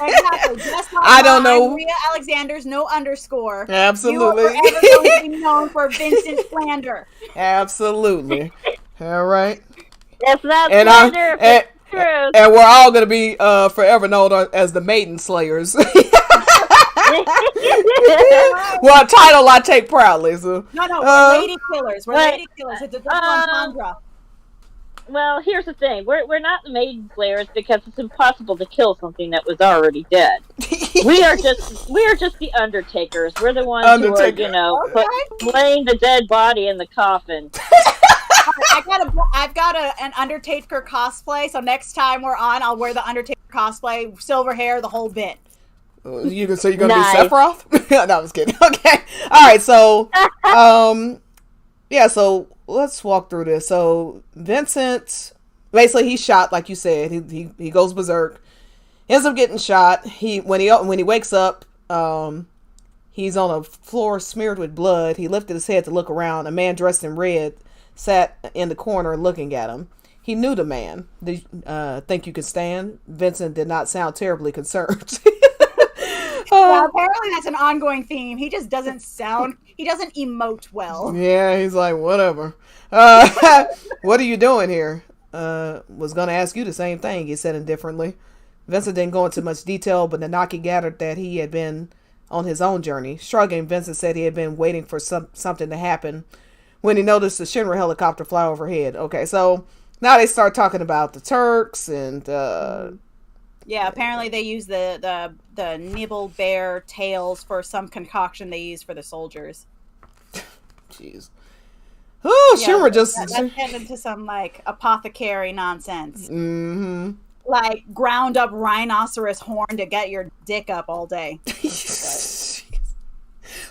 Exactly. Just like I don't know. Maria Alexander's no underscore. Absolutely. You are forever going to be known for Vincent slander. Absolutely. All right. It's not slander. And we're all going to be forever known as the Maiden Slayers. Well, a title I take proudly. So. No, we're Lady Killers. We're Lady Killers. It's a double entendre. Well, here's the thing. We're not the Maiden Slayers because it's impossible to kill something that was already dead. we are just the Undertakers. We're the ones who are, laying the dead body in the coffin. I've got an Undertaker cosplay, so next time we're on, I'll wear the Undertaker cosplay, silver hair, the whole bit. So you're gonna be Sephiroth? No, I was kidding. Okay, all right. So, so let's walk through this. So Vincent, basically, he's shot, like you said. He goes berserk. Ends up getting shot. When he wakes up, he's on a floor smeared with blood. He lifted his head to look around. A man dressed in red sat in the corner looking at him. He knew the man. Did think you could stand? Vincent did not sound terribly concerned. Well, apparently that's an ongoing theme. He just doesn't emote well. Yeah, he's like, whatever. What are you doing here? Was going to ask you the same thing, he said indifferently. Vincent didn't go into much detail, but Nanaki gathered that he had been on his own journey. Shrugging, Vincent said he had been waiting for something to happen when he noticed the Shinra helicopter fly overhead. Okay, so now they start talking about the Turks and... yeah, apparently they use the nibble bear tails for some concoction they use for the soldiers. Jeez. Oh, yeah, Shinra just... Let's get into some, like, apothecary nonsense. Mm-hmm. like ground up rhinoceros horn to get your dick up all day.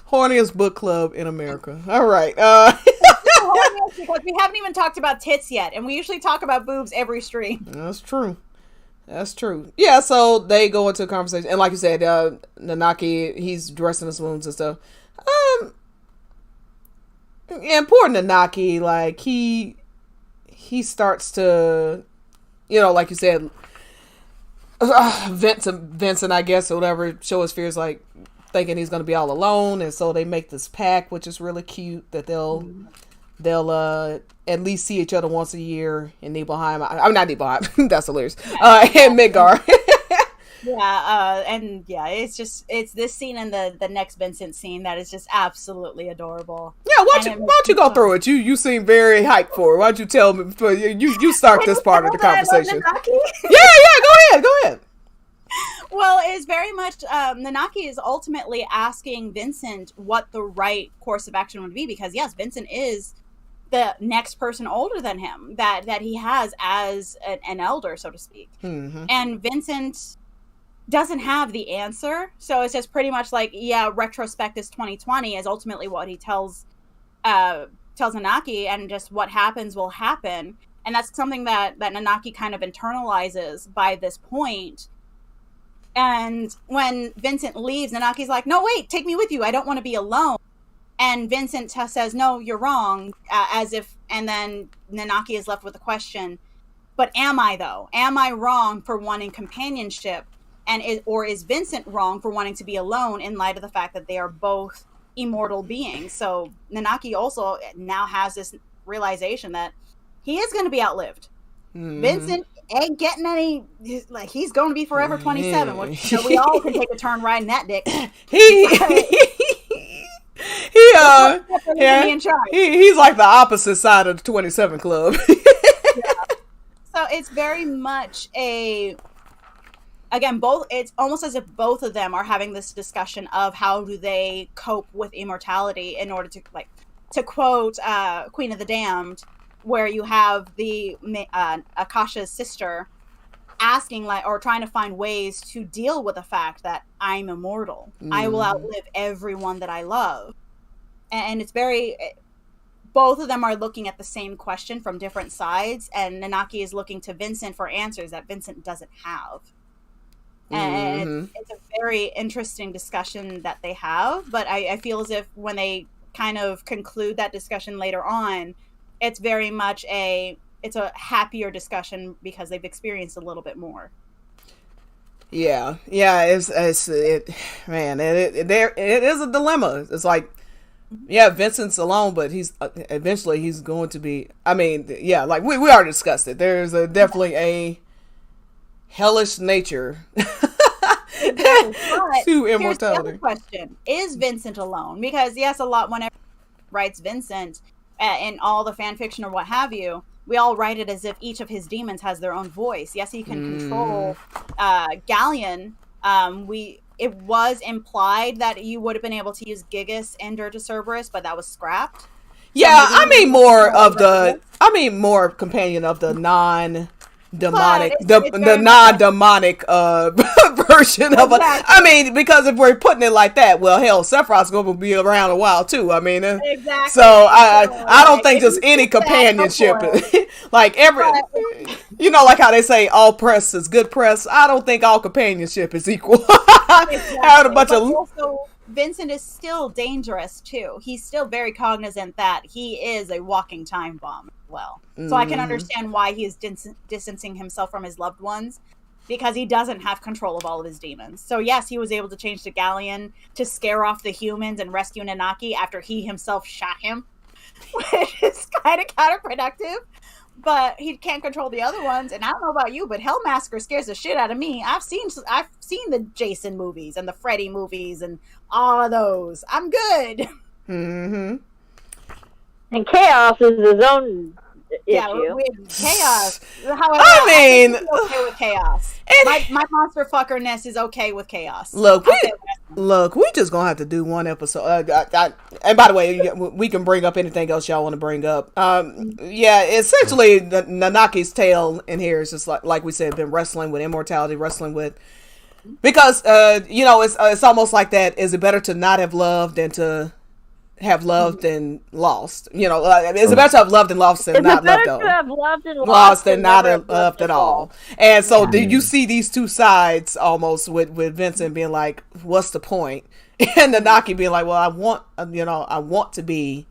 Horniest book club in America. All right. Because we haven't even talked about tits yet, and we usually talk about boobs every stream. That's true. That's true. Yeah, so they go into a conversation, and like you said, Nanaki, he's dressing his wounds and stuff. And poor Nanaki, like he starts to, like you said, Vincent, I guess, or whatever, show his fears, like thinking he's gonna be all alone, and so they make this pact, which is really cute, that they'll at least see each other once a year in Nibelheim. I'm not Nibelheim. That's hilarious. And Midgar. And it's this scene and the next Vincent scene that is just absolutely adorable. Yeah, why don't you go through it? You seem very hyped for it. Why don't you tell me? You start this part of the conversation. Yeah, go ahead. Well, it's very much Nanaki is ultimately asking Vincent what the right course of action would be, because yes, Vincent is the next person older than him that he has as an elder, so to speak. Mm-hmm. And Vincent doesn't have the answer, so it's just pretty much like, yeah, retrospect is 2020 is ultimately what he tells Nanaki, and just what happens will happen. And that's something that Nanaki kind of internalizes by this point. And when Vincent leaves, Nanaki's like, no, wait, take me with you. I don't want to be alone. And Vincent says, no, you're wrong, and then Nanaki is left with the question, but am I, though? Am I wrong for wanting companionship? Or is Vincent wrong for wanting to be alone in light of the fact that they are both immortal beings? So Nanaki also now has this realization that he is going to be outlived. Mm-hmm. Vincent ain't getting any, like, he's going to be forever 27, which we all can take a turn riding that dick. He's like the opposite side of the 27 club. So it's very much it's almost as if both of them are having this discussion of how do they cope with immortality, in order to, like, to quote Queen of the Damned, where you have the Akasha's sister asking, like, or trying to find ways to deal with the fact that I'm immortal. Mm. I will outlive everyone that I love. And it's both of them are looking at the same question from different sides, and Nanaki is looking to Vincent for answers that Vincent doesn't have. And it's a very interesting discussion that they have, but I feel as if when they kind of conclude that discussion later on, it's very much it's a happier discussion because they've experienced a little bit more. Yeah, it is a dilemma. It's like, yeah, Vincent's alone, but eventually he's going to be, like we already discussed it. There's definitely a hellish nature to immortality. Here's the other question: is Vincent alone? Because yes, a lot whenever writes Vincent in all the fan fiction or what have you, we all write it as if each of his demons has their own voice. Yes, he can control Galleon. It was implied that you would have been able to use Gigas and Dirge Cerberus, but that was scrapped. Yeah, so more companion of the non-demonic, the non-demonic version of it. Because if we're putting it like that, well, hell, Sephiroth's going to be around a while too. Exactly. So I don't think just any companionship, like like how they say all press is good press. I don't think all companionship is equal. Also, Vincent is still dangerous too. He's still very cognizant that he is a walking time bomb as well. So I can understand why he is distancing himself from his loved ones, because he doesn't have control of all of his demons. So yes, he was able to change to Galleon to scare off the humans and rescue Nanaki after he himself shot him, which is kind of counterproductive. But he can't control the other ones, and I don't know about you, but Hellmasker scares the shit out of me. I've seen the Jason movies and the Freddy movies and all of those. I'm good. Mm-hmm. And Chaos is his own issue. Chaos. However, I'm okay with Chaos. My monster fuckerness is okay with Chaos. Look, Look, we just gonna have to do one episode. And by the way, we can bring up anything else y'all want to bring up. Yeah, essentially, the Nanaki's tale in here is just like we said, been wrestling with immortality, wrestling with because it's almost like that. Is it better to not have loved than to have loved and lost? Is it better to have loved and lost than not loved? To have loved and lost than not have loved at all. And so you see these two sides almost with Vincent being like, "What's the point?" And Nanaki being like, "Well, I want to be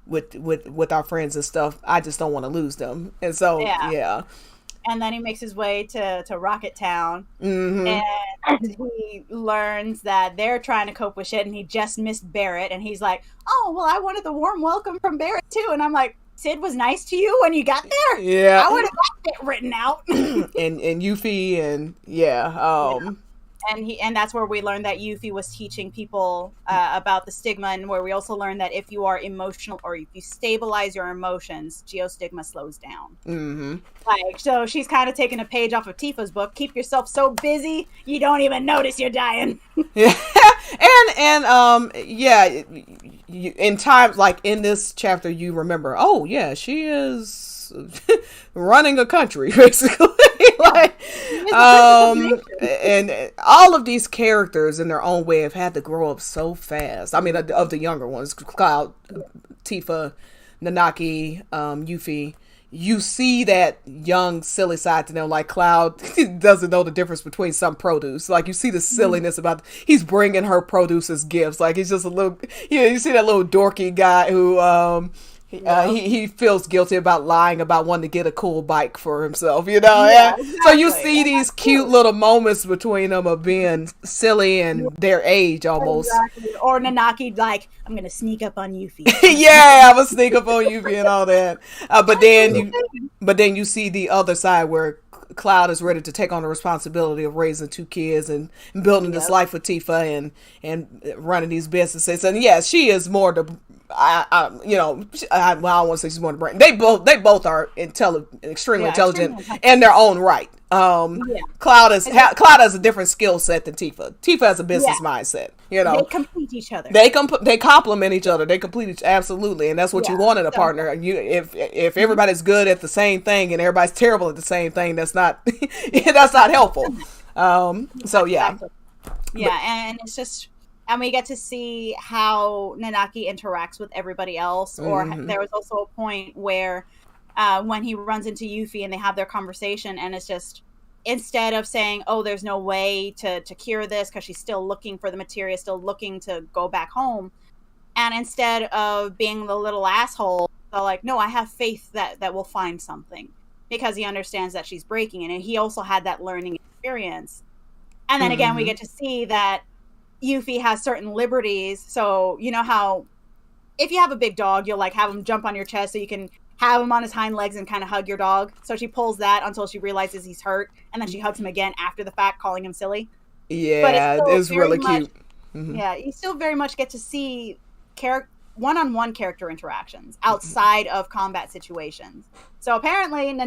with our friends and stuff. I just don't want to lose them." And so yeah. And then he makes his way to Rocket Town, Mm-hmm. and he learns that they're trying to cope with shit, and he just missed Barrett, and he's like, "Oh, well, I wanted the warm welcome from Barrett too." And I'm like, Sid was nice to you when you got there? Yeah. I would have got it written out. and Yuffie and And that's where we learned that Yuffie was teaching people about the stigma, and where we also learned that if you are emotional or if you stabilize your emotions, geostigma slows down. Mm-hmm. So she's kind of taking a page off of Tifa's book. Keep yourself so busy you don't even notice you're dying. Yeah, in times like in this chapter, you remember, oh yeah, she is running a country basically. And all of these characters in their own way have had to grow up so fast. I mean, of the younger ones, Cloud, Tifa, Nanaki, Yuffie. You see that young, silly side to them. Like Cloud doesn't know the difference between some produce. Like you see the silliness about he's bringing her produce as gifts. Like he's just a little. You see that little dorky guy who he feels guilty about lying about wanting to get a cool bike for himself. Exactly. So you see these cute little moments between them of being silly and their age almost. Exactly. Or Nanaki like, I'm gonna sneak up on Yuffie. Yeah, I'm gonna sneak up on Yuffie and all that. But then you see the other side where Cloud is ready to take on the responsibility of raising two kids and building this life with Tifa and running these businesses. And yes, she is more the. I don't want to say she's more the brain. They both are extremely intelligent in their own right. Cloud has a different skill set than Tifa. Tifa has a business mindset. They complete each other. They complement each other. They complete each absolutely, and that's what you want in a partner. If everybody's good at the same thing and everybody's terrible at the same thing, that's not that's not helpful. Exactly. And it's just. And we get to see how Nanaki interacts with everybody else. Or there was also a point where when he runs into Yuffie and they have their conversation, and it's just, instead of saying, oh, there's no way to cure this because she's still looking for the materia, still looking to go back home. And instead of being the little asshole, they're like, no, I have faith that we'll find something. Because he understands that she's breaking it. And he also had that learning experience. And then again, we get to see that Yuffie has certain liberties. So you know how if you have a big dog, you'll like have him jump on your chest so you can have him on his hind legs and kind of hug your dog. So she pulls that until she realizes he's hurt, and then she hugs him again after the fact, calling him silly. Yeah, it's really cute. Yeah, you still very much get to see one-on-one character interactions outside of combat situations. So apparently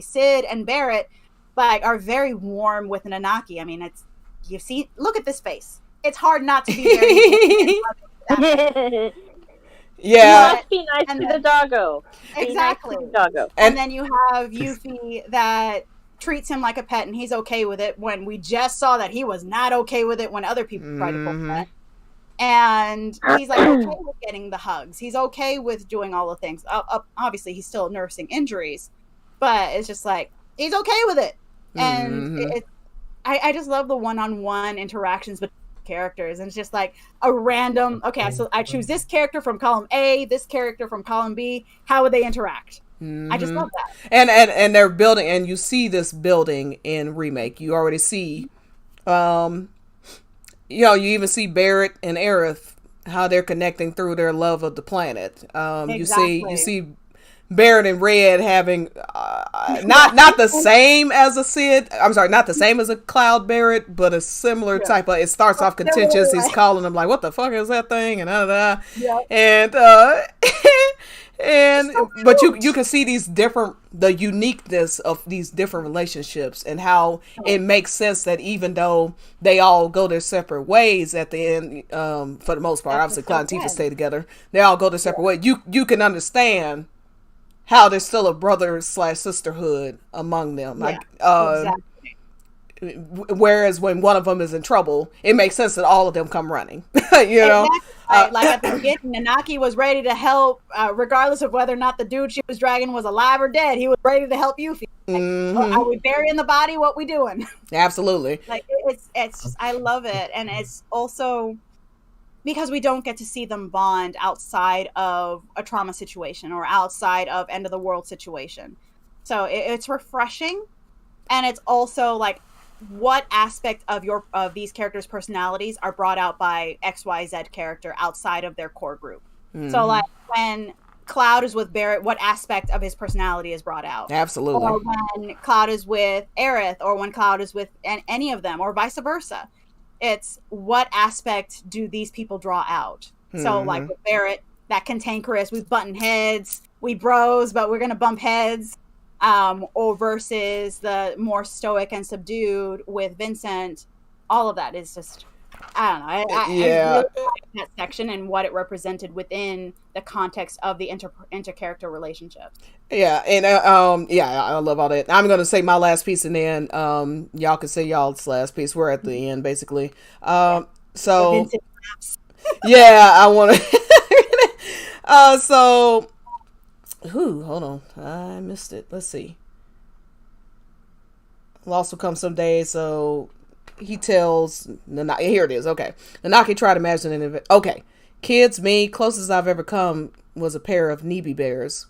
Sid and Barrett are very warm with Nanaki. I mean, look at this face. It's hard not to be very yeah. You must be nice to the doggo. Exactly. Nice to the doggo. And then you have Yuffie that treats him like a pet, and he's okay with it, when we just saw that he was not okay with it when other people tried to pull that. And he's like okay with getting the hugs. He's okay with doing all the things. Obviously, he's still nursing injuries, but it's just like he's okay with it. And I just love the one-on-one interactions between characters, and it's just like a random. Okay, so I choose this character from column A, this character from column B. How would they interact? I just love that. And they're building, and you see this building in Remake. You already see, you even see Barrett and Aerith, how they're connecting through their love of the planet. Exactly. You see Barrett and Red having not the same as a Sid. I'm sorry, not the same as a Cloud Barrett, but a similar type of. It starts off contentious. He's calling them like, "What the fuck is that thing?" and And so but you cute. can see the uniqueness of these different relationships and how it makes sense that even though they all go their separate ways at the end, for the most part, That's obviously just so Cloud and Tifa good. stay together. They all go their separate ways. You can understand how there's still a brother / sisterhood among them. Yeah, Like, exactly. whereas when one of them is in trouble, it makes sense that all of them come running. You know. Exactly. Right. Like at the beginning, Nanaki was ready to help, regardless of whether or not the dude she was dragging was alive or dead. He was ready to help Yuffie. Like, are we burying the body? What we doing? Absolutely. Like it's just, I love it, and it's also because we don't get to see them bond outside of a trauma situation or outside of end of the world situation. So it's refreshing, and it's also like what aspect of these characters' personalities are brought out by XYZ character outside of their core group. So like when Cloud is with Barrett, what aspect of his personality is brought out? Absolutely. Or when Cloud is with Aerith, or when Cloud is with any of them, or vice versa. It's what aspect do these people draw out? So like with Barrett, that cantankerous, we button heads, we bros, but we're gonna bump heads. Or versus the more stoic and subdued with Vincent. All of that is just, I don't know. I really like that section and what it represented within the context of the inter-character relationships. Yeah, and yeah, I love all that. I'm gonna say my last piece, and then y'all can say y'all's last piece. We're at the end, basically. So Vincent yeah, I want to. So, hold on, I missed it. Let's see. Loss will come someday. So he tells Nanaki. Here it is. Okay, Nanaki tried to imagine an event. Okay, kids, me closest I've ever come was a pair of Nebi bears.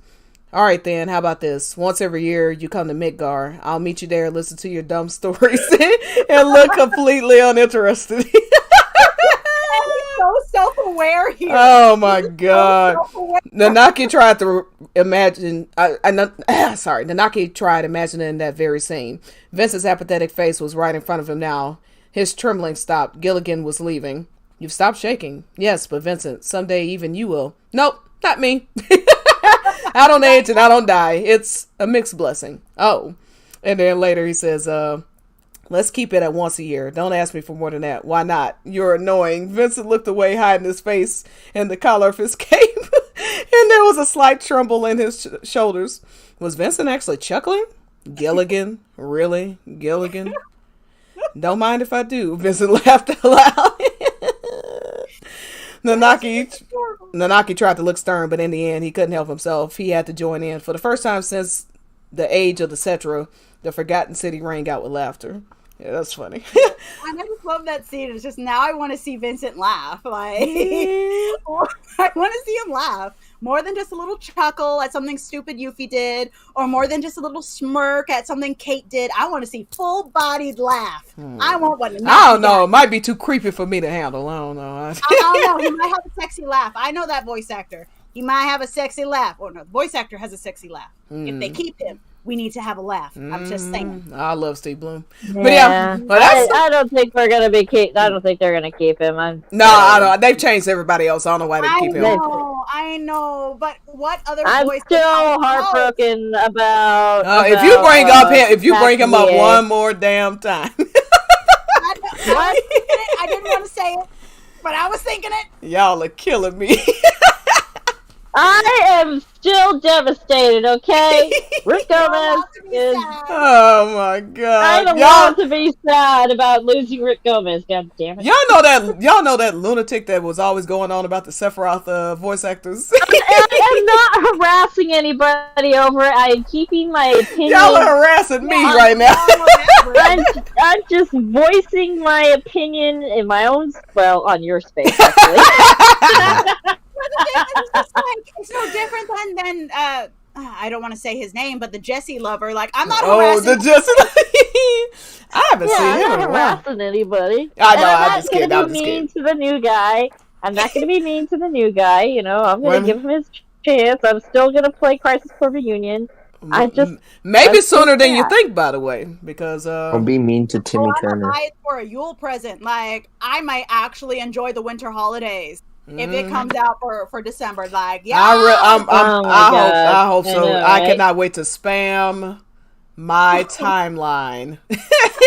All right, then. How about this? Once every year, you come to Midgar. I'll meet you there, listen to your dumb stories, and look completely uninterested. so self-aware here. Oh my god. Nanaki tried to imagine. Nanaki tried imagining that very scene. Vincent's apathetic face was right in front of him now. His trembling stopped. Gilligan was leaving. You've stopped shaking. Yes, but Vincent, someday even you will. Nope, not me. I don't age and I don't die. It's a mixed blessing. Oh. And then later he says, let's keep it at once a year. Don't ask me for more than that. Why not? You're annoying. Vincent looked away, hiding his face in the collar of his cape. And there was a slight tremble in his shoulders. Was Vincent actually chuckling? Gilligan? Really? Gilligan? Don't mind if I do. Vincent laughed out loud. Nanaki tried to look stern, but in the end, he couldn't help himself. He had to join in. For the first time since the age of the Cetra, the Forgotten City rang out with laughter. Yeah, that's funny. I just love that scene. It's just now I want to see Vincent laugh. Like, I want to see him laugh. More than just a little chuckle at something stupid Yuffie did, or more than just a little smirk at something Kate did. I want to see full-bodied laugh. I want one. I don't know. It might be too creepy for me to handle. I don't know. I don't know. He might have a sexy laugh. I know that voice actor. He might have a sexy laugh. Or no, the voice actor has a sexy laugh. If they keep him, we need to have a laugh. I'm just saying. I love Steve Bloom. Yeah. But yeah, but I don't think we're gonna be I don't think they're gonna keep him. I don't. They've changed everybody else. I don't know why they keep him. I know. But what other I'm voice? still heartbroken about. If you bring him up one more damn time. I didn't want to say it, but I was thinking it. Y'all are killing me. I am still devastated, okay? Rick Gomez is... Oh my god. I don't want to be sad about losing Rick Gomez, god damn it. Y'all know that lunatic that was always going on about the Sephiroth voice actors. I'm not harassing anybody over it. I am keeping my opinion. Y'all are harassing me right now. I'm just voicing my opinion in my own... Well, on your space, actually. It's no different than I don't want to say his name, but the Jesse lover. Like, I'm not harassing. Oh, the Jesse. I haven't seen him. I'm not harassing anybody. I know. I'm not going to be mean to the new guy. I'm not going to be mean to the new guy. You know, I'm going to give him his chance. I'm still going to play Crisis Core Reunion. Maybe sooner than you think, by the way, because I'll be mean to Timmy Turner. Buy it for a Yule present. Like, I might actually enjoy the winter holidays. if it comes out for December. Like, yeah, Oh my god. I hope so. know, I right? cannot wait to spam my timeline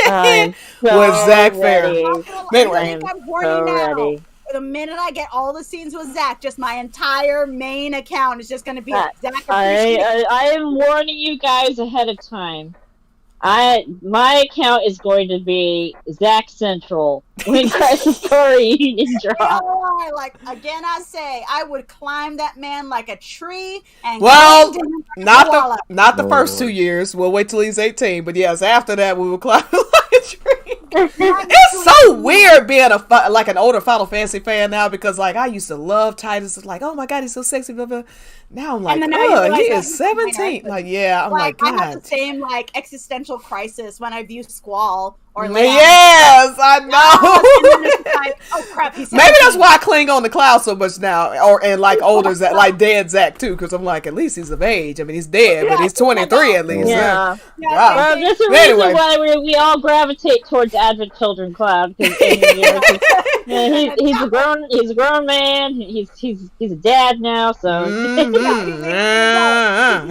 I'm with so Zach Fair. ready. Anyway, I am I'm warning so you now. ready. The minute I get all the scenes with Zach, just my entire main account is just going to be Zach appreciates. I am warning you guys ahead of time. My account is going to be Zach Central when Crisis Core Reunion drops. Like, again, I say I would climb that man like a tree and well, cling to him like a not koala. the first 2 years. We'll wait till he's 18. But yes, after that, we will climb like a tree. It's so weird being like an older Final Fantasy fan now because like I used to love Titus. It's like, oh my god, he's so sexy. Blah, blah. Now I'm like, then now you realize he that is he's 17. minor. Like, yeah, I'm like, I God. have the same like existential crisis when I view Squall or Leon. Yes, I know. And then it's like, oh crap, he's 17. Maybe that's why I cling on to Cloud so much now, and like older Zach, like dead Zach too, because I'm like, at least he's of age. I mean, he's dead, but he's 23 at least. Yeah. Wow. Well, there's a Anyway. reason why we all gravitate towards Advent Children Cloud because he's a grown man. He's a dad now, so.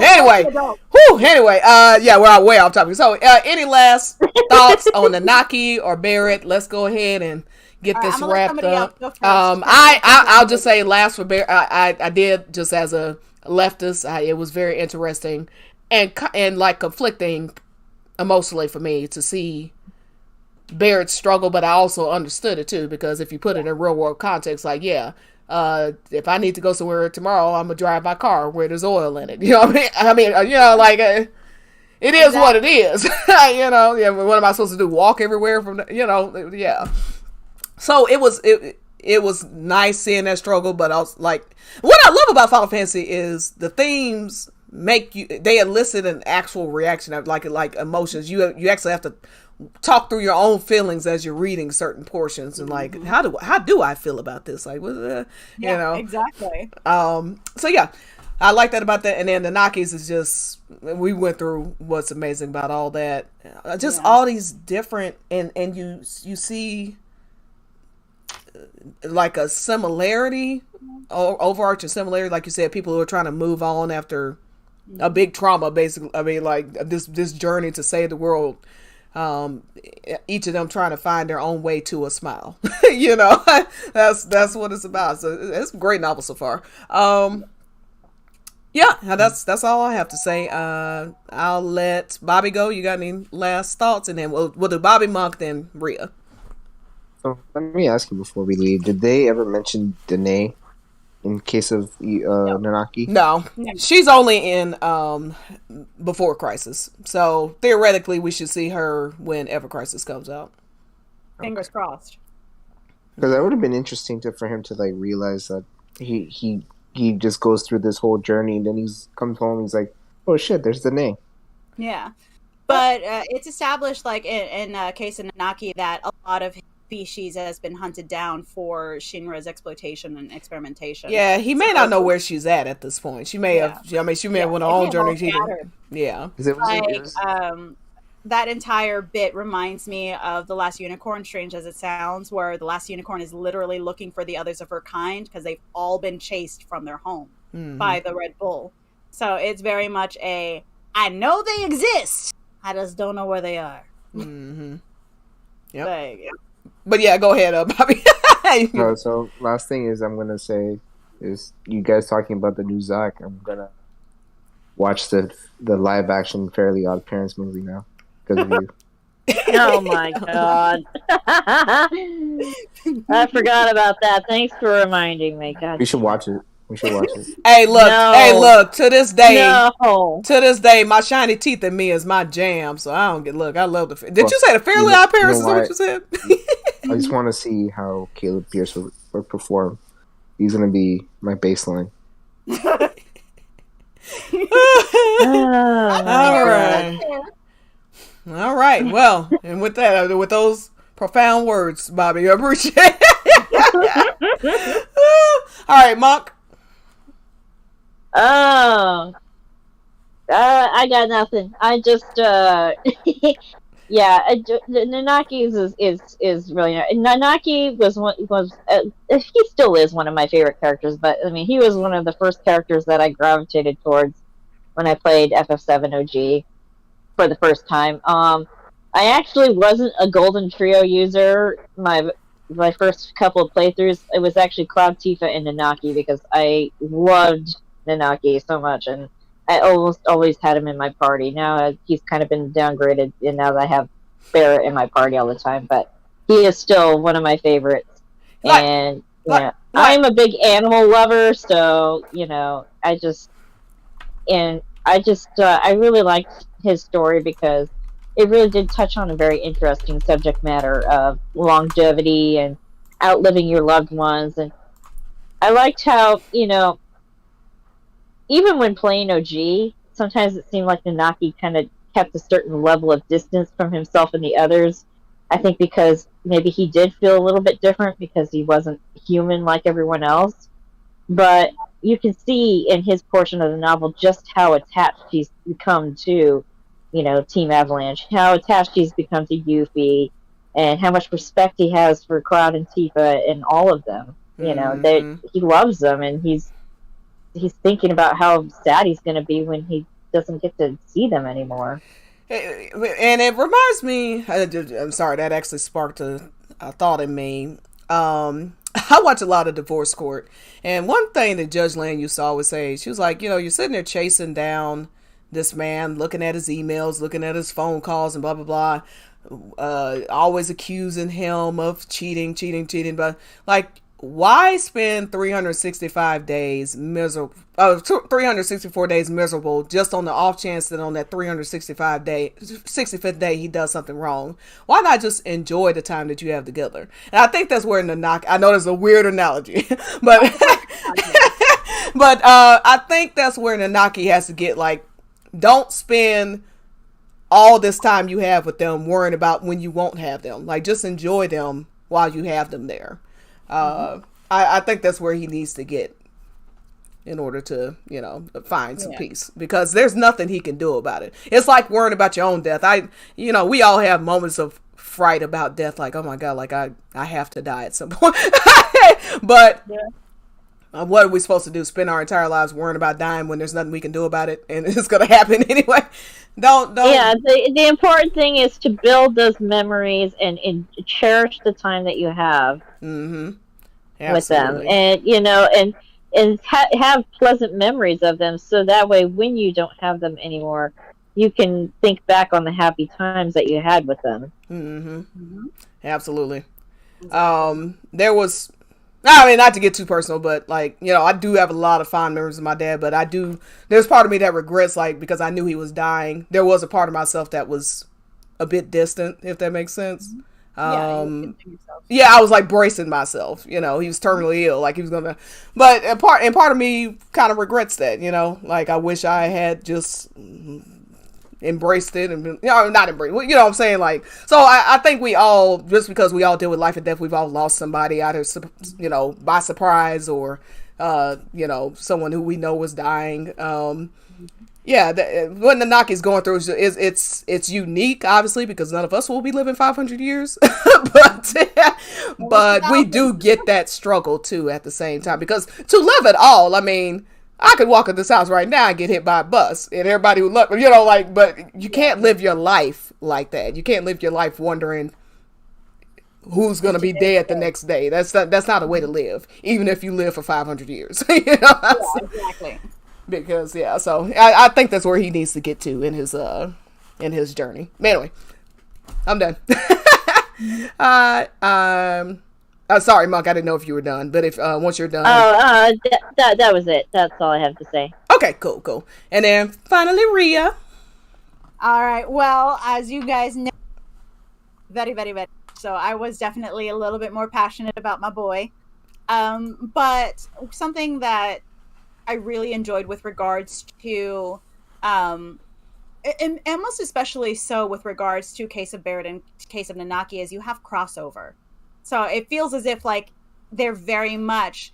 Anyway, yeah, we're way off topic. So, any last thoughts on Nanaki or Barrett? Let's go ahead and get this wrapped up. I'll just say last for Barrett. I did just as a leftist. It was very interesting and like conflicting emotionally for me to see Barrett's struggle, but I also understood it too because if you put it in real world context, like if I need to go somewhere tomorrow, I'm gonna drive my car where there's oil in it. You know what I mean? Like it is what it is. What am I supposed to do? Walk everywhere from yeah. So it was nice seeing that struggle, but I was like, what I love about Final Fantasy is the themes they elicit an actual reaction of like emotions. You actually have to talk through your own feelings as you're reading certain portions and like how do I feel about this, like exactly. So yeah, I like that about that. And then the Nakis is just, we went through what's amazing about all that, all these different and you see like a similarity, overarching similarity, like you said, people who are trying to move on after a big trauma, basically. I mean, like this journey to save the world. Each of them trying to find their own way to a smile. That's what it's about. So it's a great novel so far. That's all I have to say. I'll let Bobby go. You got any last thoughts? And then we'll do Bobby, Monk, then Rhea. So let me ask you before we leave: did they ever mention Danae in case of Nanaki? No, she's only in Before Crisis. So theoretically, we should see her whenever Crisis comes out. Fingers crossed. Because that would have been interesting for him to like realize that he just goes through this whole journey and then comes home. He's like, oh shit, there's Danae. Yeah, but it's established like in case of Nanaki that a lot of species has been hunted down for Shinra's exploitation and experimentation. Yeah, he may not know where she's at this point. She may have. I mean, she may have went on her own journey. Yeah. That entire bit reminds me of The Last Unicorn, strange as it sounds, where the last unicorn is literally looking for the others of her kind because they've all been chased from their home by the Red Bull. So it's very much I know they exist, I just don't know where they are. Mm-hmm. Yep. But yeah, go ahead, Bobby. So last thing is I'm gonna say is you guys talking about the new Zach. I'm gonna watch the live action Fairly Odd Parents movie now because of you. Oh my god! I forgot about that. Thanks for reminding me. God, we should watch it. Hey, look. To this day, my shiny teeth in me is my jam. So I don't get. Look, I love the. Did you say the Fairly Odd Parents? Is that what you said? I just want to see how Caleb Pierce will perform. He's gonna be my baseline. All right. Well, and with that, with those profound words, Bobby, I appreciate it. All right, Monk. Oh, I got nothing. I just, Nanaki's is really nice. Nanaki he still is one of my favorite characters, but I mean he was one of the first characters that I gravitated towards when I played FF7 OG for the first time. I actually wasn't a Golden Trio user. My first couple of playthroughs, it was actually Cloud, Tifa, and Nanaki because I loved Nanaki so much, and I almost always had him in my party. Now he's kind of been downgraded, and now that I have Barrett in my party all the time, but he is still one of my favorites. Like, And like, I'm a big animal lover, so I really liked his story because it really did touch on a very interesting subject matter of longevity and outliving your loved ones. And I liked how, even when playing OG, sometimes it seemed like Nanaki kind of kept a certain level of distance from himself and the others. I think because maybe he did feel a little bit different because he wasn't human like everyone else. But you can see in his portion of the novel just how attached he's become to, Team Avalanche, how attached he's become to Yuffie, and how much respect he has for Cloud and Tifa and all of them. He loves them, and he's thinking about how sad he's going to be when he doesn't get to see them anymore. And it reminds me, I'm sorry, that actually sparked a thought in me. I watch a lot of Divorce Court, and one thing that Judge Land used to always say, she was like, you're sitting there chasing down this man, looking at his emails, looking at his phone calls, and blah blah blah, always accusing him of cheating, but like, why spend 365 days miserable, 364 days miserable just on the off chance that on that 65th day he does something wrong? Why not just enjoy the time that you have together? And I think that's where Nanaki, I know there's a weird analogy, but I think that's where Nanaki has to get, like, don't spend all this time you have with them worrying about when you won't have them. Like, just enjoy them while you have them there. I think that's where he needs to get in order to, find some peace, because there's nothing he can do about it. It's like worrying about your own death. We all have moments of fright about death, like, oh my God, like I have to die at some point. But what are we supposed to do? Spend our entire lives worrying about dying when there's nothing we can do about it, and it's going to happen anyway. Don't. Yeah, the important thing is to build those memories and cherish the time that you have with them, and have pleasant memories of them, so that way when you don't have them anymore, you can think back on the happy times that you had with them. Absolutely. There was, I mean, not to get too personal, but like, I do have a lot of fond memories of my dad, but there's part of me that regrets, like, because I knew he was dying, there was a part of myself that was a bit distant, if that makes sense. I was like bracing myself, he was terminally ill, like he was gonna, but part of me kind of regrets that, like I wish I had just embraced it and not embraced, what I'm saying, like, so I think we all, just because we all deal with life and death, we've all lost somebody either by surprise or someone who we know was dying. What Nanaki's going through it's unique, obviously, because none of us will be living 500 years, but we do get that struggle too at the same time, because to live at all, I mean, I could walk in this house right now and get hit by a bus, and everybody would look, but you can't live your life like that. You can't live your life wondering who's going to be dead the next day. That's not a way to live, even if you live for 500 years. Yeah, exactly. Because so I think that's where he needs to get to in his journey. Anyway, I'm done. Sorry, Monk, I didn't know if you were done, but if once you're done. That was it. That's all I have to say. Okay, cool. And then finally, Rhea. All right. Well, as you guys know, very, very, very. So I was definitely a little bit more passionate about my boy. But something that I really enjoyed with regards to, and most especially so with regards to Case of Barrett and Case of Nanaki, is you have crossover. So it feels as if like they're very much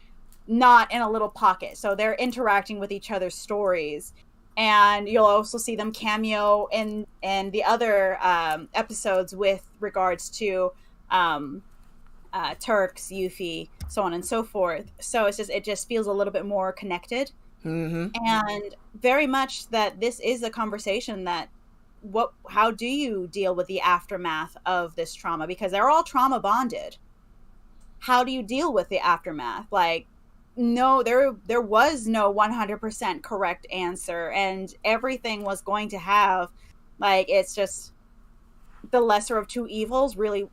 not in a little pocket. So they're interacting with each other's stories. and you'll also see them cameo in the other episodes with regards to Turks, Yuffie, so on and so forth. So it just feels a little bit more connected, and very much that this is a conversation that how do you deal with the aftermath of this trauma, because they're all trauma bonded. How do you deal with the aftermath? Like, no, there was no 100% correct answer, and everything was going to have, like, it's just the lesser of two evils. Really,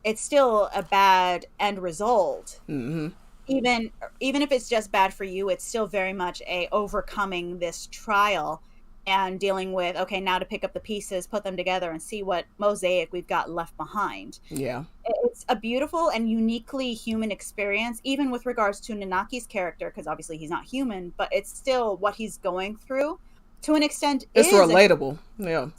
it's still a bad end result. Even if it's just bad for you, it's still very much a overcoming this trial and dealing with, okay, now to pick up the pieces, put them together, and see what mosaic we've got left behind. Yeah. It's a beautiful and uniquely human experience, even with regards to Nanaki's character, because obviously he's not human, but it's still what he's going through to an extent. It's relatable. Yeah.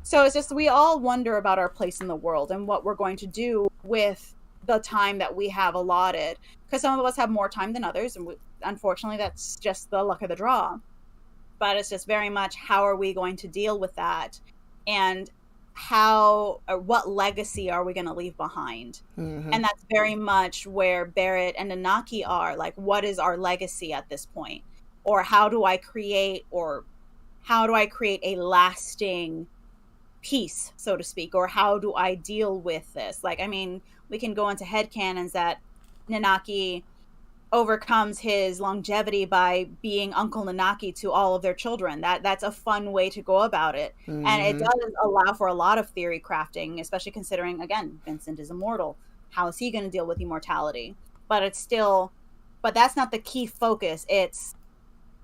So it's just, we all wonder about our place in the world and what we're going to do with the time that we have allotted, because some of us have more time than others, and unfortunately that's just the luck of the draw. But it's just very much, how are we going to deal with that, and what legacy are we going to leave behind? And that's very much where Barrett and Nanaki are. Like, what is our legacy at this point? Or how do I create a lasting peace, so to speak? Or how do I deal with this? Like, I mean, we can go into headcanons that Nanaki overcomes his longevity by being Uncle Nanaki to all of their children. That's a fun way to go about it. And it does allow for a lot of theory crafting, especially considering, again, Vincent is immortal. How is he going to deal with immortality? But that's not the key focus. It's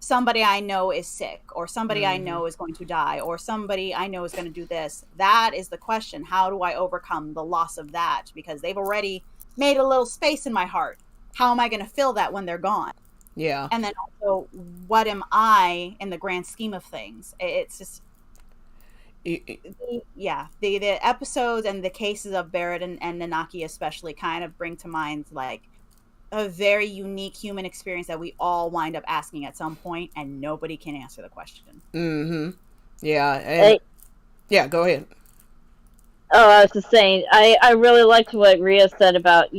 somebody I know is sick, or somebody I know is going to die, or somebody I know is going to do this. That is the question. How do I overcome the loss of that? Because they've already made a little space in my heart. How am I going to fill that when they're gone? Yeah. And then also, what am I in the grand scheme of things? It's just, the episodes and the cases of Barrett and Nanaki especially kind of bring to mind, like, a very unique human experience that we all wind up asking at some point, and nobody can answer the question. Yeah. Yeah, go ahead. Oh, I was just saying, I really liked what Rhea said about,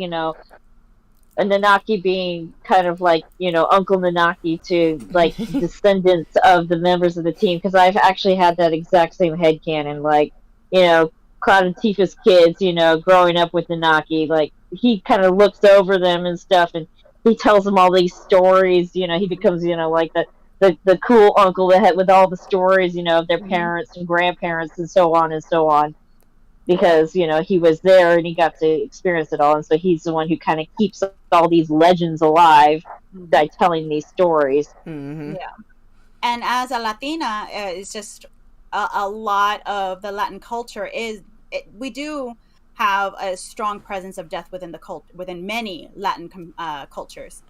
a Nanaki being kind of like, Uncle Nanaki to, like, descendants of the members of the team, because I've actually had that exact same headcanon, like, Cloud and Tifa's kids, growing up with Nanaki, like, he kind of looks over them and stuff, and he tells them all these stories, he becomes, like the cool uncle that had with all the stories, of their parents and grandparents and so on, because, he was there and he got to experience it all, and so he's the one who kind of keeps all these legends alive by telling these stories. Yeah. And as a Latina, it's just a lot of the Latin culture we do have a strong presence of death within many Latin cultures,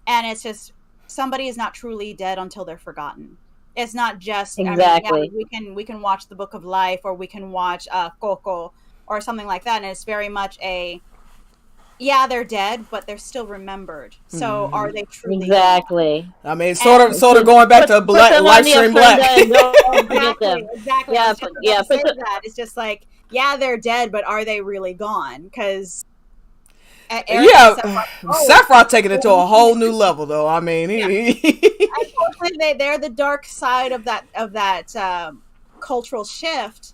and it's just, somebody is not truly dead until they're forgotten. It's not just, exactly. I mean, we can watch The Book of Life, or we can watch Coco or something like that, and it's very much they're dead, but they're still remembered. So are they truly exactly dead? I mean, sort of going back to live stream Black. Exactly. That it's just like, they're dead, but are they really gone? Because Sephiroth taking it to a whole new level, though. I mean, unfortunately, they're the dark side of that cultural shift,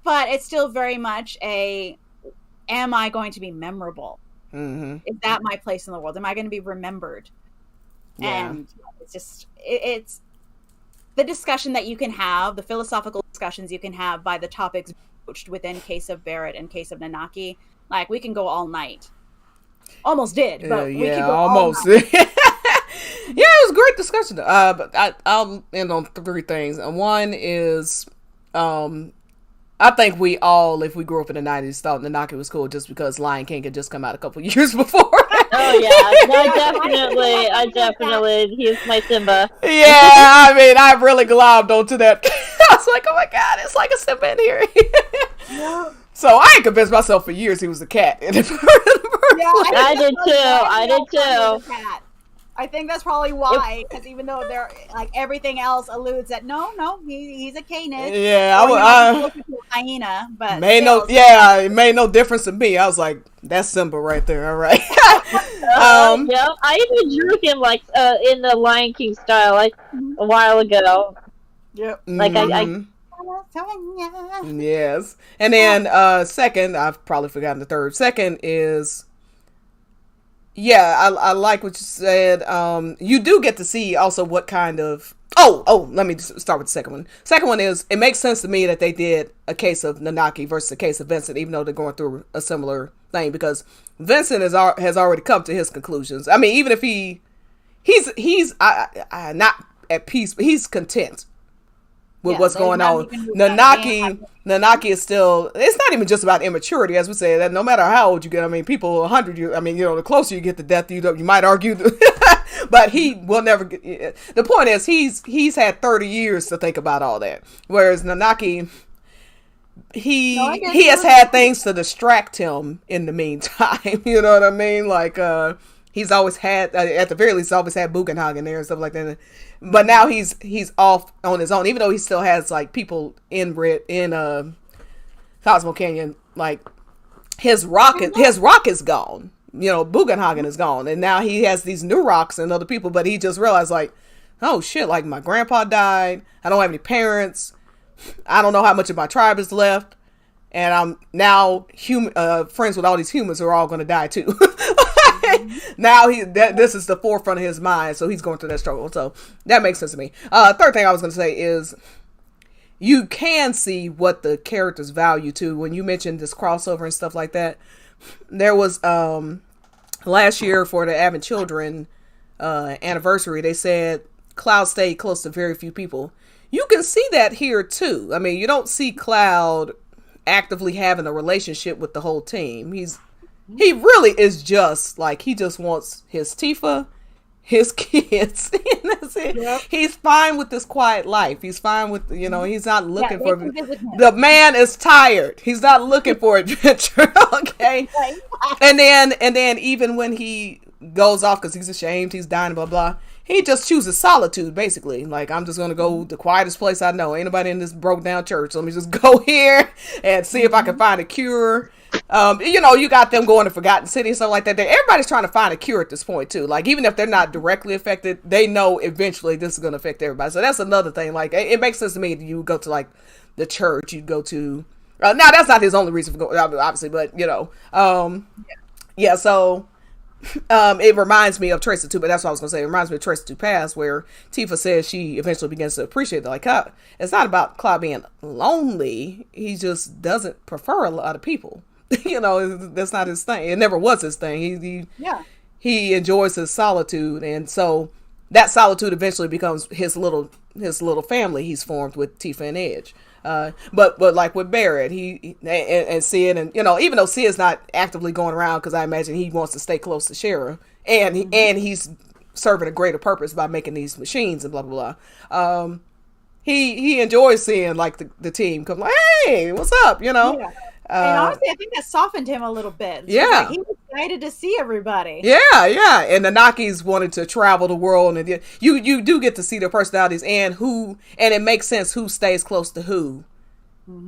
but it's still very much am I going to be memorable? Is that my place in the world? Am I going to be remembered? Yeah. And it's just, it's the discussion that you can have, the philosophical discussions you can have by the topics broached within Case of Barrett and Case of Nanaki. Like, we can go all night. Almost did, but we could go almost. all night. Yeah, it was a great discussion. But I'll end on 3 things. One is, I think we all, if we grew up in the 90s, thought Nanaki was cool just because Lion King had just come out a couple years before. Oh, yeah. No, I definitely, he's my Simba. Yeah, I mean, I really globbed onto that. I was like, oh my God, it's like a Simba in here. So I ain't convinced myself for years he was a cat. I did too. I think that's probably why, because even though they're like everything else alludes that he's a canid. Yeah, Or, he's closer to a hyena, but it made no difference to me. I was like, that's Simba right there. All right. Yeah, I even drew him like in the Lion King style, like a while ago. Yep. Like Yes. And then second, I've probably forgotten the third. Second is, I like what you said. You do get to see also what kind of let me just start with the second one. Second one is, it makes sense to me that they did a case of Nanaki versus a case of Vincent, even though they're going through a similar thing, because Vincent has already come to his conclusions. I mean, even if he's not at peace, but he's content with what's going on. Nanaki is still, it's not even just about immaturity, as we say, that no matter how old you get, I mean, people 100 years, I mean, the closer you get to death, you might argue, but he will never get, the point is, he's had 30 years to think about all that. Whereas Nanaki, he has had things to distract him in the meantime. You know what I mean? Like, he's always had, at the very least, always had Bugenhagen there and stuff like that. But now he's off on his own, even though he still has like people in Cosmo Canyon. Like, his rock is gone. Bugenhagen is gone, and now he has these new rocks and other people. But he just realized, like, oh shit! Like, my grandpa died. I don't have any parents. I don't know how much of my tribe is left, and I'm now friends with all these humans who are all going to die too. Now this is the forefront of his mind, so he's going through that struggle. So that makes sense to me. Third thing I was going to say is, you can see what the characters value too. When you mentioned this crossover and stuff like that, there was last year for the Advent Children anniversary, they said Cloud stayed close to very few people. You can see that here too. I mean, you don't see Cloud actively having a relationship with the whole team. He really is just like, he just wants his Tifa, his kids, and that's it. Yep. He's fine with this quiet life. He's fine with, he's not looking for, the man is tired. He's not looking for adventure. Okay. And then even when he goes off because he's ashamed, he's dying, blah, blah, he just chooses solitude, basically. Like, I'm just going to go the quietest place I know. Ain't nobody in this broke down church. So let me just go here and see if I can find a cure. You got them going to Forgotten City and stuff like that. Everybody's trying to find a cure at this point too. Like, even if they're not directly affected, they know eventually this is going to affect everybody. So that's another thing. Like, it makes sense to me that you go to like the church, you go to, now that's not his only reason for going, obviously, but so it reminds me of Tracer 2, but that's what I was going to say. It reminds me of Tracer 2 Pass, where Tifa says she eventually begins to appreciate that. Like, it's not about Cloud being lonely. He just doesn't prefer a lot of people. That's not his thing. It never was his thing. He enjoys his solitude, and so that solitude eventually becomes his little family he's formed with Tifa and Edge. But like with Barrett, and Sid, and even though Sid's not actively going around, because I imagine he wants to stay close to Shara, and he's serving a greater purpose by making these machines and blah blah blah. He enjoys seeing like the team come like, hey, what's up, Yeah. And honestly, I think that softened him a little bit. Yeah. He was excited to see everybody. Yeah. And the Nakis wanted to travel the world, and you do get to see their personalities and it makes sense who stays close to who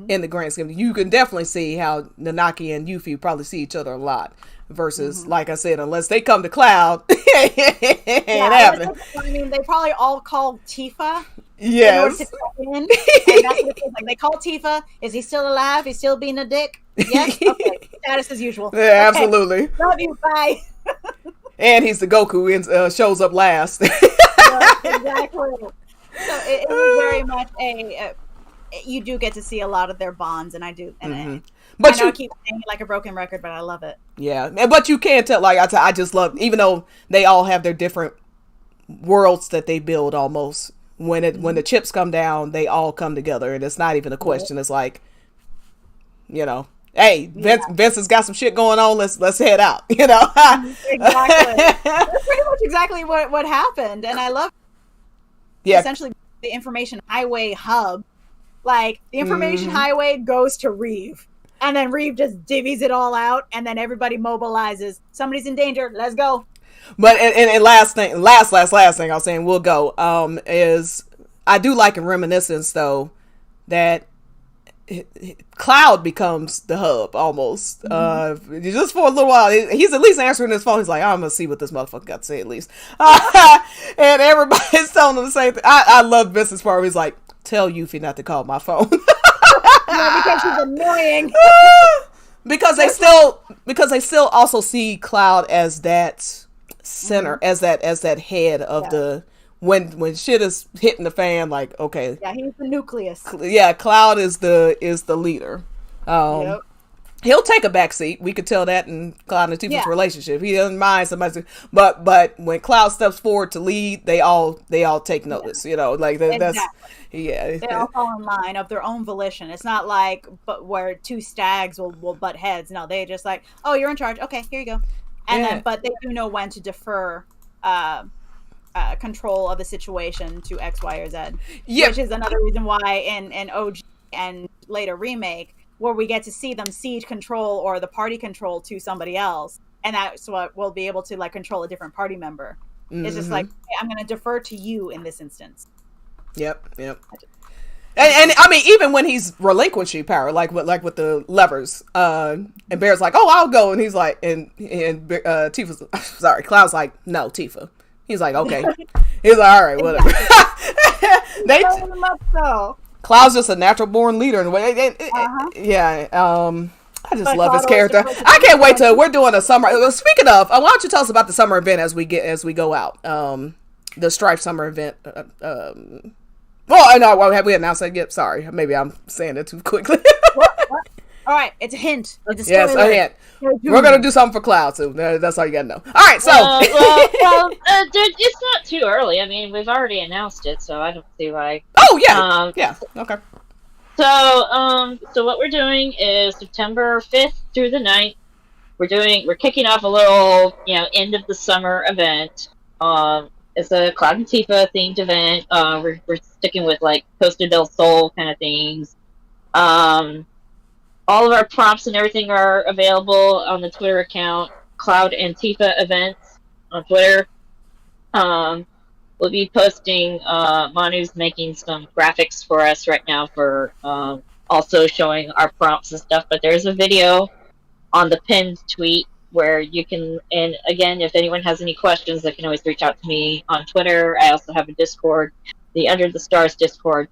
in the grand scheme. You can definitely see how Nanaki and Yuffie probably see each other a lot versus, like I said, unless they come to Cloud. Ain't happening. I mean, they probably all call Tifa. Yes. In order to check in. And that's what it is. Like, they call Tifa. Is he still alive? He's still being a dick? Yes? Okay. Status as usual. Yeah, okay. Absolutely. Love you. Bye. And he's the Goku and shows up last. Yes, exactly. So it was very much you do get to see a lot of their bonds, and I do. And But I keep saying it like a broken record, but I love it. Yeah, but you can't tell. Like I just love, even though they all have their different worlds that they build. Almost when the chips come down, they all come together, and it's not even a question. It's like, hey, Vince has got some shit going on. Let's head out. Exactly. That's pretty much exactly what happened, and I love. Yeah. Essentially, the information highway hub, like the information highway goes to Reeve. And then Reeve just divvies it all out, and then everybody mobilizes. Somebody's in danger. Let's go. But and last thing I was saying we'll go is I do like in Reminiscence though that Cloud becomes the hub almost. Just for a little while, he's at least answering his phone. He's like, I'm gonna see what this motherfucker got to say at least. And everybody's telling him the same thing. I love Vincent's part. He's like, tell Yuffie not to call my phone. Because she's annoying. because they still also see Cloud as that center, as that head of the when shit is hitting the fan, like, okay. Yeah, he's the nucleus. Yeah, Cloud is the leader. Yep. He'll take a back seat. We could tell that in Cloud and Tifa's relationship. He doesn't mind somebody, but when Cloud steps forward to lead, they all take notice. You know, like that's they all fall in line of their own volition. It's not like where two stags will butt heads. No, they just like, oh, you're in charge. Okay, here you go. And then, but they do know when to defer control of the situation to X, Y, or Z. Yeah. Which is another reason why in OG and later remake, where we get to see them cede control or the party control to somebody else, and that's what we'll be able to like control a different party member. It's just like, hey, I'm going to defer to you in this instance. Yep. And I mean, even when he's relinquishing power, like with the levers, and Bear's like, "Oh, I'll go," and he's like, and Tifa's sorry, Cloud's like, "No, Tifa." He's like, "Okay." He's like, "All right, whatever." Cloud's just a natural born leader in a way. Yeah. I just love his character. I can't wait till we're doing a summer. Speaking of, why don't you tell us about the summer event as we go out? The Strife summer event. Well, no, have we announced that yet? Sorry, maybe I'm saying it too quickly. What? All right, it's a hint. It's a yes, a hint. We're gonna do something for Cloud too. That's all you gotta know. All right, so it's not too early. I mean, we've already announced it, so I don't see why. Oh yeah, yeah, okay. So what we're doing is September 5th through the 9th. We're kicking off a little, end of the summer event. It's a Cloud and Tifa themed event. We're sticking with like Costa del Sol kind of themes. All of our prompts and everything are available on the Twitter account, Cloud and Tifa Events on Twitter. We'll be posting, Manu's making some graphics for us right now for also showing our prompts and stuff, but there's a video on the pinned tweet where you can, and again, if anyone has any questions, they can always reach out to me on Twitter. I also have a Discord, the Under the Stars Discord,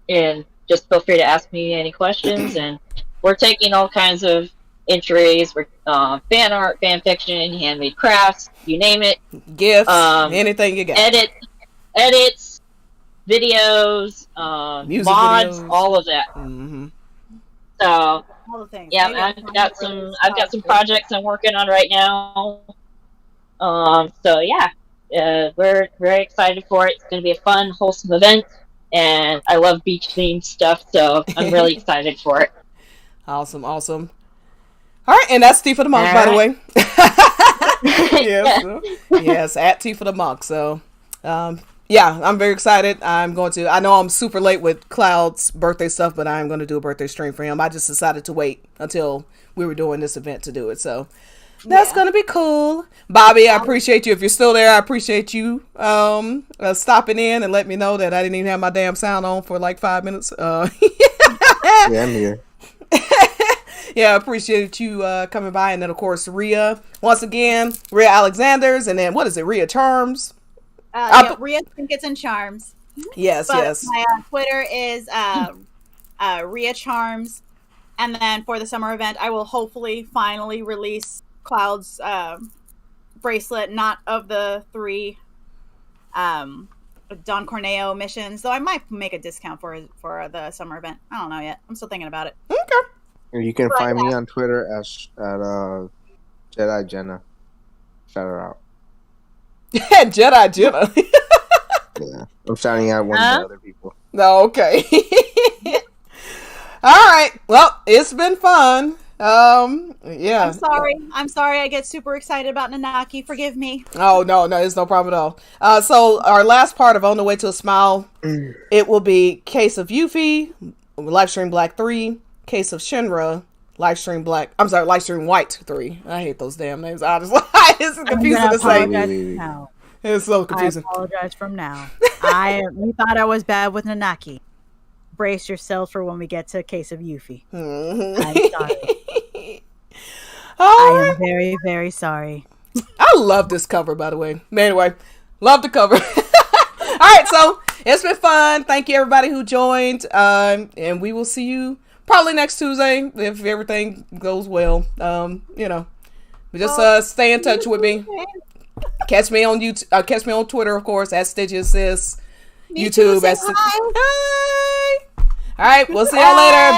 and just feel free to ask me any questions. And we're taking all kinds of entries, fan art, fan fiction, handmade crafts, you name it, gifts, anything you got, edits, videos, music mods, videos. All of that. So all the things. Yeah, I've got some projects I'm working on right now. So yeah, we're very excited for it. It's going to be a fun, wholesome event, and I love beach themed stuff, so I'm really excited for it. Awesome. All right, and that's Tifa the Monk, by the way. Yes, at Tifa the Monk. So, yeah, I'm very excited. I know I'm super late with Cloud's birthday stuff, but I'm going to do a birthday stream for him. I just decided to wait until we were doing this event to do it. So that's going to be cool. Bobby, I appreciate you. If you're still there, I appreciate you stopping in and letting me know that I didn't even have my damn sound on for like 5 minutes. Yeah, I'm here. Yeah, I appreciate you coming by. And then, of course, Rhea. Once again, Rhea Alexanders. And then, what is it, Rhea Charms? Rhea Trinkets and Charms. Yes, yes. My Twitter is Rhea Charms. And then for the summer event, I will hopefully finally release Cloud's bracelet, not of the 3 Don Corneo missions, though I might make a discount for the summer event. I don't know yet. I'm still thinking about it. Okay. You can find me on Twitter at Jedi Jenna. Shout her out. Jedi Jenna. Yeah, I'm shouting out one of the other people. No, okay. All right. Well, it's been fun. Yeah. I'm sorry. I get super excited about Nanaki. Forgive me. Oh no, it's no problem at all. So our last part of On the Way to a Smile, it will be Case of Yuffie, Livestream Black 3, Case of Shinra, Livestream Black. I'm sorry, Livestream White 3. I hate those damn names. Honestly, it's confusing to say. Now. It's so confusing. I apologize from now. You thought I was bad with Nanaki. Brace yourself for when we get to a case of Yuffie. I'm sorry. I am very, very sorry. I love this cover, by the way. Anyway, love the cover. All right, so it's been fun. Thank you, everybody who joined. And we will see you probably next Tuesday if everything goes well. But just stay in touch with me. Catch me on YouTube. Catch me on Twitter, of course, at Stitches Sis. YouTube at Stitches. Hi. All right, we'll see y'all later.